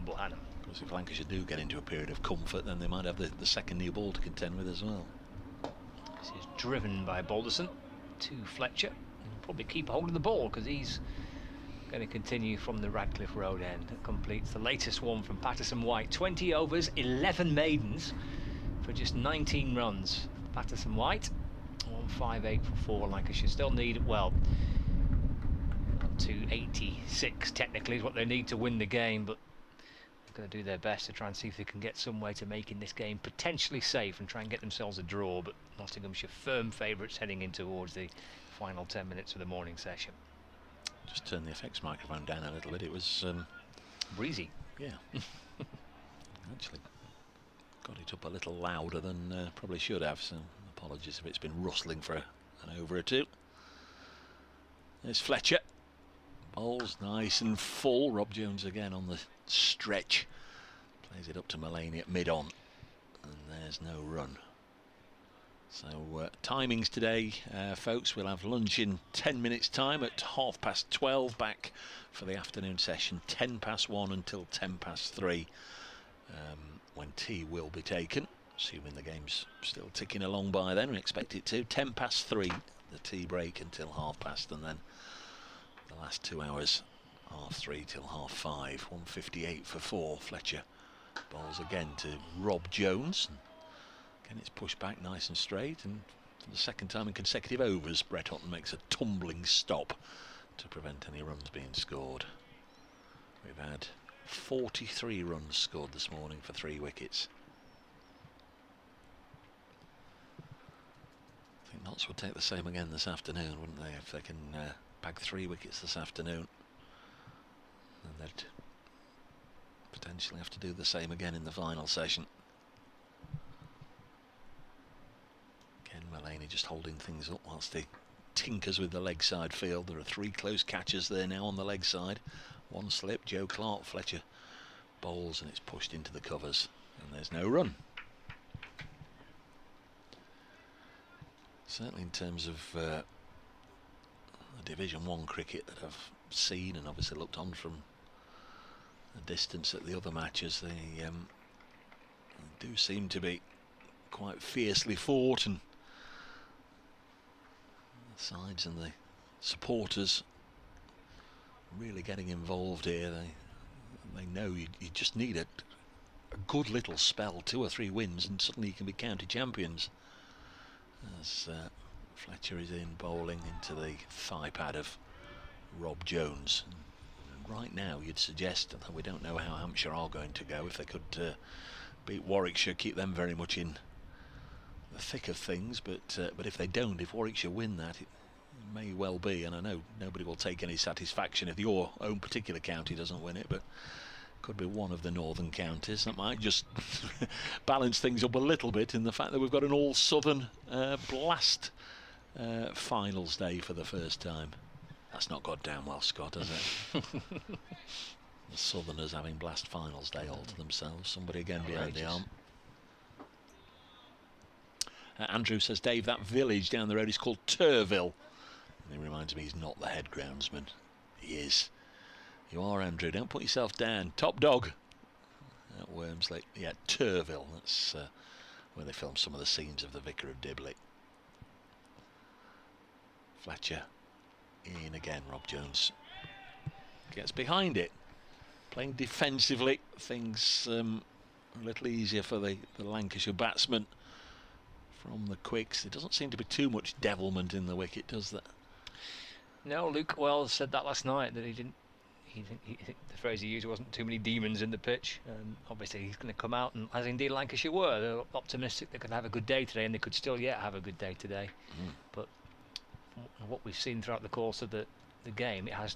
Bohannon. Of course, if Lancashire do get into a period of comfort, then they might have the second new ball to contend with as well. This is driven by Balderson to Fletcher. He'll probably keep hold of the ball because he's going to continue from the Radcliffe Road end. That completes the latest one from Patterson White. 20 overs, 11 maidens for just 19 runs. Patterson White, 158 for 4. Lancashire still need, well, to 86 technically is what they need to win the game, but they're going to do their best to try and see if they can get some way to making this game potentially safe and try and get themselves a draw. But Nottinghamshire firm favourites heading in towards the final 10 minutes of the morning session. Just turn the effects microphone down a little bit. It was breezy. Yeah. Actually got it up a little louder than probably should have, so apologies if it's been rustling for an over or two. There's Fletcher. Bowls nice and full. Rob Jones again on the stretch. Plays it up to Mullaney at mid-on. And there's no run. So timings today, folks. We'll have lunch in 10 minutes time at 12:30. Back for the afternoon session 1:10 until 3:10, when tea will be taken, assuming the game's still ticking along by then. We expect it to. 3:10, the tea break until 30:30, and then the last 2 hours 3:30 till 5:30. 158 for 4. Fletcher bowls again to Rob Jones. Again, it's pushed back nice and straight, and for the second time in consecutive overs, Brett Hutton makes a tumbling stop to prevent any runs being scored. We've had 43 runs scored this morning for 3 wickets. I think Notts would take the same again this afternoon, wouldn't they, if they can bag 3 wickets this afternoon. And they'd potentially have to do the same again in the final session. Again, Mullaney just holding things up whilst he tinkers with the leg side field. There are 3 close catches there now on the leg side. 1 slip, Joe Clark. Fletcher bowls and it's pushed into the covers, and there's no run. Certainly in terms of the Division 1 cricket that I've seen and obviously looked on from a distance at the other matches, they do seem to be quite fiercely fought, and the sides and the supporters really getting involved here. They know you just need a good little spell, 2 or 3 wins, and suddenly you can be county champions. As Fletcher is in bowling into the thigh pad of Rob Jones. And right now you'd suggest, that we don't know how Hampshire are going to go, if they could beat Warwickshire, keep them very much in the thick of things, but if they don't, if Warwickshire win that, it may well be, and I know nobody will take any satisfaction if your own particular county doesn't win it, but could be one of the northern counties. That might just balance things up a little bit in the fact that we've got an all-southern blast finals day for the first time. That's not got down well, Scott, has it? The southerners having blast finals day all to themselves. Somebody again behind the arm. Andrew says, Dave, that village down the road is called Turville. And he reminds me he's not the head groundsman. He is. You are, Andrew. Don't put yourself down. Top dog at Wormsley. Yeah, Turville. That's where they filmed some of the scenes of the Vicar of Dibley. Fletcher in again. Rob Jones gets behind it. Playing defensively. Things a little easier for the Lancashire batsmen from the quicks. There doesn't seem to be too much devilment in the wicket, does there? No, Luke Wells said that last night, that he didn't. The phrase he used wasn't too many demons in the pitch. Obviously, he's going to come out, and as indeed Lancashire were, they're optimistic they could have a good day today, and they could still yet have a good day today. But what we've seen throughout the course of the game, it has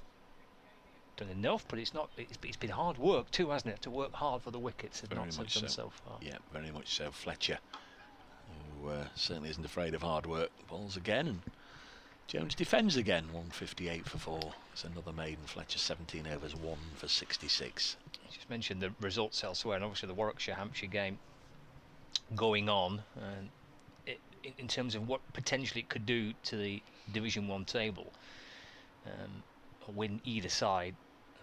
done enough, but it's not. It's been hard work too, hasn't it? To work hard for the wickets, and not done so far. Yeah, very much so. Fletcher, who certainly isn't afraid of hard work, bowls again, and Jones defends again. 158 for 4. It's another maiden. Fletcher 17 overs, 1 for 66. You just mentioned the results elsewhere, and obviously the Warwickshire-Hampshire game going on, and in terms of what potentially it could do to the Division 1 table. A win either side.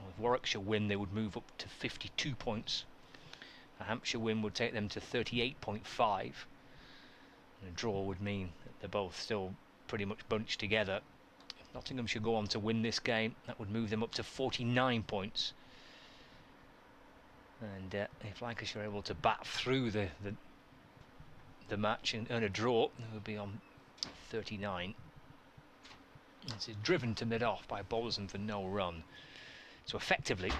With Warwickshire win, they would move up to 52 points. A Hampshire win would take them to 38.5. And a draw would mean that they're both still pretty much bunched together. If Nottinghamshire go on to win this game, that would move them up to 49 points. And if Lancashire are able to bat through the match and earn a draw, they would be on 39. It's driven to mid-off by Bolton for no run. So effectively,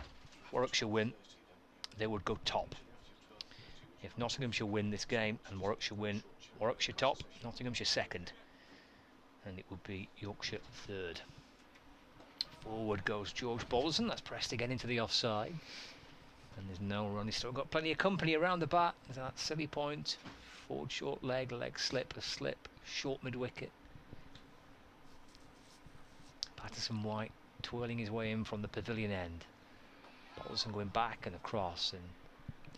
Warwickshire win, they would go top. If Nottinghamshire win this game and Warwickshire win, Warwickshire top, Nottinghamshire second. And it would be Yorkshire third. Forward goes George Bolton. That's pressed again into the offside. And there's no run. He's still got plenty of company around the bat. There's that silly point. Forward short leg, leg slip, a slip, short mid-wicket. Patterson White twirling his way in from the pavilion end. Bolton going back and across and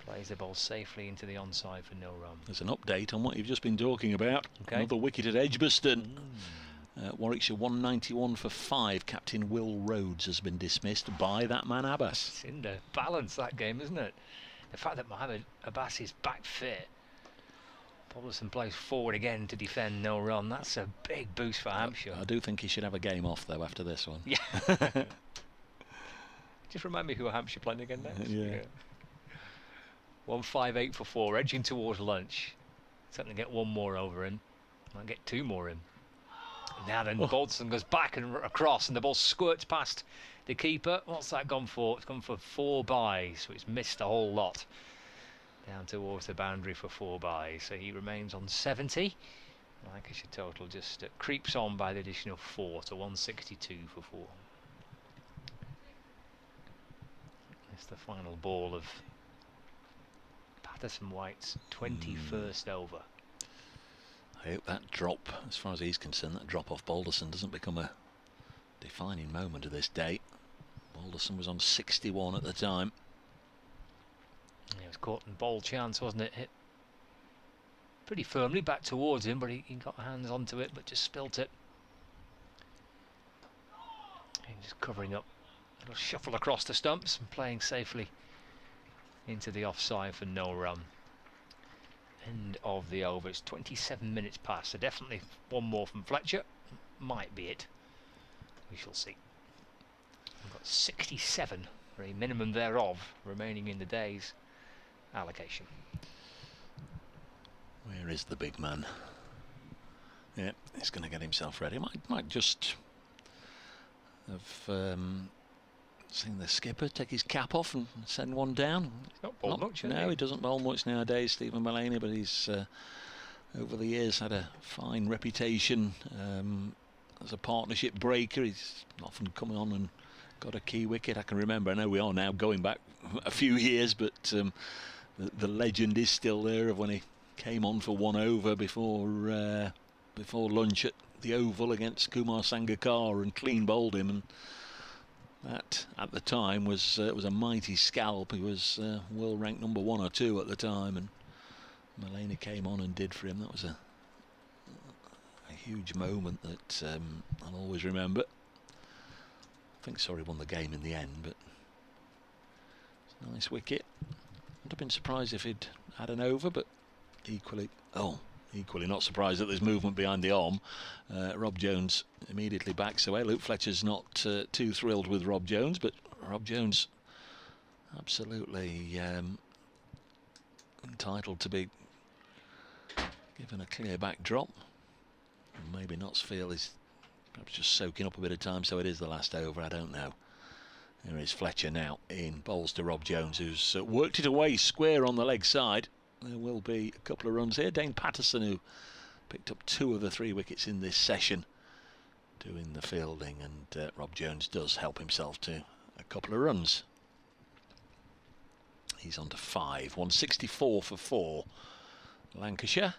plays the ball safely into the onside for no run. There's an update on what you've just been talking about. Okay. Another wicket at Edgbaston. Warwickshire 191 for 5. Captain Will Rhodes has been dismissed by that man Abbas. It's in the balance, that game, isn't it? The fact that Mohammed Abbas is back fit. Bolton plays forward again to defend no run. That's a big boost for Hampshire. I do think he should have a game off though after this one. Yeah. Just remind me who Hampshire playing again next. Yeah. 158 for 4, edging towards lunch. Certainly get one more over him. Might get two more in. Now then, Bolton goes back and across, and the ball squirts past the keeper. What's that gone for? It's gone for 4 byes, so it's missed a whole lot. Down towards the boundary for 4 byes, so he remains on 70. Lancashire total just creeps on by the additional 4 to 162 for 4. It's the final ball of Patterson White's 21st over. I hope that drop, as far as he's concerned, that drop off Balderson doesn't become a defining moment of this day. Balderson was on 61 at the time. It was caught in bold chance, wasn't it? Hit pretty firmly back towards him, but he got hands onto it, but just spilt it. And just covering up. It'll shuffle across the stumps and playing safely into the offside for no run. End of the over. It's 27 minutes past, so definitely one more from Fletcher. Might be it. We shall see. We've got 67, or a minimum thereof, remaining in the day's allocation. Where is the big man? Yeah, he's going to get himself ready. Might just have seen the skipper take his cap off and send one down. He's not bowled much, has No, he doesn't bowl much nowadays, Stephen Mullaney, but he's over the years had a fine reputation as a partnership breaker. He's often come on and got a key wicket. I can remember, I know we are now going back a few years, but the legend is still there of when he came on for 1 over before lunch at the Oval against Kumar Sangakkar and clean bowled him, and that at the time was a mighty scalp. He was world ranked number 1 or 2 at the time, and Mullaney came on and did for him. That was a huge moment that I'll always remember. I think Surrey won the game in the end, but it's a nice wicket. I'd have been surprised if he'd had an over, but equally not surprised that there's movement behind the arm. Rob Jones immediately backs away. Luke Fletcher's not too thrilled with Rob Jones, but Rob Jones absolutely entitled to be given a clear back drop. Maybe Nottsfield is perhaps just soaking up a bit of time, so it is the last over, I don't know. There is Fletcher now in bowls to Rob Jones, who's worked it away square on the leg side. There will be a couple of runs here. Dane Patterson, who picked up 2 of the 3 wickets in this session, doing the fielding, and Rob Jones does help himself to a couple of runs. He's on to 5, 164 for 4. Lancashire,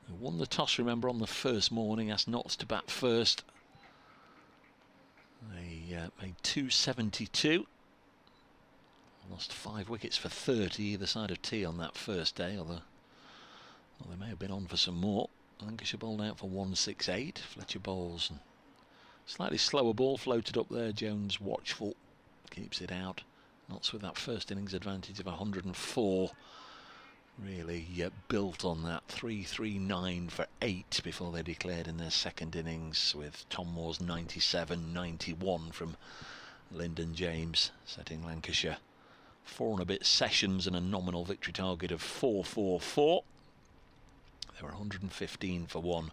who won the toss, remember, on the first morning, asked Notts to bat first. They made 272. Lost 5 wickets for 30 either side of tee on that first day, although they may have been on for some more. Lancashire bowled out for 168. Fletcher bowls, and slightly slower ball floated up there. Jones watchful, keeps it out. Notts with that first innings advantage of 104. Really built on that 339 for 8 before they declared in their second innings, with Tom Moore's 97-91 from Lyndon James, setting Lancashire 4 and a bit sessions and a nominal victory target of 444. They were 115 for 1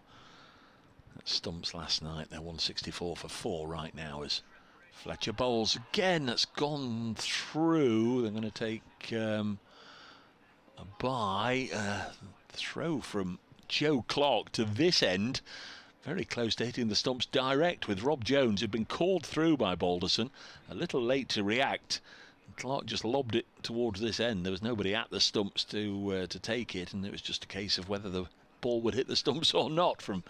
at stumps last night. They're 164 for 4 right now as Fletcher bowls again. That's gone through. They're going to take a throw from Joe Clark to this end, very close to hitting the stumps direct, with Rob Jones, who'd been called through by Balderson, a little late to react. Clark just lobbed it towards this end. There was nobody at the stumps to take it, and it was just a case of whether the ball would hit the stumps or not from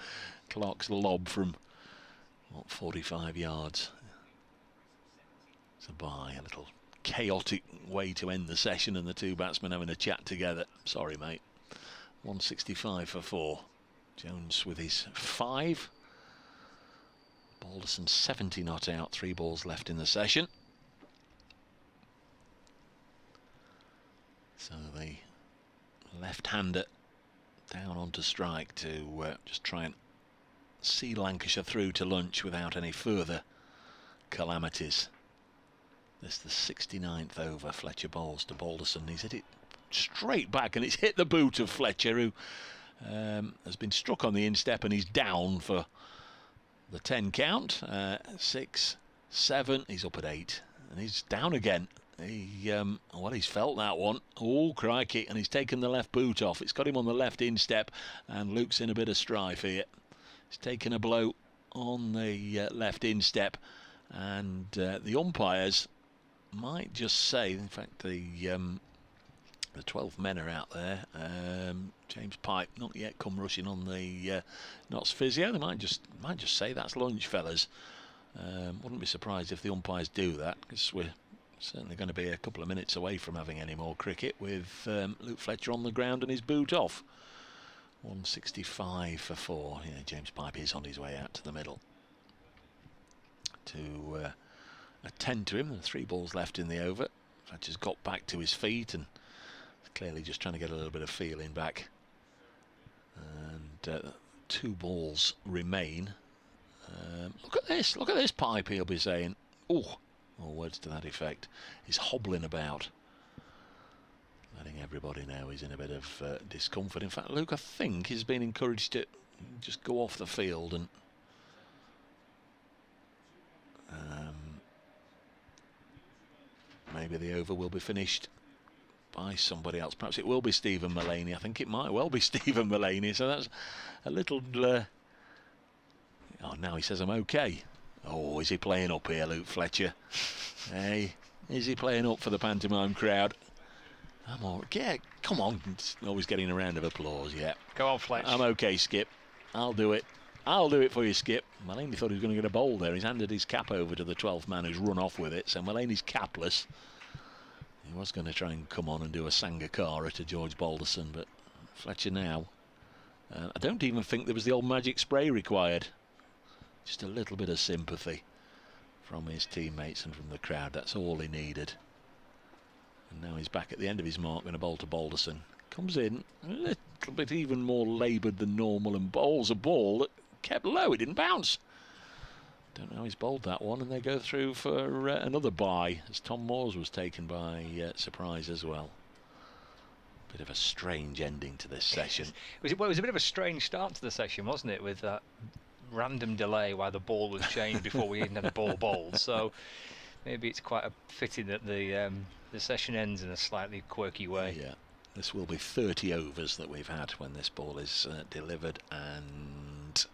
Clark's lob from 45 yards. It's a bye, a little chaotic way to end the session, and the 2 batsmen having a chat together. Sorry, mate. 165 for 4. Jones with his 5. Balderson 70 not out, 3 balls left in the session. So the left-hander down onto strike to just try and see Lancashire through to lunch without any further calamities. This is the 69th over. Fletcher bowls to Balderson. He's hit it straight back, and it's hit the boot of Fletcher, who has been struck on the instep, and he's down for the 10 count. 6, 7, he's up at 8, and he's down again. He's felt that one. Oh, crikey, and he's taken the left boot off. It's got him on the left instep, and Luke's in a bit of strife here. He's taken a blow on the left instep, and the umpires might just say, in fact, the 12 men are out there. James Pipe not yet come rushing on the Notts physio. They might just say that's lunch, fellas. Wouldn't be surprised if the umpires do that, because we're certainly going to be a couple of minutes away from having any more cricket with Luke Fletcher on the ground and his boot off. 165 for 4. Yeah, James Pipe is on his way out to the middle to attend to him. There are 3 balls left in the over. Fletcher's got back to his feet and clearly just trying to get a little bit of feeling back. And 2 balls remain. Look at this Pipe, he'll be saying. Oh, or words to that effect. He's hobbling about, letting everybody know he's in a bit of discomfort. In fact, Luke, I think, has been encouraged to just go off the field, and maybe the over will be finished by somebody else. Perhaps it will be Stephen Mullaney. I think it might well be Stephen Mullaney. So that's a little... Oh, now he says I'm okay. Oh, is he playing up here, Luke Fletcher? Hey, is he playing up for the pantomime crowd? I'm all... Yeah, come on. It's always getting a round of applause, yeah. Go on, Fletch. I'm okay, Skip. I'll do it. I'll do it for you, Skip. Mullaney thought he was going to get a bowl there. He's handed his cap over to the 12th man who's run off with it, so Mullaney's capless. He was going to try and come on and do a Sangakkara to George Balderson, but Fletcher now... I don't even think there was the old magic spray required. Just a little bit of sympathy from his teammates and from the crowd. That's all he needed. And now he's back at the end of his mark, going to bowl to Balderson. Comes in a little bit even more laboured than normal and bowls a ball that kept low. It didn't bounce. Don't know how he's bowled that one, and they go through for another bye, as Tom Moore's was taken by surprise as well. Bit of a strange ending to this session. It was a bit of a strange start to the session, wasn't it, with that random delay while the ball was changed before we even had a ball bowled. So maybe it's quite fitting that the session ends in a slightly quirky way. Yeah, this will be 30 overs that we've had when this ball is delivered, and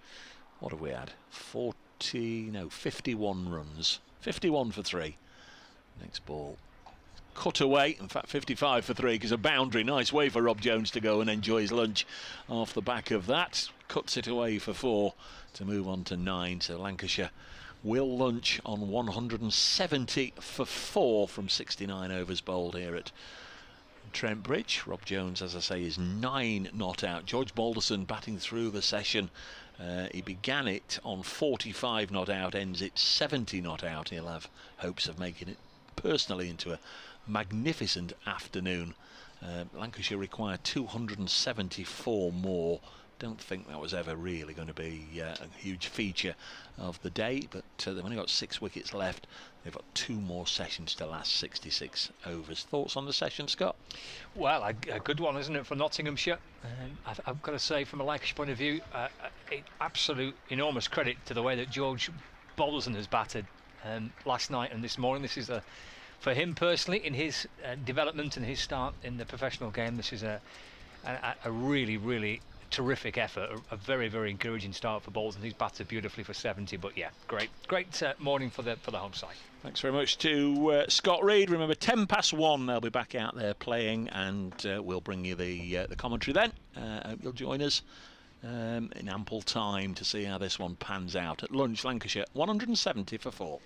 what have we had? 51 runs. 51 for 3. Next ball cut away, in fact 55 for 3 because a boundary. Nice way for Rob Jones to go and enjoy his lunch off the back of that. Cuts it away for 4 to move on to 9. So Lancashire will lunch on 170 for 4 from 69 overs bowled here at Trent Bridge. Rob Jones, as I say, is 9 not out. George Balderson batting through the session. He began it on 45 not out, ends it 70 not out. He'll have hopes of making it personally into a magnificent afternoon. Lancashire require 274 more. Don't think that was ever really going to be a huge feature of the day, but they've only got 6 wickets left. They've got 2 more sessions to last 66 overs. Thoughts on the session, Scott? Well, a good one, isn't it, for Nottinghamshire? I've got to say, from a Lancashire point of view, absolute enormous credit to the way that George Balderson has batted last night and this morning. This is for him personally, in his development and his start in the professional game, this is a really, really terrific effort, a very, very encouraging start for Balderson. He's batted beautifully for 70, but yeah, great morning for the home side. Thanks very much to Scott Reed. Remember, 1:10 they'll be back out there playing, and we'll bring you the commentary then. Hope you'll join us in ample time to see how this one pans out. At lunch, Lancashire 170 for 4.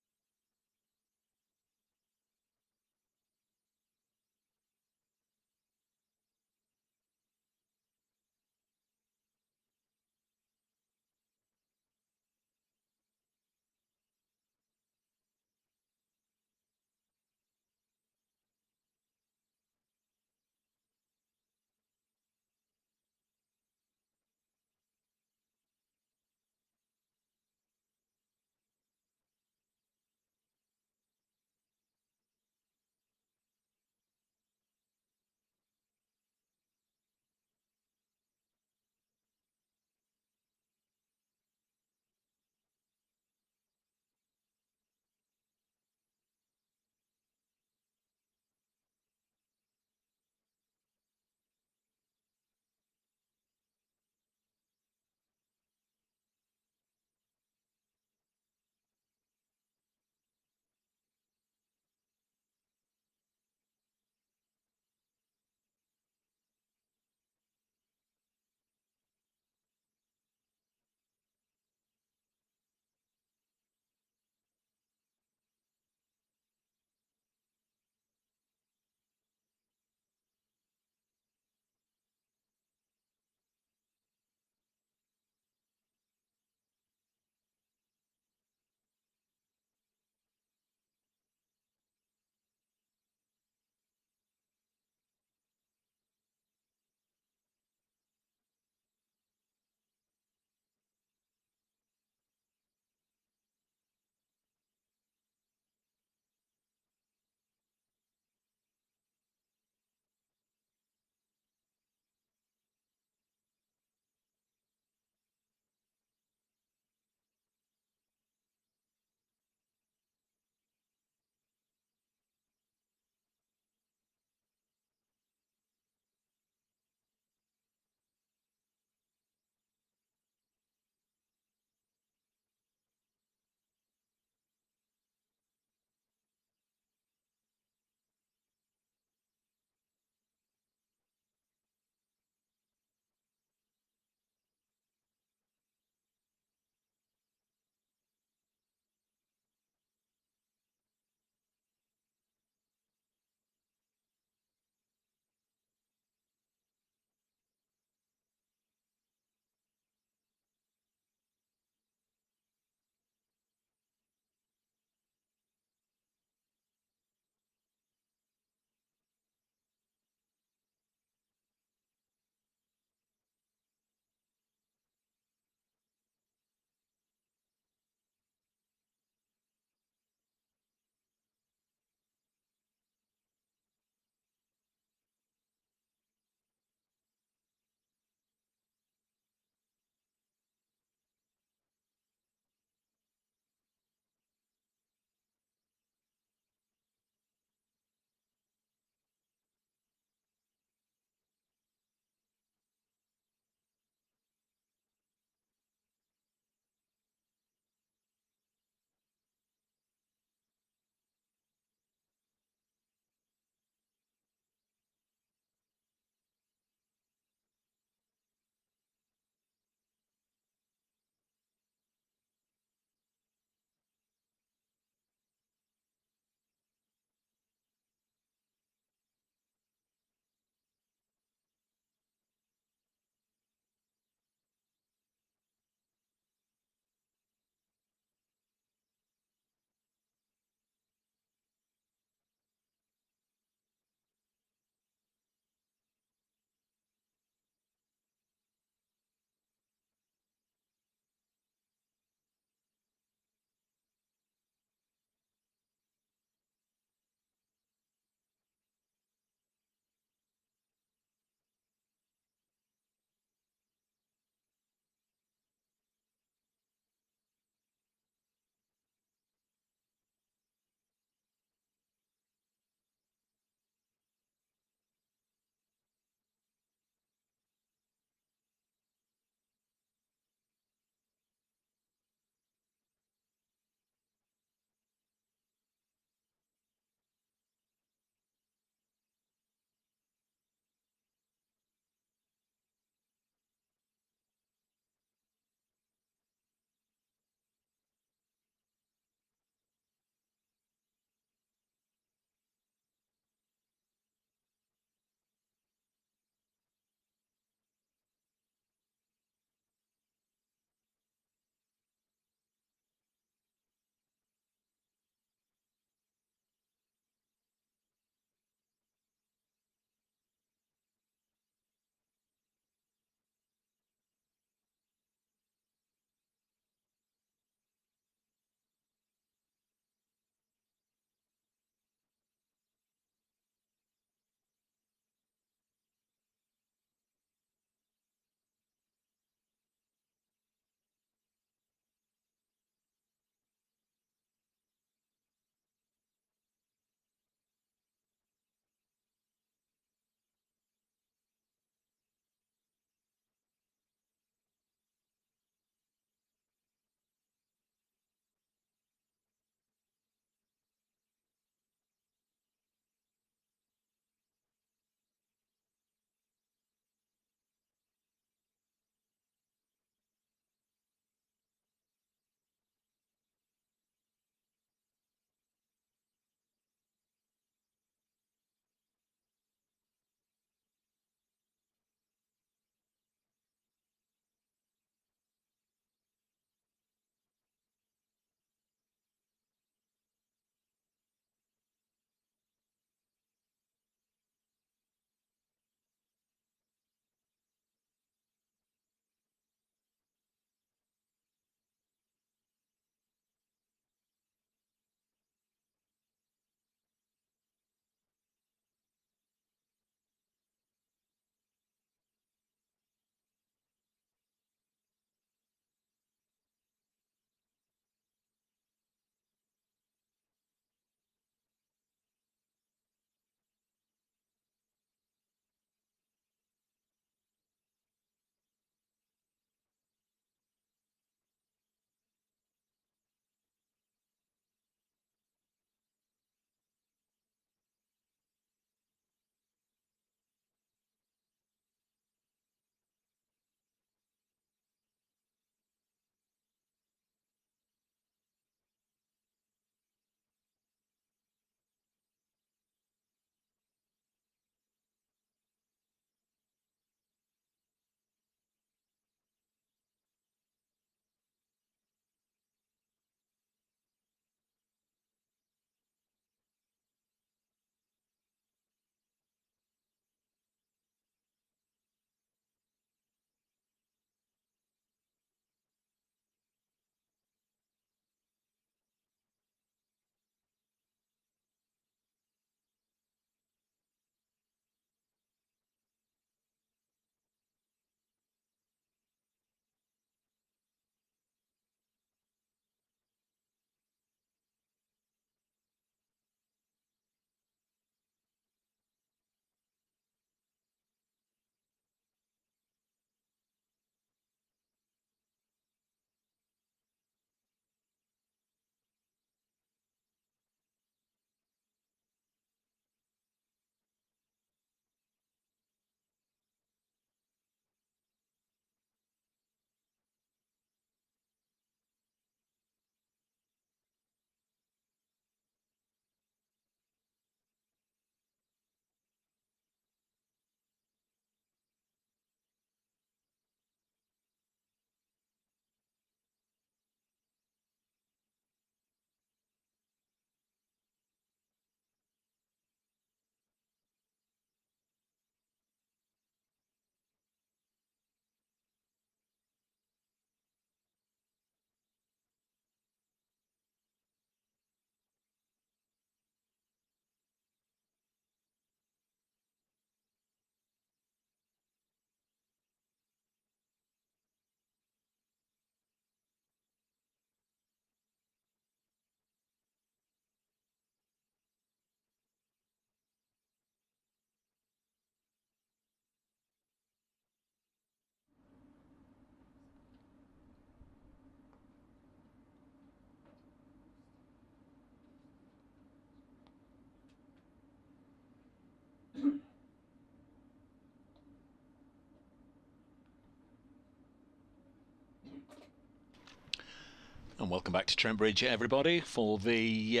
And welcome back to Trent Bridge, everybody, for the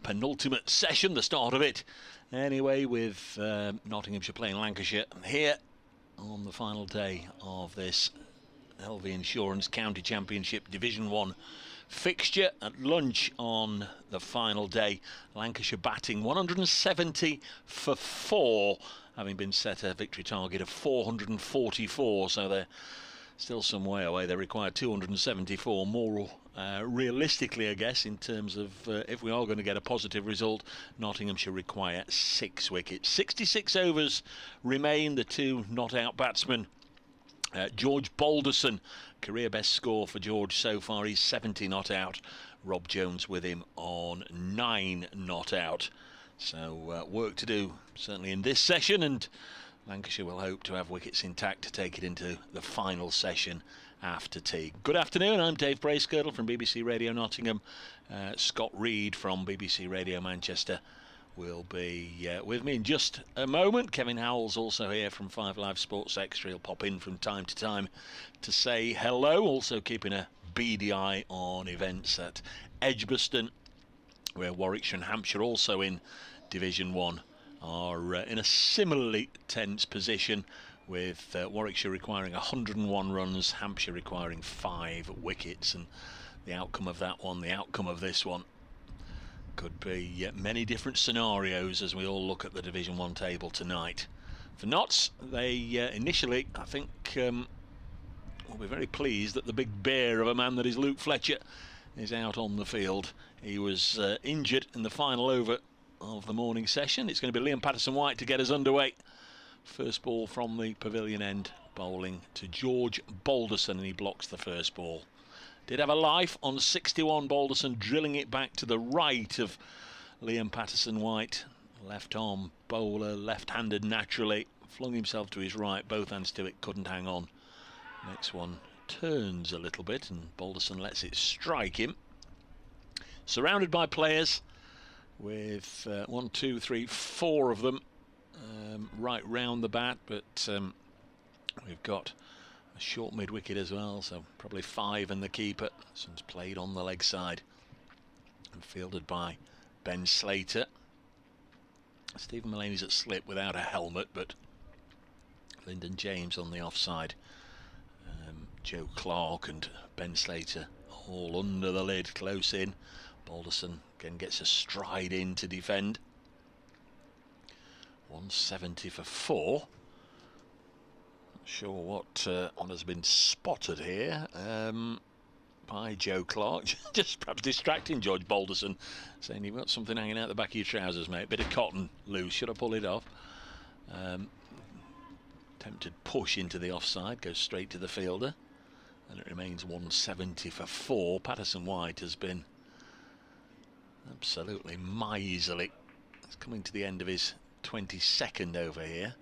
penultimate session, the start of it. Anyway, with Nottinghamshire playing Lancashire here on the final day of this LV Insurance County Championship Division 1 fixture. At lunch on the final day, Lancashire batting 170 for 4, having been set a victory target of 444, so they're still some way away. They require 274 more. Realistically, I guess, in terms of if we are going to get a positive result, Nottinghamshire require 6 wickets. 66 overs remain. The 2 not-out batsmen. George Balderson, career best score for George so far. He's 70 not out. Rob Jones with him on 9 not out. So work to do, certainly in this session, and Lancashire will hope to have wickets intact to take it into the final session after tea. Good afternoon, I'm Dave Bracegirdle from BBC Radio Nottingham. Scott Reed from BBC Radio Manchester will be with me in just a moment. Kevin Howell's also here from 5 Live Sports Extra. He'll pop in from time to time to say hello, also keeping a beady eye on events at Edgbaston, where Warwickshire and Hampshire, also in Division 1, are in a similarly tense position, with Warwickshire requiring 101 runs, Hampshire requiring 5 wickets, and the outcome of that one, the outcome of this one, could be many different scenarios as we all look at the Division 1 table tonight. For Notts, they initially, I think, will be very pleased that the big bear of a man that is Luke Fletcher is out on the field. He was injured in the final over of the morning session. It's going to be Liam Patterson-White to get us underway. First ball from the pavilion end, bowling to George Balderson, and he blocks the first ball. Did have a life on 61, Balderson drilling it back to the right of Liam Patterson-White. Left arm bowler, left-handed naturally, flung himself to his right, both hands to it, couldn't hang on. Next one turns a little bit and Balderson lets it strike him. Surrounded by players, with 1, 2, 3, 4 of them right round the bat, but we've got a short mid-wicket as well, so probably 5 and the keeper. This one's played on the leg side and fielded by Ben Slater. Stephen Mullaney's at slip without a helmet, but Lyndon James on the offside. Joe Clark and Ben Slater all under the lid, close in. Balderson again gets a stride in to defend. 170 for 4. Not sure what has been spotted here by Joe Clark. Just perhaps distracting George Balderson, saying you've got something hanging out the back of your trousers, mate. Bit of cotton loose, should I pull it off? Attempted push into the offside, goes straight to the fielder, and it remains 170 for 4. Patterson-White has been absolutely miserly. He's coming to the end of his 22nd over here.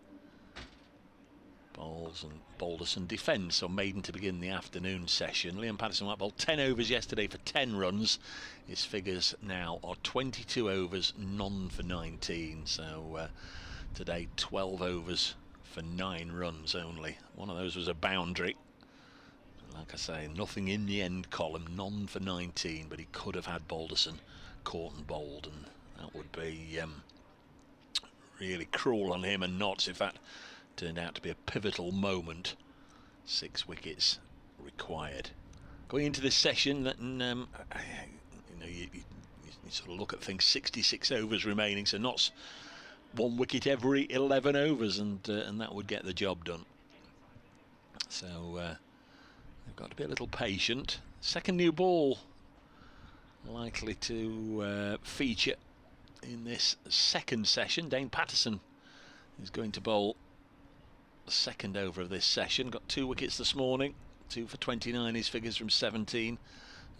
Bowls and Balderson defends, so maiden to begin the afternoon session. Liam Patterson-White bowled 10 overs yesterday for 10 runs. His figures now are 22 overs, none for 19. So today 12 overs for 9 runs only. One of those was a boundary. Like I say, nothing in the end column, none for 19, but he could have had Balderson caught and bowled, and that would be really cruel on him and Notts if that turned out to be a pivotal moment. 6 wickets required. Going into this session, you sort of look at things, 66 overs remaining, so Notts 1 wicket every 11 overs, and that would get the job done. So they've got to be a little patient. Second new ball likely to feature in this second session. Dane Patterson is going to bowl the second over of this session. Got 2 wickets this morning, 2 for 29, his figures from 17,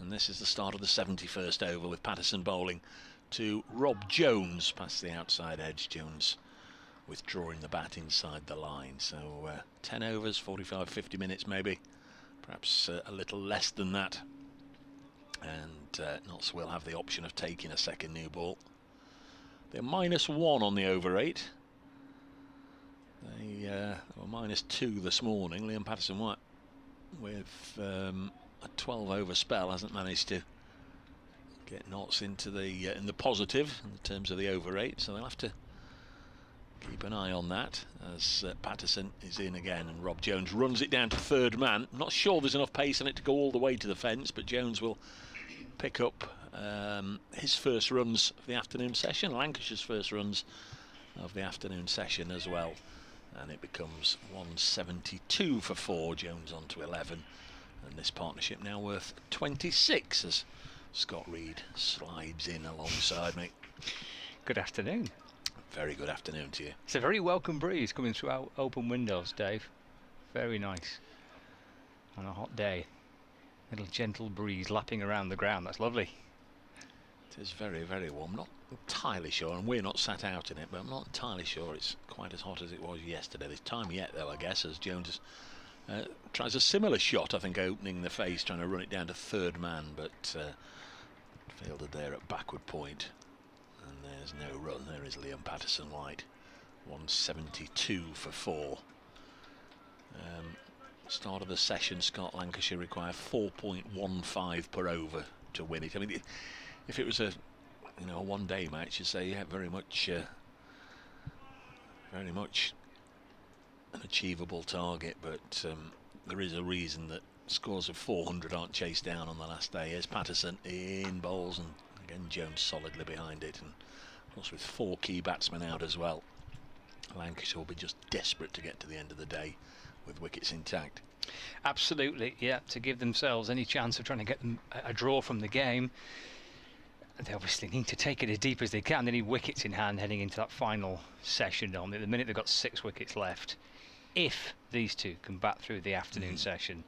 and this is the start of the 71st over with Patterson bowling to Rob Jones past the outside edge. Jones withdrawing the bat inside the line. So 10 overs, 45-50 minutes maybe, perhaps a little less than that, and Notts will have the option of taking a second new ball. They're -1 on the over 8. They were -2 this morning. Liam Patterson-White with a a 12 over spell, hasn't managed to get Notts into the in the positive in terms of the over rate, so they'll have to keep an eye on that as Patterson is in again, and Rob Jones runs it down to third man. I'm not sure there's enough pace on it to go all the way to the fence, but Jones will pick up his first runs of the afternoon session, Lancashire's first runs of the afternoon session as well, and it becomes 172 for 4, Jones on to 11, and this partnership now worth 26 as Scott Reed slides in alongside me. Good afternoon. Very good afternoon to you. It's a very welcome breeze coming through our open windows, Dave. Very nice. On a hot day. Little gentle breeze lapping around the ground. That's lovely. It is very, very warm. Not entirely sure, and we're not sat out in it, but I'm not entirely sure it's quite as hot as it was yesterday. There's time yet, though, I guess, as Jones tries a similar shot, I think, opening the face, trying to run it down to third man, but fielded there at backward point. And there's no run. There is Liam Patterson-White. 172 for 4. Start of the session, Scott, Lancashire require 4.15 per over to win it. I mean, if it was a one-day match, you'd say, yeah, very much an achievable target. But there is a reason that scores of 400 aren't chased down on the last day. Here's Patterson in bowls, and again Jones solidly behind it, and of course with 4 key batsmen out as well, Lancashire will be just desperate to get to the end of the day with wickets intact. Absolutely, yeah, to give themselves any chance of trying to get them a draw from the game. They obviously need to take it as deep as they can. They need wickets in hand heading into that final session. At the minute they've got 6 wickets left. If these two can bat through the afternoon session,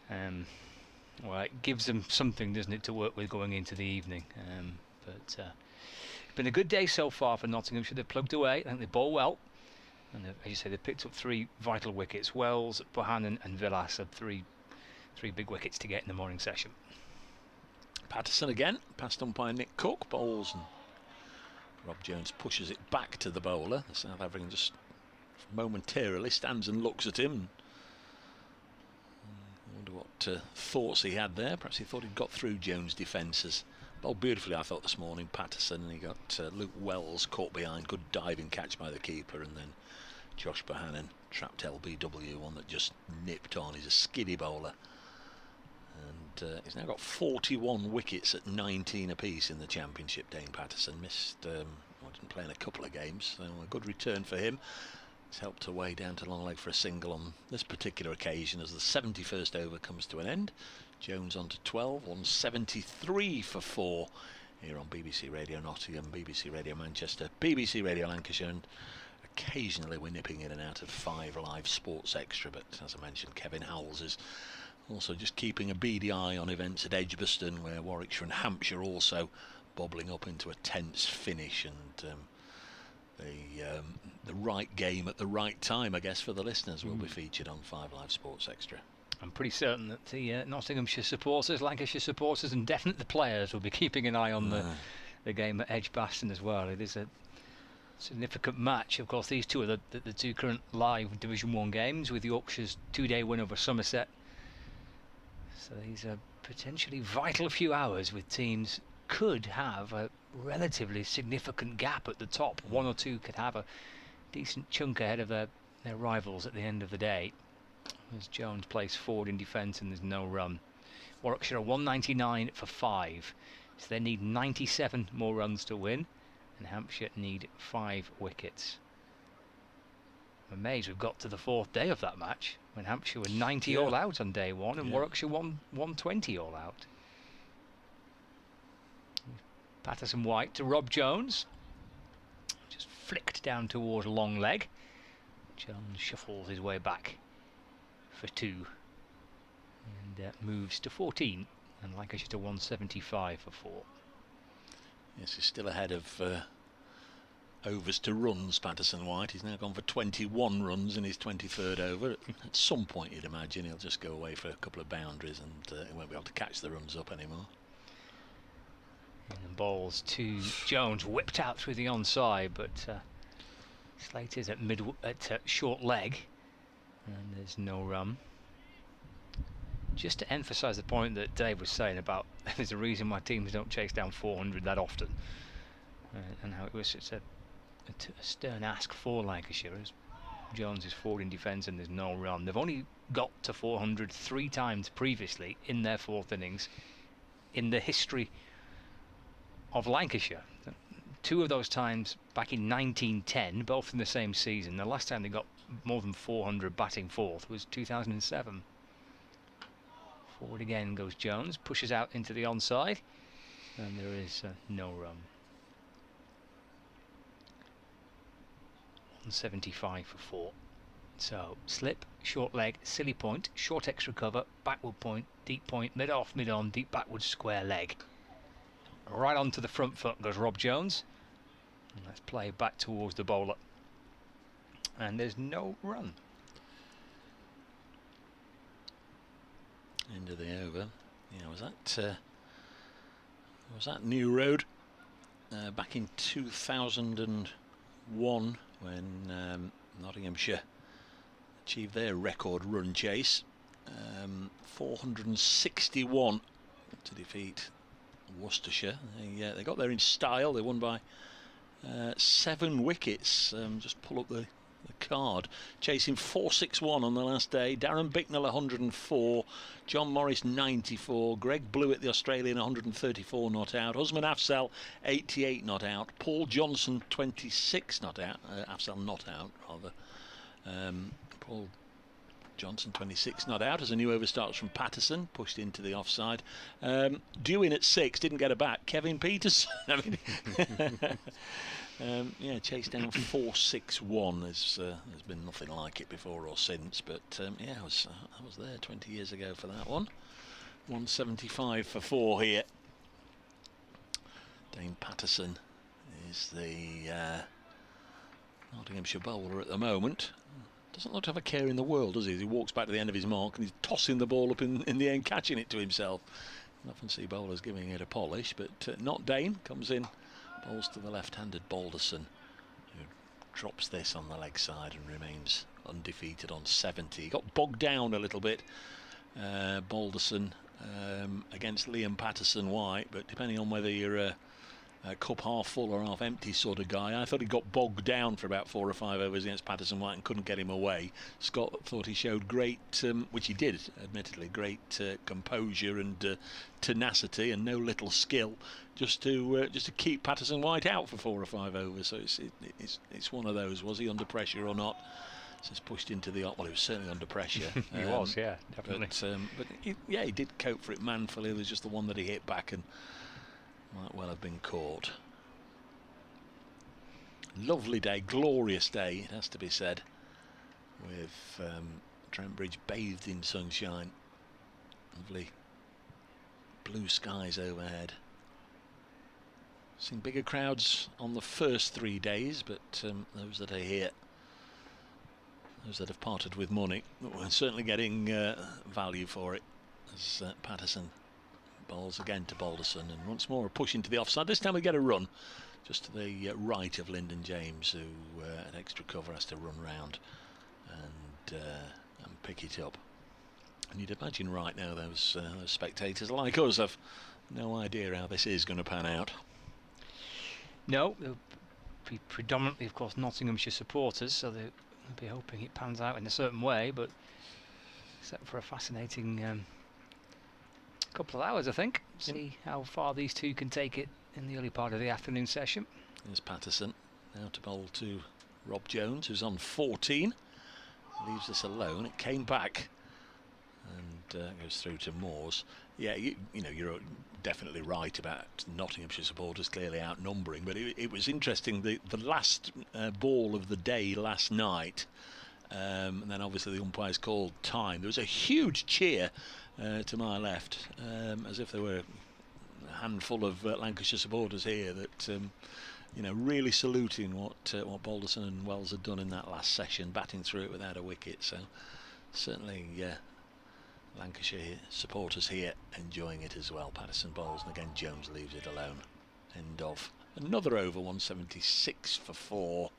well, it gives them something, doesn't it, to work with going into the evening. But it's been a good day so far for Nottinghamshire. They've plugged away. I think they bowl well, and as you say, they've picked up 3 vital wickets. Wells, Bohannon and Villas had 3 big wickets to get in the morning session. Patterson again, past umpire Nick Cook, bowls, and Rob Jones pushes it back to the bowler. The South African just momentarily stands and looks at him. I wonder what thoughts he had there. Perhaps he thought he'd got through Jones' defences. Bowled beautifully, I thought, this morning, Patterson, and he got Luke Wells caught behind. Good diving catch by the keeper, and then Josh Bohannon trapped LBW, one that just nipped on. He's a skiddy bowler, and he's now got 41 wickets at 19 apiece in the Championship. Dane Patterson missed, didn't play in a couple of games, so a good return for him. He's helped away down to long leg for a single on this particular occasion as the 71st over comes to an end. Jones on to 12, 173 for 4 here on BBC Radio Nottingham, BBC Radio Manchester, BBC Radio Lancashire, and occasionally we're nipping in and out of 5 Live Sports Extra, but as I mentioned, Kevin Howells is also just keeping a beady eye on events at Edgbaston, where Warwickshire and Hampshire also bobbling up into a tense finish, and the right game at the right time, I guess, for the listeners will be featured on 5 Live Sports Extra. I'm pretty certain that the Nottinghamshire supporters, Lancashire supporters, and definitely the players will be keeping an eye on the game at Edgbaston as well. It is a significant match. Of course, these two are the 2 current live Division 1 games, with Yorkshire's 2-day win over Somerset. So these are potentially vital few hours, with teams could have a relatively significant gap at the top. 1 or 2 could have a decent chunk ahead of their rivals at the end of the day. As Jones plays forward in defence and there's no run. Warwickshire are 199 for 5, so they need 97 more runs to win, and Hampshire need 5 wickets. I'm amazed we've got to the 4th day of that match, when Hampshire were 90 all out on day 1 and Warwickshire won 120 all out. Patterson-White to Rob Jones, just flicked down towards long leg. Jones shuffles his way back for 2 and moves to 14, and Lancashire to 175 for 4. Yes, he's still ahead of overs to runs, Patterson-White. He's now gone for 21 runs in his 23rd over. At some point, you'd imagine he'll just go away for a couple of boundaries, and he won't be able to catch the runs up anymore. And the balls to Jones, whipped out through the onside, but Slater's at short leg, and there's no run. just to emphasise the point that Dave was saying about there's a reason why teams don't chase down 400 that often, and how it was a stern ask for Lancashire as Jones is forward in defence and there's no run. They've only got to 400 3 times previously in their 4th innings in the history of Lancashire. 2 of those times back in 1910, both in the same season. The last time they got more than 400 batting 4th was 2007. Forward again goes Jones, pushes out into the onside, and there is no run. 175 for 4. So slip, short leg, silly point, short extra cover, backward point, deep point, mid off, mid on, deep backward, square leg. Right onto the front foot goes Rob Jones. And let's play back towards the bowler. And there's no run. End of the over. Yeah, was that New Road back in 2001 when Nottinghamshire achieved their record run chase, 461 to defeat Worcestershire. They got there in style. They won by 7 wickets. Just pull up the card. Chasing 461 on the last day. Darren Bicknell 104, John Morris 94, Greg Blewett the Australian 134 not out, Usman Afzal 88 not out, Paul Johnson 26 not out, Afzal not out rather. Paul Johnson 26 not out as a new over starts from Patterson, pushed into the offside. Due in at 6, didn't get a bat. Kevin Peterson. I mean, chased down 461. There's been nothing like it before or since, but I was there 20 years ago for that one. 175 for 4 here. Dane Patterson is the Nottinghamshire bowler at the moment. Doesn't look to have a care in the world, does he? He walks back to the end of his mark and he's tossing the ball up in the end, catching it to himself. I often see bowlers giving it a polish, but not Dane. Comes in, bowls to the left-handed Balderson, who drops this on the leg side and remains undefeated on 70. He got bogged down a little bit, Balderson, against Liam Patterson-White, but depending on whether you're a cup half full or half empty sort of guy, I thought he got bogged down for about 4 or 5 overs against Patterson-White and couldn't get him away. Scott thought he showed great, which he did admittedly, great composure and tenacity and no little skill just to keep Patterson-White out for 4 or 5 overs. So it's one of those. Was he under pressure or not? Just pushed into the well, he was certainly under pressure. He was, yeah, definitely. But he did cope for it manfully. It was just the one that he hit back and might well have been caught. Lovely day, glorious day, it has to be said, with Trent Bridge bathed in sunshine. Lovely blue skies overhead. Seen bigger crowds on the first 3 days, but those that are here, those that have parted with money, we're certainly getting value for it, as Patterson bowls again to Balderson, and once more a push into the offside. This time we get a run just to the right of Lyndon James, who at extra cover has to run round and pick it up. And you'd imagine right now those spectators like us have no idea how this is going to pan out. No, they'll be predominantly, of course, Nottinghamshire supporters, so they'll be hoping it pans out in a certain way, but except for a fascinating couple of hours, I think. See how far these two can take it in the early part of the afternoon session. There's Patterson now to bowl to Rob Jones, who's on 14. Leaves us alone. It came back and goes through to Moores. Yeah, you're definitely right about Nottinghamshire supporters clearly outnumbering, but it was interesting. The last ball of the day last night, and then obviously the umpires called time. There was a huge cheer to my left, as if there were a handful of Lancashire supporters here that really saluting what Balderson and Wells had done in that last session, batting through it without a wicket. So certainly Lancashire supporters here enjoying it as well. Patterson bowls and again Jones leaves it alone. End of another over, 176 for 4,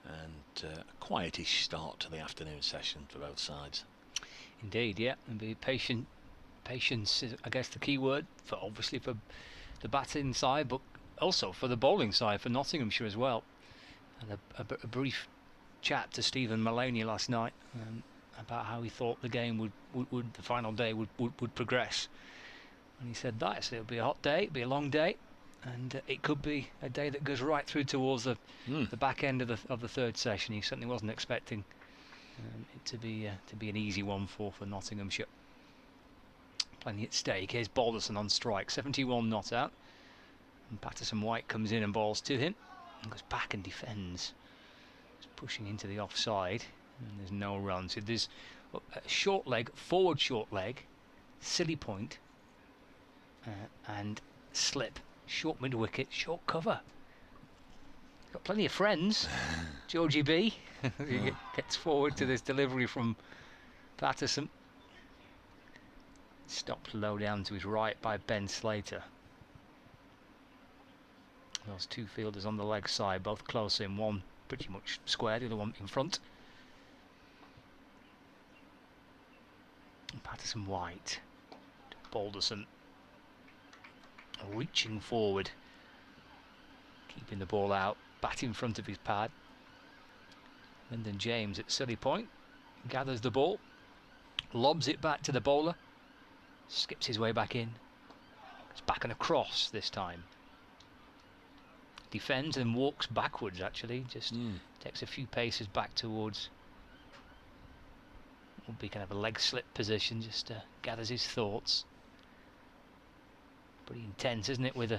and a quietish start to the afternoon session for both sides. Indeed, yeah, and be patient Patience is, I guess, the key word for obviously for the batting side, but also for the bowling side for Nottinghamshire as well. And a brief chat to Stephen Mullaney last night about how he thought the game would the final day would progress. And he said that it'll be a hot day, it'll be a long day, and it could be a day that goes right through towards the back end of the third session. He certainly wasn't expecting it to be an easy one for Nottinghamshire. Plenty at stake. Here's Balderson on strike, 71 not out, and Patterson White comes in and bowls to him and goes back and defends. He's pushing into the offside, and there's no run. So there's a short leg, forward short leg, silly point, and slip, short mid wicket, short cover. Got plenty of friends. Georgie B he gets forward to this delivery from Patterson. Stopped low down to his right by Ben Slater. Those two fielders on the leg side, both close in, one pretty much square, the other one in front. And Patterson White, Balderson reaching forward, keeping the ball out, bat in front of his pad. Lyndon James at silly point, gathers the ball, lobs it back to the bowler, skips his way back in, it's back and across this time. Defends and walks backwards, actually, just takes a few paces back towards what would be kind of a leg slip position, just gathers his thoughts. Pretty intense, isn't it, with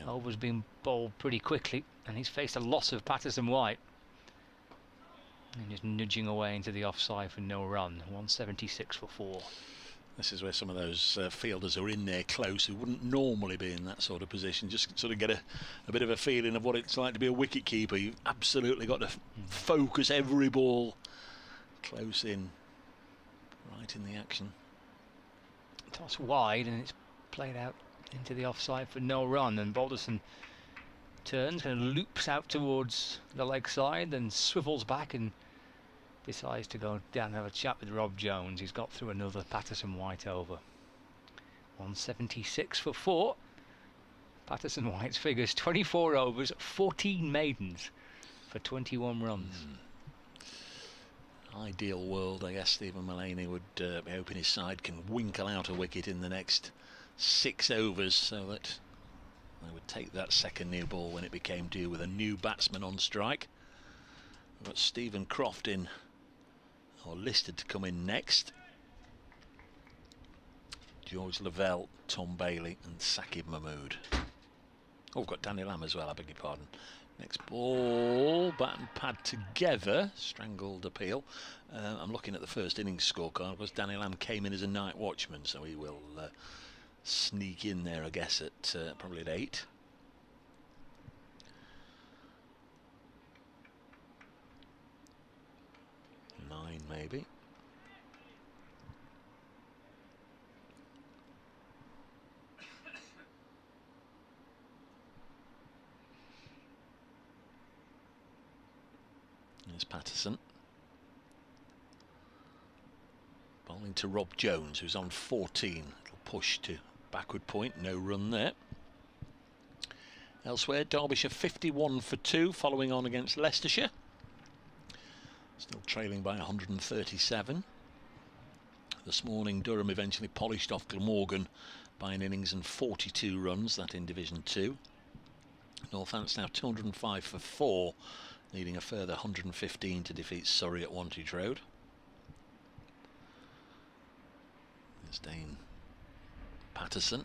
overs being bowled pretty quickly, and he's faced a loss of Patterson White. And just nudging away into the offside for no run, 176 for 4. This is where some of those fielders are in there close who wouldn't normally be in that sort of position, just sort of get a bit of a feeling of what it's like to be a wicket keeper. You've absolutely got to focus every ball close in, right in the action. Toss wide, and it's played out into the offside for no run, and Balderson turns and loops out towards the leg side, then swivels back and decides to go down and have a chat with Rob Jones. He's got through another Patterson White over. 176 for 4. Patterson White's figures 24 overs, 14 maidens for 21 runs. Ideal world, I guess Stephen Mullaney would be hoping his side can winkle out a wicket in the next 6 overs so that they would take that second new ball when it became due with a new batsman on strike. We've got Stephen Croft in, or listed to come in next. George Lavelle, Tom Bailey and Saqib Mahmood. Oh, we've got Danny Lamb as well, I beg your pardon. Next ball, bat and pad together, strangled appeal. I'm looking at the first innings scorecard because Danny Lamb came in as a night watchman, so he will sneak in there, I guess, at probably at 8. Nine, maybe. There's Patterson. Bowling to Rob Jones, who's on 14. Little push to backward point, no run there. Elsewhere, Derbyshire 51 for 2, following on against Leicestershire. Still trailing by 137. This morning, Durham eventually polished off Glamorgan by an innings and 42 runs, that in Division 2. Northants now 205 for 4, needing a further 115 to defeat Surrey at Wantage Road. There's Dane Patterson.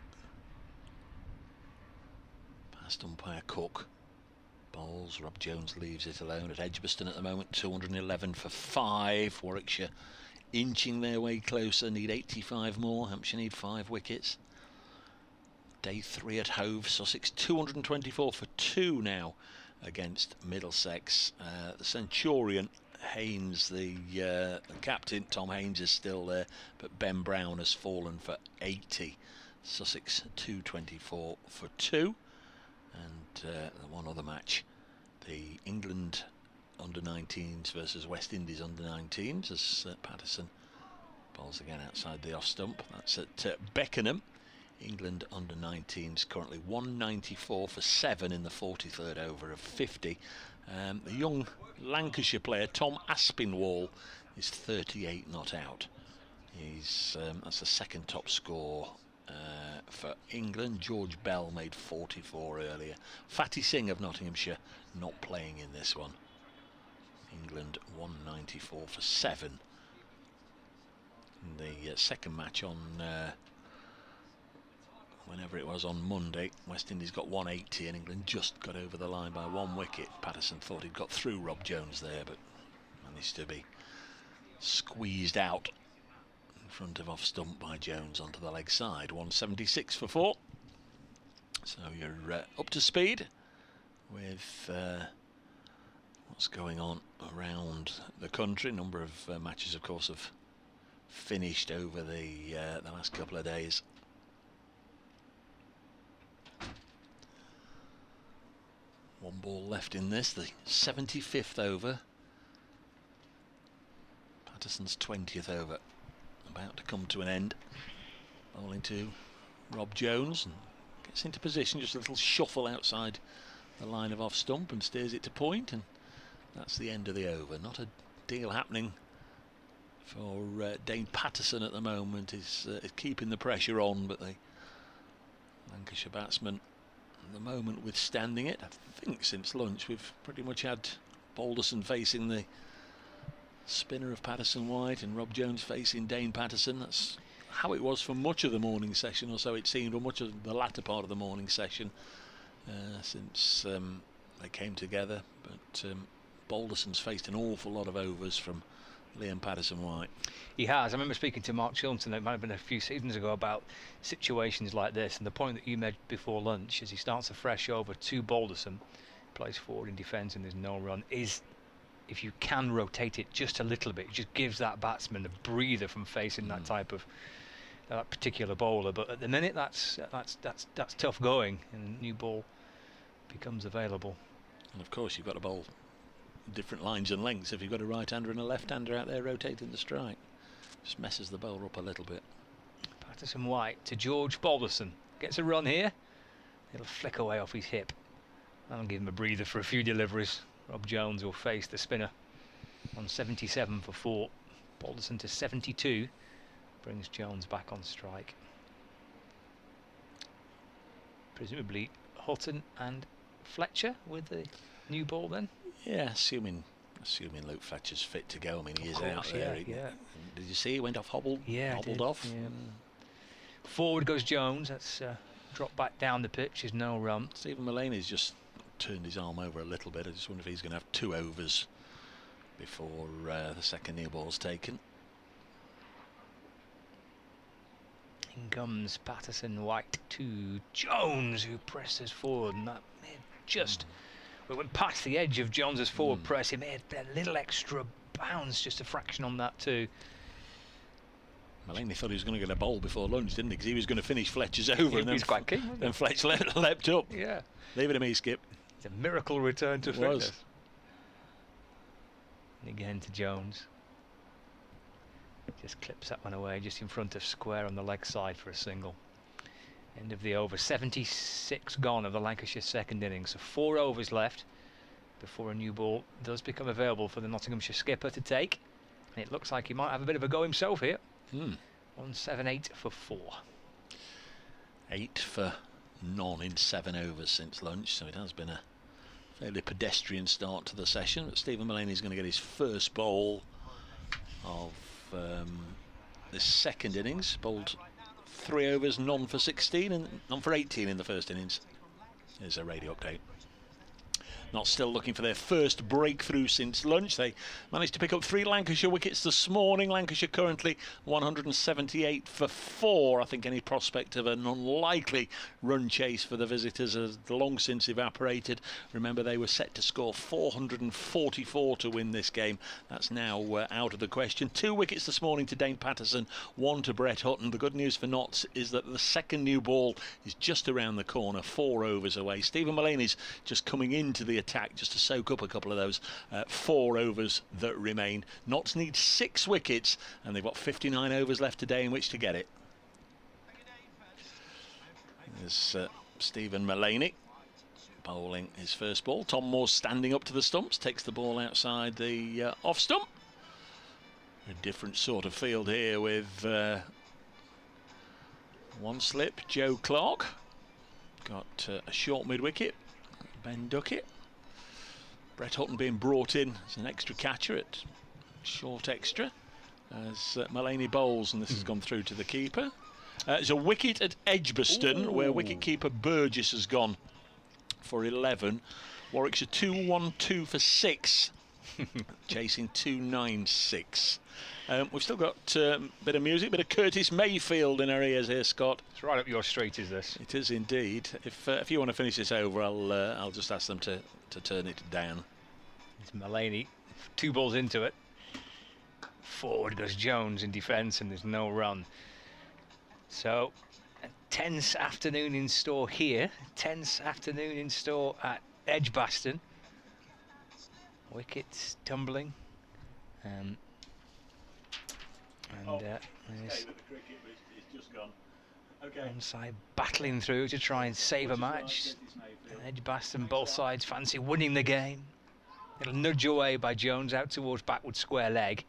Past umpire Cook. Bowls, Rob Jones leaves it alone at Edgbaston at the moment, 211 for 5. Warwickshire inching their way closer, need 85 more. Hampshire need 5 wickets. Day 3 at Hove, Sussex 224 for 2 now against Middlesex. The Centurion, Haynes, the captain, Tom Haynes is still there, but Ben Brown has fallen for 80. Sussex 224 for 2. And the one other match, the England under-19s versus West Indies under-19s, as Patterson Ball's again outside the off stump. That's at Beckenham. England under 19s currently 194 for 7 in the 43rd over of 50. The young Lancashire player Tom Aspinwall is 38 not out. He's that's the second top score for England. George Bell made 44 earlier. Fatty Singh of Nottinghamshire not playing in this one. England 194 for 7. In the second match on whenever it was on Monday, West Indies got 180 and England just got over the line by 1 wicket. Patterson thought he'd got through Rob Jones there, but managed to be squeezed out in front of off stump by Jones onto the leg side. 176 for 4. So you're up to speed with what's going on around the country. A number of matches, of course, have finished over the last couple of days. One ball left in this, the 75th over. Patterson's 20th over, about to come to an end. Bowling to Rob Jones, and gets into position, just a little shuffle outside the line of off stump and steers it to point, and that's the end of the over. Not a deal happening for Dane Patterson at the moment. Is keeping the pressure on, but the Lancashire batsman at the moment withstanding it. I think since lunch we've pretty much had Balderson facing the spinner of Patterson White and Rob Jones facing Dane Patterson. That's how it was for much of the morning session, or so it seemed, or much of the latter part of the morning session since they came together. But Balderson's faced an awful lot of overs from Liam Patterson-White. He has. I remember speaking to Mark Chilton, it might have been a few seasons ago, about situations like this, and the point that you made before lunch, as he starts a fresh over to Balderson, plays forward in defence and there's no run, is if you can rotate it just a little bit, it just gives that batsman a breather from facing that type of that particular bowler. But at the minute that's tough going, and new ball becomes available. And of course you've got to bowl different lines and lengths if you've got a right-hander and a left-hander out there rotating the strike. Just messes the bowler up a little bit. Patterson White to George Balderson. Gets a run here. It'll flick away off his hip. That'll give him a breather for a few deliveries. Rob Jones will face the spinner on 77 for 4. Balderson to 72 brings Jones back on strike. Presumably Hutton and Fletcher with the new ball then. Yeah, assuming Luke Fletcher's fit to go. I mean, he is out there. Yeah. Did you see he went off hobbled? Yeah, hobbled off. Yeah. Forward goes Jones. That's dropped back down the pitch. There's no run. Stephen Mullaney's just turned his arm over a little bit. I just wonder if he's going to have 2 overs before the second new ball's taken. In comes Patterson White to Jones, who presses forward, and that just. We went past the edge of Jones's forward press. He made a little extra bounce, just a fraction on that too. Mullaney thought he was going to get a bowl before lunch, didn't he? Because he was going to finish Fletcher's over. He was quite keen, wasn't he? Then Fletcher leapt up. Yeah. Leave it to me, Skip. It's a miracle return to fitness. And again to Jones. Just clips that one away, just in front of square on the leg side for a single. End of the over. 76 gone of the Lancashire second innings. So 4 overs left before a new ball does become available for the Nottinghamshire skipper to take. And it looks like he might have a bit of a go himself here. 178 for 4. 8 for none in 7 overs since lunch, so it has been a fairly pedestrian start to the session. But Stephen Mullaney is going to get his first bowl of this second innings. Bowled 3 overs, none for 16 and none for 18 in the first innings. Here's a radio update. Not still looking for their first breakthrough since lunch. They managed to pick up 3 Lancashire wickets this morning. Lancashire currently 178 for 4. I think any prospect of an unlikely run chase for the visitors has long since evaporated. Remember, they were set to score 444 to win this game. That's now out of the question. 2 wickets this morning to Dane Patterson, 1 to Brett Hutton. The good news for Notts is that the second new ball is just around the corner, 4 overs away. Stephen Mullaney's just coming into the attack just to soak up a couple of those 4 overs that remain. Notts need 6 wickets, and they've got 59 overs left today in which to get it. There's Stephen Mullaney bowling his first ball. Tom Moore standing up to the stumps, takes the ball outside the off stump. A different sort of field here with one slip. Joe Clark got a short mid-wicket. Ben Duckett. Brett Hutton being brought in as an extra catcher at short extra as Mullaney bowls, and this has gone through to the keeper. There's a wicket at Edgbaston where wicket-keeper Burgess has gone for 11. Warwickshire 2-1-2 for 6, chasing 2-9-6. We've still got a bit of music, bit of Curtis Mayfield in our ears here, Scott. It's right up your street, is this? It is indeed. If you want to finish this over, I'll just ask them to turn it down. It's Mullaney, 2 balls into it. Forward goes Jones in defence, and there's no run. So, a tense afternoon in store here. Tense afternoon in store at Edgbaston. Wickets tumbling. There's one side battling through to try and save a match. And Edgbaston, both sides fancy winning the game. It'll nudge away by Jones out towards backward square leg.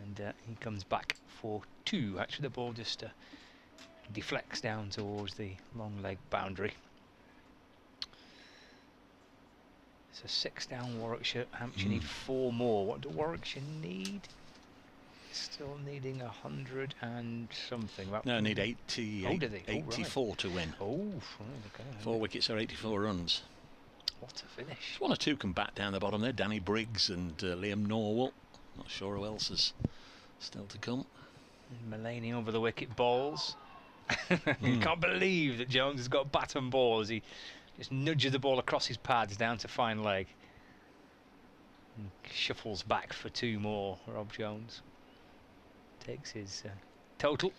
And he comes back for 2. Actually, the ball just deflects down towards the long leg boundary. So 6 down Warwickshire. Hampshire need 4 more. What do Warwickshire need? Still needing 100 and something. No, need 80, do they? 84 to win. Okay. 4 wickets are 84 runs. What a finish. 1 or 2 can bat down the bottom there. Danny Briggs and Liam Norwell. Not sure who else is still to come. Mullaney over the wicket bowls. You can't believe that Jones has got bat and ball as he just nudges the ball across his pads down to fine leg. And shuffles back for 2 more, Rob Jones. Takes his total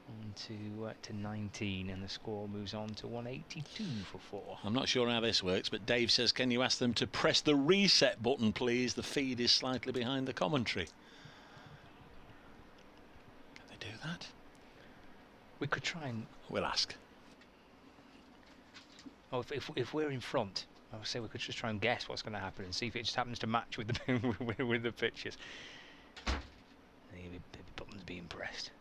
on to 19, and the score moves on to 182 for 4. I'm not sure how this works, but Dave says, can you ask them to press the reset button, please? The feed is slightly behind the commentary. Can they do that? We could try and... We'll ask. Oh, if we're in front, I would say we could just try and guess what's going to happen and see if it just happens to match with the with the pictures. Maybe Button's being pressed.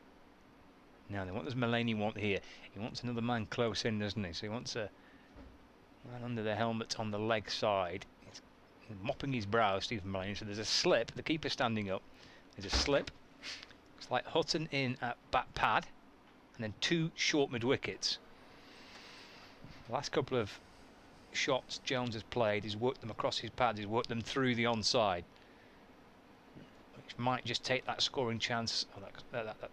Now, what does Mullaney want here? He wants another man close in, doesn't he? So he wants a man under the helmet on the leg side. He's mopping his brow, Stephen Mullaney. So there's a slip. The keeper's standing up. There's a slip. It's like Hutton in at bat pad. And then 2 short mid-wickets. The last couple of shots Jones has played, he's worked them across his pads, he's worked them through the onside. Which might just take that scoring chance, or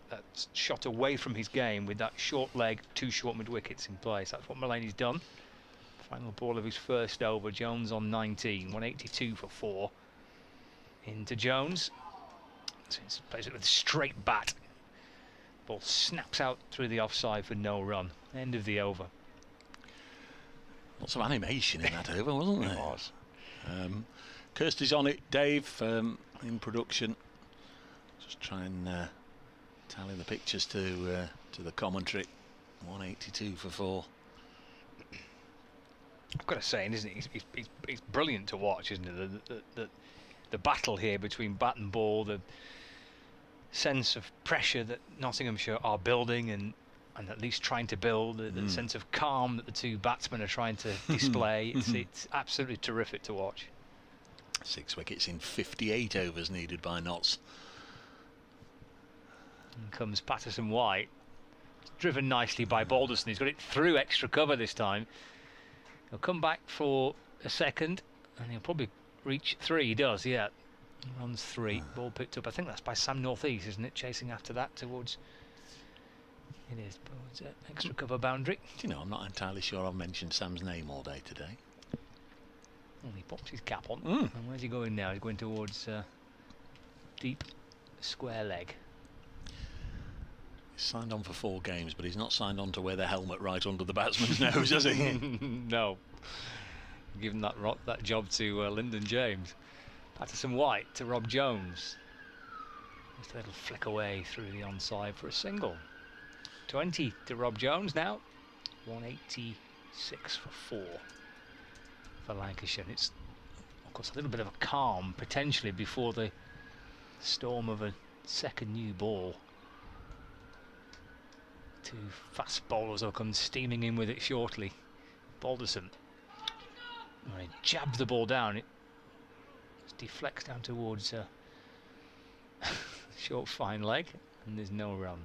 that shot away from his game with that short leg, 2 short mid-wickets in place. That's what Mullaney's done. Final ball of his first over, Jones on 19, 182 for 4. Into Jones. So he plays it with a straight bat. Ball snaps out through the offside for no run. End of the over. Lots of animation in that over, wasn't there? It was. Kirsty's on it, Dave, in production. Just try and tally the pictures to the commentary. 182 for 4. I've got to say, isn't it? He's brilliant to watch, isn't it? The battle here between bat and ball, the sense of pressure that Nottinghamshire are building and at least trying to build, the sense of calm that the 2 batsmen are trying to display. It's absolutely terrific to watch. 6 wickets in 58 overs needed by Notts. In comes Patterson White. It's driven nicely by Balderson. He's got it through extra cover this time. He'll come back for a second and he'll probably reach 3. He does, yeah. He runs 3. Ball picked up. I think that's by Sam Northeast, isn't it? Chasing after that towards... It is towards extra cover boundary. Do you know, I'm not entirely sure I've mentioned Sam's name all day today. Well, he pops his cap on. And where's he going now? He's going towards deep square leg. He's signed on for 4 games, but he's not signed on to wear the helmet right under the batsman's nose, has he? No. given that job to Lyndon James. Patterson White to Rob Jones. Just a little flick away through the onside for a single. 20 to Rob Jones now. 186 for 4 for Lancashire. It's, of course, a little bit of a calm potentially before the storm of a second new ball. Two fast bowlers will come steaming in with it shortly. Balderson, when he jabs the ball down, it just deflects down towards short fine leg, and there's no run.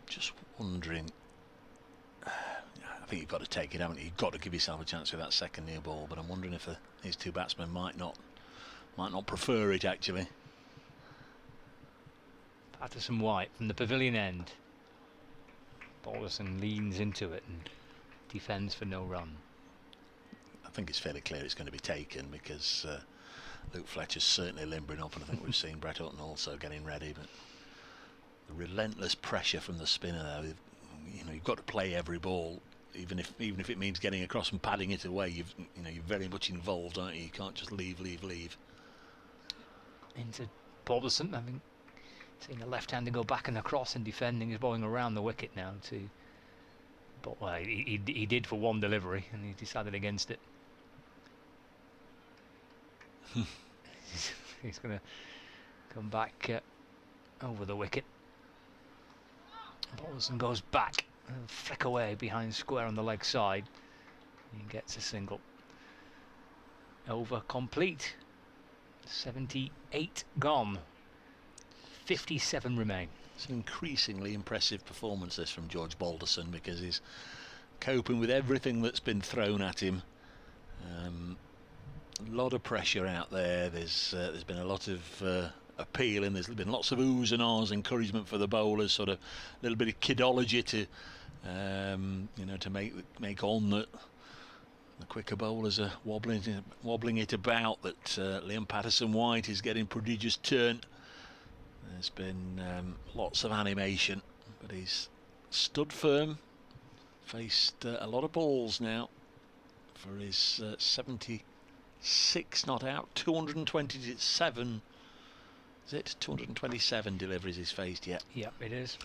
Just wondering, I think you've got to take it, haven't you? You've got to give yourself a chance with that second near ball, but I'm wondering if these two batsmen might not prefer it actually. Patterson White from the pavilion end. Balderson leans into it and defends for no run. I think it's fairly clear it's going to be taken because Luke Fletcher's certainly limbering up, and I think we've seen Brett Hutton also getting ready. But the relentless pressure from the spinner there, you know, you've got to play every ball, even if it means getting across and padding it away. You're very much involved, aren't you? You can't just leave. Into Balderson, having seen a left-hander go back and across and defending, is bowling around the wicket now to. But well, he did for one delivery and he decided against it. He's going to come back over the wicket. Balderson goes back and flick away behind square on the leg side. He gets a single. Over complete. 78 gone. 57 remain. It's an increasingly impressive performance this from George Balderson, because he's coping with everything that's been thrown at him. A lot of pressure out there. There's been a lot of appeal, and there's been lots of oohs and ahs, encouragement for the bowlers, sort of a little bit of kidology to to make on that the quicker bowlers are wobbling it about, that Liam Patterson White is getting prodigious turn. There's been lots of animation, but he's stood firm, faced a lot of balls now for his 76 not out, 227, is it? 227 deliveries he's faced yet. Yep, it is.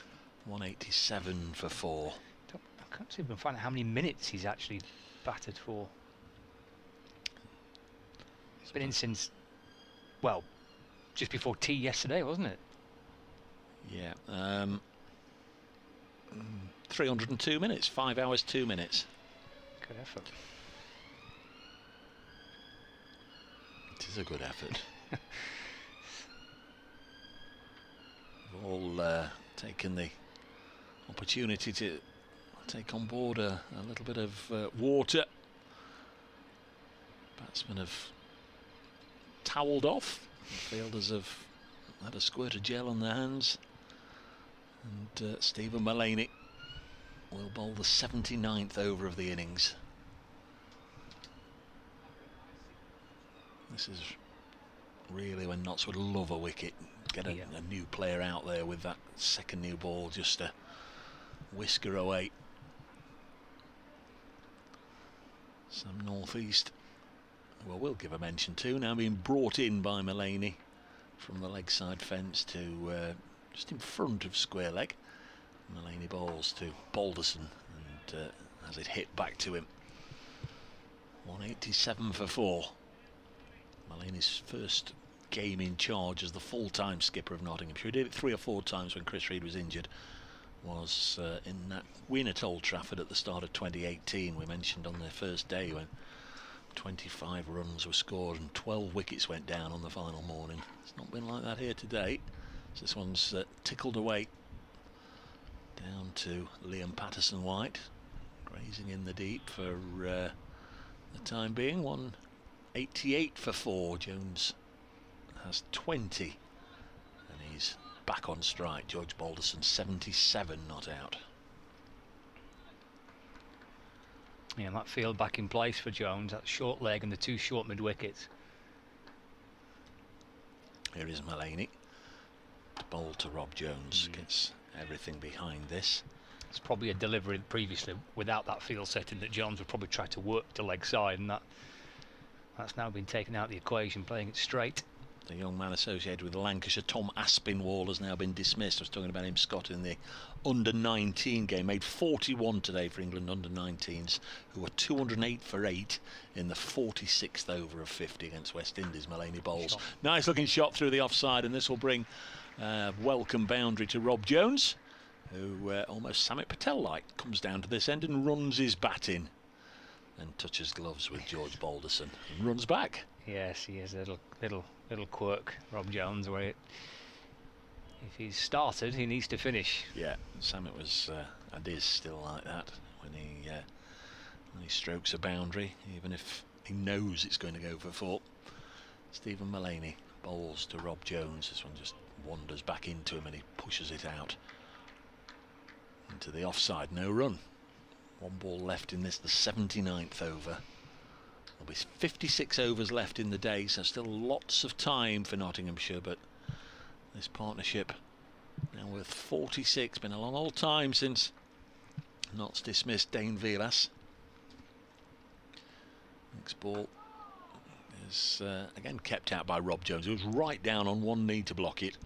187 for 4. I can't even find out how many minutes he's actually batted for. He's been in since, well, just before tea yesterday, wasn't it? Yeah, 302 minutes, 5 hours 2 minutes. Good effort. It is a good effort. We've all taken the opportunity to take on board a little bit of water. Batsmen have towelled off. Fielders have had a squirt of gel on their hands. And Stephen Mullaney will bowl the 79th over of the innings. This is really when Notts would love a wicket. Get a new player out there with that second new ball just to whisk her away. Some northeast, well, we'll give a mention to, now being brought in by Mullaney from the leg side fence to just in front of square leg. Mullaney bowls to Balderson and has it hit back to him. 187 for 4. Mullaney's first game in charge as the full-time skipper of Nottinghamshire. He did it 3 or 4 times when Chris Reed was injured. Was in that win at Old Trafford at the start of 2018. We mentioned on their first day when 25 runs were scored and 12 wickets went down on the final morning. It's not been like that here today. So this one's tickled away down to Liam Patterson White, grazing in the deep for the time being. 188 for 4. Jones has 20 and he's back on strike. George Balderson 77 not out. Yeah, that field back in place for Jones, that short leg and the 2 short mid wickets. Here is Mullaney. Bowl to Rob Jones. Gets everything behind this. It's probably a delivery previously without that field setting that Jones would probably try to work to leg side, and that's now been taken out of the equation, playing it straight. The young man associated with Lancashire, Tom Aspinwall, has now been dismissed. I was talking about him, Scott, in the under-19 game. Made 41 today for England under-19s, who were 208 for 8 in the 46th over of 50 against West Indies. Mulaney bowls. Nice looking shot through the offside, and this will bring a welcome boundary to Rob Jones, who almost Samit Patel-like comes down to this end and runs his bat in. And touches gloves with George Balderson and runs back. Yes, he has a little quirk, Rob Jones, where if he's started, he needs to finish. Yeah, Samit was and is still like that when he strokes a boundary, even if he knows it's going to go for 4. Stephen Mulaney bowls to Rob Jones. This one just wanders back into him and he pushes it out into the offside. No run. 1 ball left in this, the 79th over. There'll be 56 overs left in the day, so still lots of time for Nottinghamshire, but this partnership now worth 46. Been a long old time since Notts dismissed Dane Vilas. Next ball is again kept out by Rob Jones, who was right down on one knee to block it.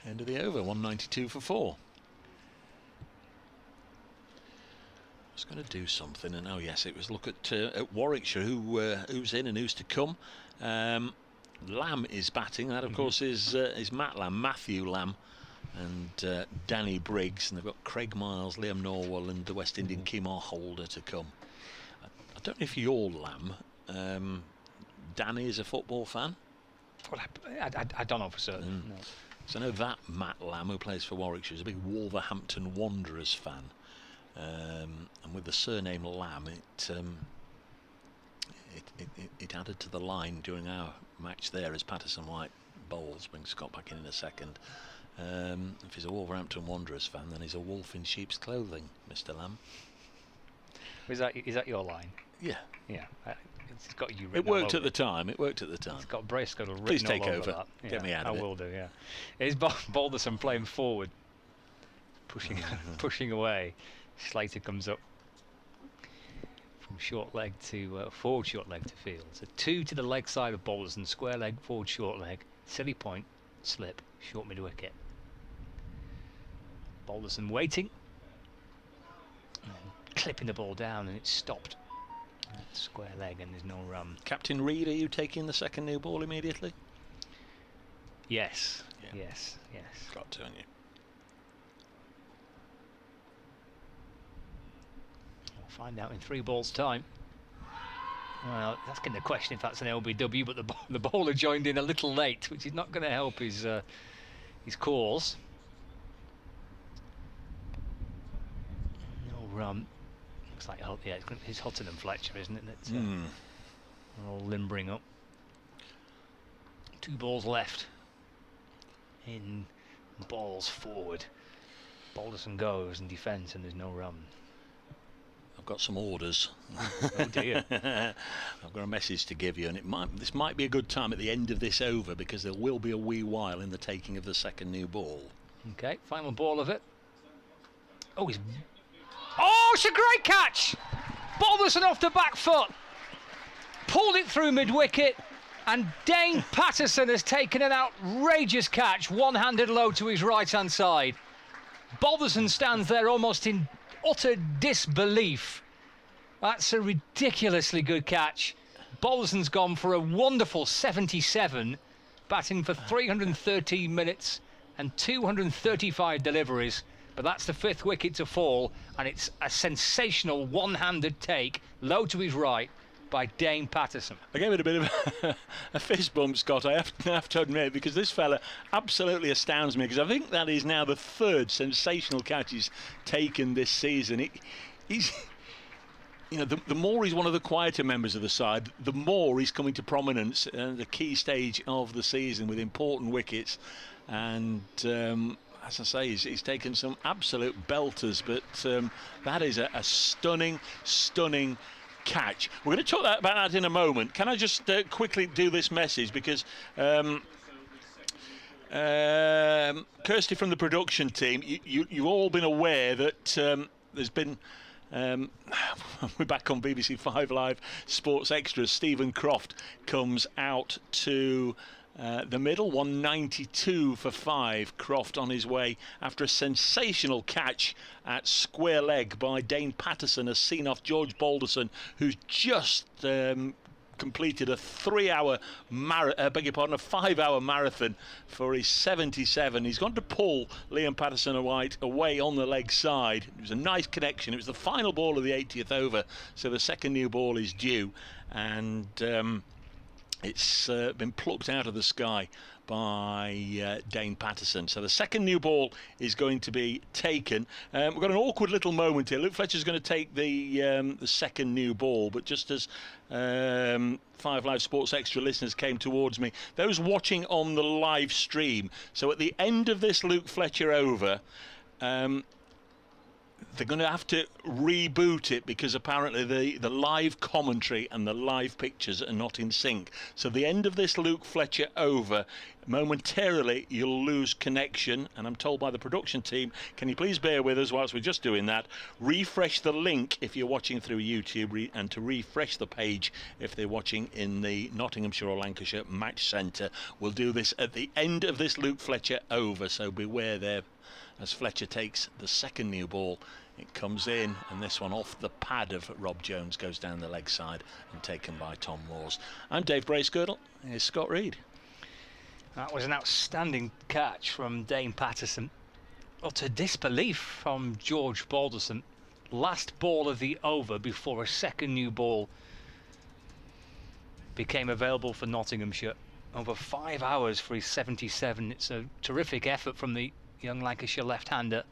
End of the over, 192 for 4. Was going to do something, and oh yes, it was look at Warwickshire, who's in and who's to come. Lamb is batting. That of course is Matt Lamb, Matthew Lamb, and Danny Briggs, and they've got Craig Miles, Liam Norwell, and the West Indian Kimar Holder to come. I don't know if you're Lamb. Danny is a football fan. Well, I don't know for certain. No. So I know that Matt Lamb, who plays for Warwickshire, is a big Wolverhampton Wanderers fan. And with the surname Lamb, it added to the line during our match there as Patterson White bowls. Bring Scott back in a second. If he's a Wolverhampton Wanderers fan, then he's a wolf in sheep's clothing, Mr. Lamb. Is that your line? Yeah. Yeah. It's got you written. It worked at the time. It worked at the time. It's got Bracegirdle written Please take all over over. that. Yeah, Get me out of it. I will do. Yeah. Is Balderson playing forward, pushing away? Slater comes up from short leg to forward short leg to field. So 2 to the leg side of Balderson, square leg, forward short leg, silly point, slip, short mid wicket. Balderson waiting, and clipping the ball down, and it's stopped. Square leg, and there's no run. Captain Reid, are you taking the second new ball immediately? Yes. Yeah. Yes. Got to, haven't you? Find out in 3 balls time. Well, that's going to question if that's an LBW, but the bowler joined in a little late, which is not going to help his cause. No run. Looks like it's hotter than Fletcher, isn't it? We're all limbering up. 2 balls left. In balls forward. Balderson goes in defence, and there's no run. I've got some orders. Oh dear. I've got a message to give you, and this might be a good time at the end of this over, because there will be a wee while in the taking of the second new ball. Okay, final ball of it. Oh, it's a great catch! Balderson off the back foot. Pulled it through mid-wicket, and Dane Patterson has taken an outrageous catch, one-handed low to his right-hand side. Balderson stands there almost in utter disbelief. That's a ridiculously good catch. Balderson's gone for a wonderful 77, batting for 313 minutes and 235 deliveries, but that's the 5th wicket to fall, and it's a sensational one-handed take, low to his right, by Dane Patterson. I gave it a bit of a fist bump, Scott, I have to admit, because this fella absolutely astounds me, because I think that is now the 3rd sensational catch he's taken this season. He's, the more he's one of the quieter members of the side, the more he's coming to prominence at the key stage of the season with important wickets, and as I say, he's taken some absolute belters, but that is a stunning catch. We're going to talk about that in a moment. Can I just quickly do this message, because Kirsty from the production team, you've all been aware that there's been... we're back on BBC 5 Live Sports Extras. Stephen Croft comes out to the middle, 192 for 5. Croft on his way after a sensational catch at square leg by Dane Patterson, has seen off George Balderson, who's just completed a 5-hour marathon for his 77. He's gone to pull Liam Patterson away on the leg side. It was a nice connection. It was the final ball of the 80th over, so the second new ball is due, and it's been plucked out of the sky by Dane Patterson. So the second new ball is going to be taken. We've got an awkward little moment here. Luke Fletcher's going to take the second new ball, but just as 5 Live Sports Extra listeners came towards me, those watching on the live stream, so at the end of this Luke Fletcher over, they're going to have to reboot it because apparently the live commentary and the live pictures are not in sync. So the end of this Luke Fletcher over, momentarily you'll lose connection, and I'm told by the production team, can you please bear with us whilst we're just doing that, refresh the link if you're watching through YouTube, and to refresh the page if they're watching in the Nottinghamshire or Lancashire Match Centre. We'll do this at the end of this Luke Fletcher over, so beware there as Fletcher takes the second new ball. It comes in, and this one off the pad of Rob Jones goes down the leg side and taken by Tom Moores. I'm Dave Bracegirdle. Here's Scott Reed. That was an outstanding catch from Dane Patterson. Utter disbelief from George Balderson. Last ball of the over before a second new ball became available for Nottinghamshire. Over 5 hours for his 77. It's a terrific effort from the young Lancashire left-hander,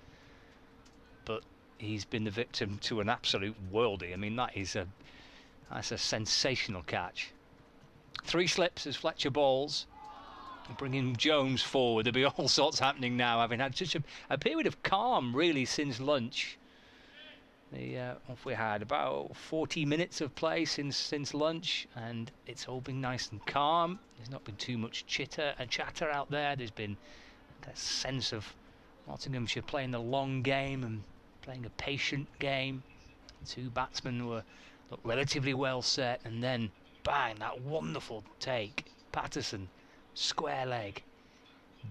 but he's been the victim to an absolute worldie. I mean, that's a sensational catch. 3 slips as Fletcher bowls, bringing Jones forward. There'll be all sorts happening now, having had such a period of calm really since lunch. We had about 40 minutes of play since lunch, and it's all been nice and calm. There's not been too much chatter out there. There's been that sense of Nottinghamshire playing the long game and playing a patient game. 2 batsmen looked relatively well set, and then bang, that wonderful take. Patterson, square leg,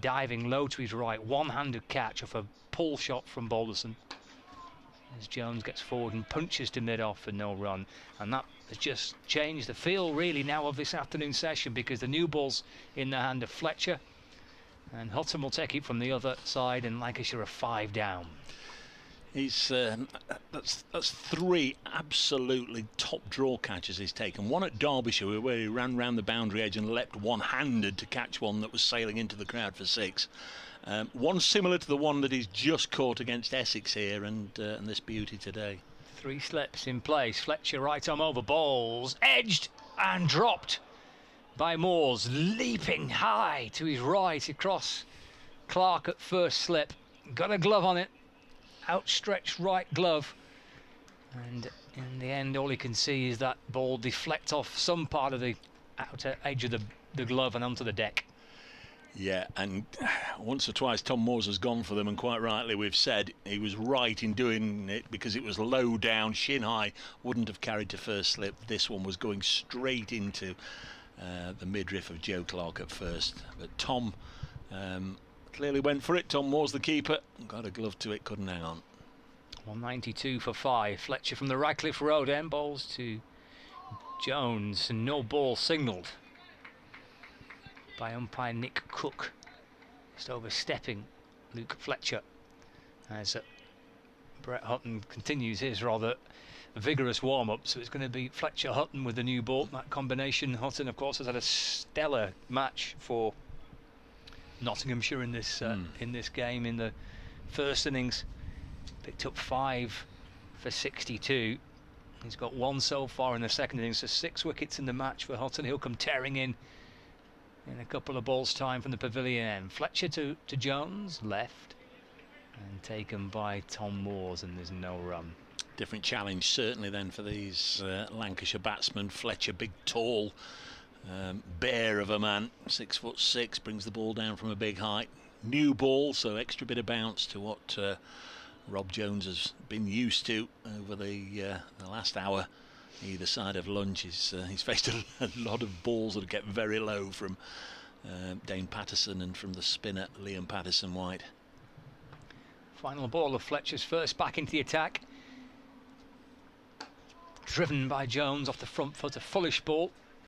diving low to his right, one-handed catch off a pull shot from Balderson as Jones gets forward and punches to mid-off for no run. And that has just changed the feel really now of this afternoon session, because the new ball's in the hand of Fletcher, and Hutton will take it from the other side, and Lancashire are 5 down. He's that's 3 absolutely top draw catches he's taken. One at Derbyshire where he ran round the boundary edge and leapt one-handed to catch one that was sailing into the crowd for 6. One similar to the one that he's just caught against Essex here, and this beauty today. 3 slips in place. Fletcher right arm over, balls edged and dropped by Moores, leaping high to his right across Clark at first slip. Got a glove on it, outstretched right glove, and in the end all he can see is that ball deflect off some part of the outer edge of the glove and onto the deck. Yeah, and once or twice Tom Moores has gone for them, and quite rightly we've said he was right in doing it because it was low down, shin high, wouldn't have carried to first slip. This one was going straight into the midriff of Joe Clark at first, but Tom clearly went for it. Tom Moores, the keeper, got a glove to it, couldn't hang on. 192 for 5. Fletcher from the Radcliffe Road end, balls to Jones, and no ball signalled by umpire Nick Cook, just overstepping Luke Fletcher as Brett Hutton continues his rather vigorous warm-up. So it's going to be Fletcher Hutton with the new ball. That combination, Hutton of course has had a stellar match for Nottinghamshire in this game. In the first innings picked up 5 for 62. He's got 1 so far in the second innings, so 6 wickets in the match for Hutton. He'll come tearing in a couple of balls time from the pavilion end. Fletcher to Jones, left, and taken by Tom Moores, and there's no run. Different challenge certainly then for these Lancashire batsmen. Fletcher, big, tall, Bear of a man, 6'6", brings the ball down from a big height. New ball, so extra bit of bounce to what Rob Jones has been used to over the last hour. Either side of lunch, he's faced a lot of balls that get very low from Dane Patterson and from the spinner Liam Patterson-White. Final ball of Fletcher's first back into the attack. Driven by Jones off the front foot, a fullish ball.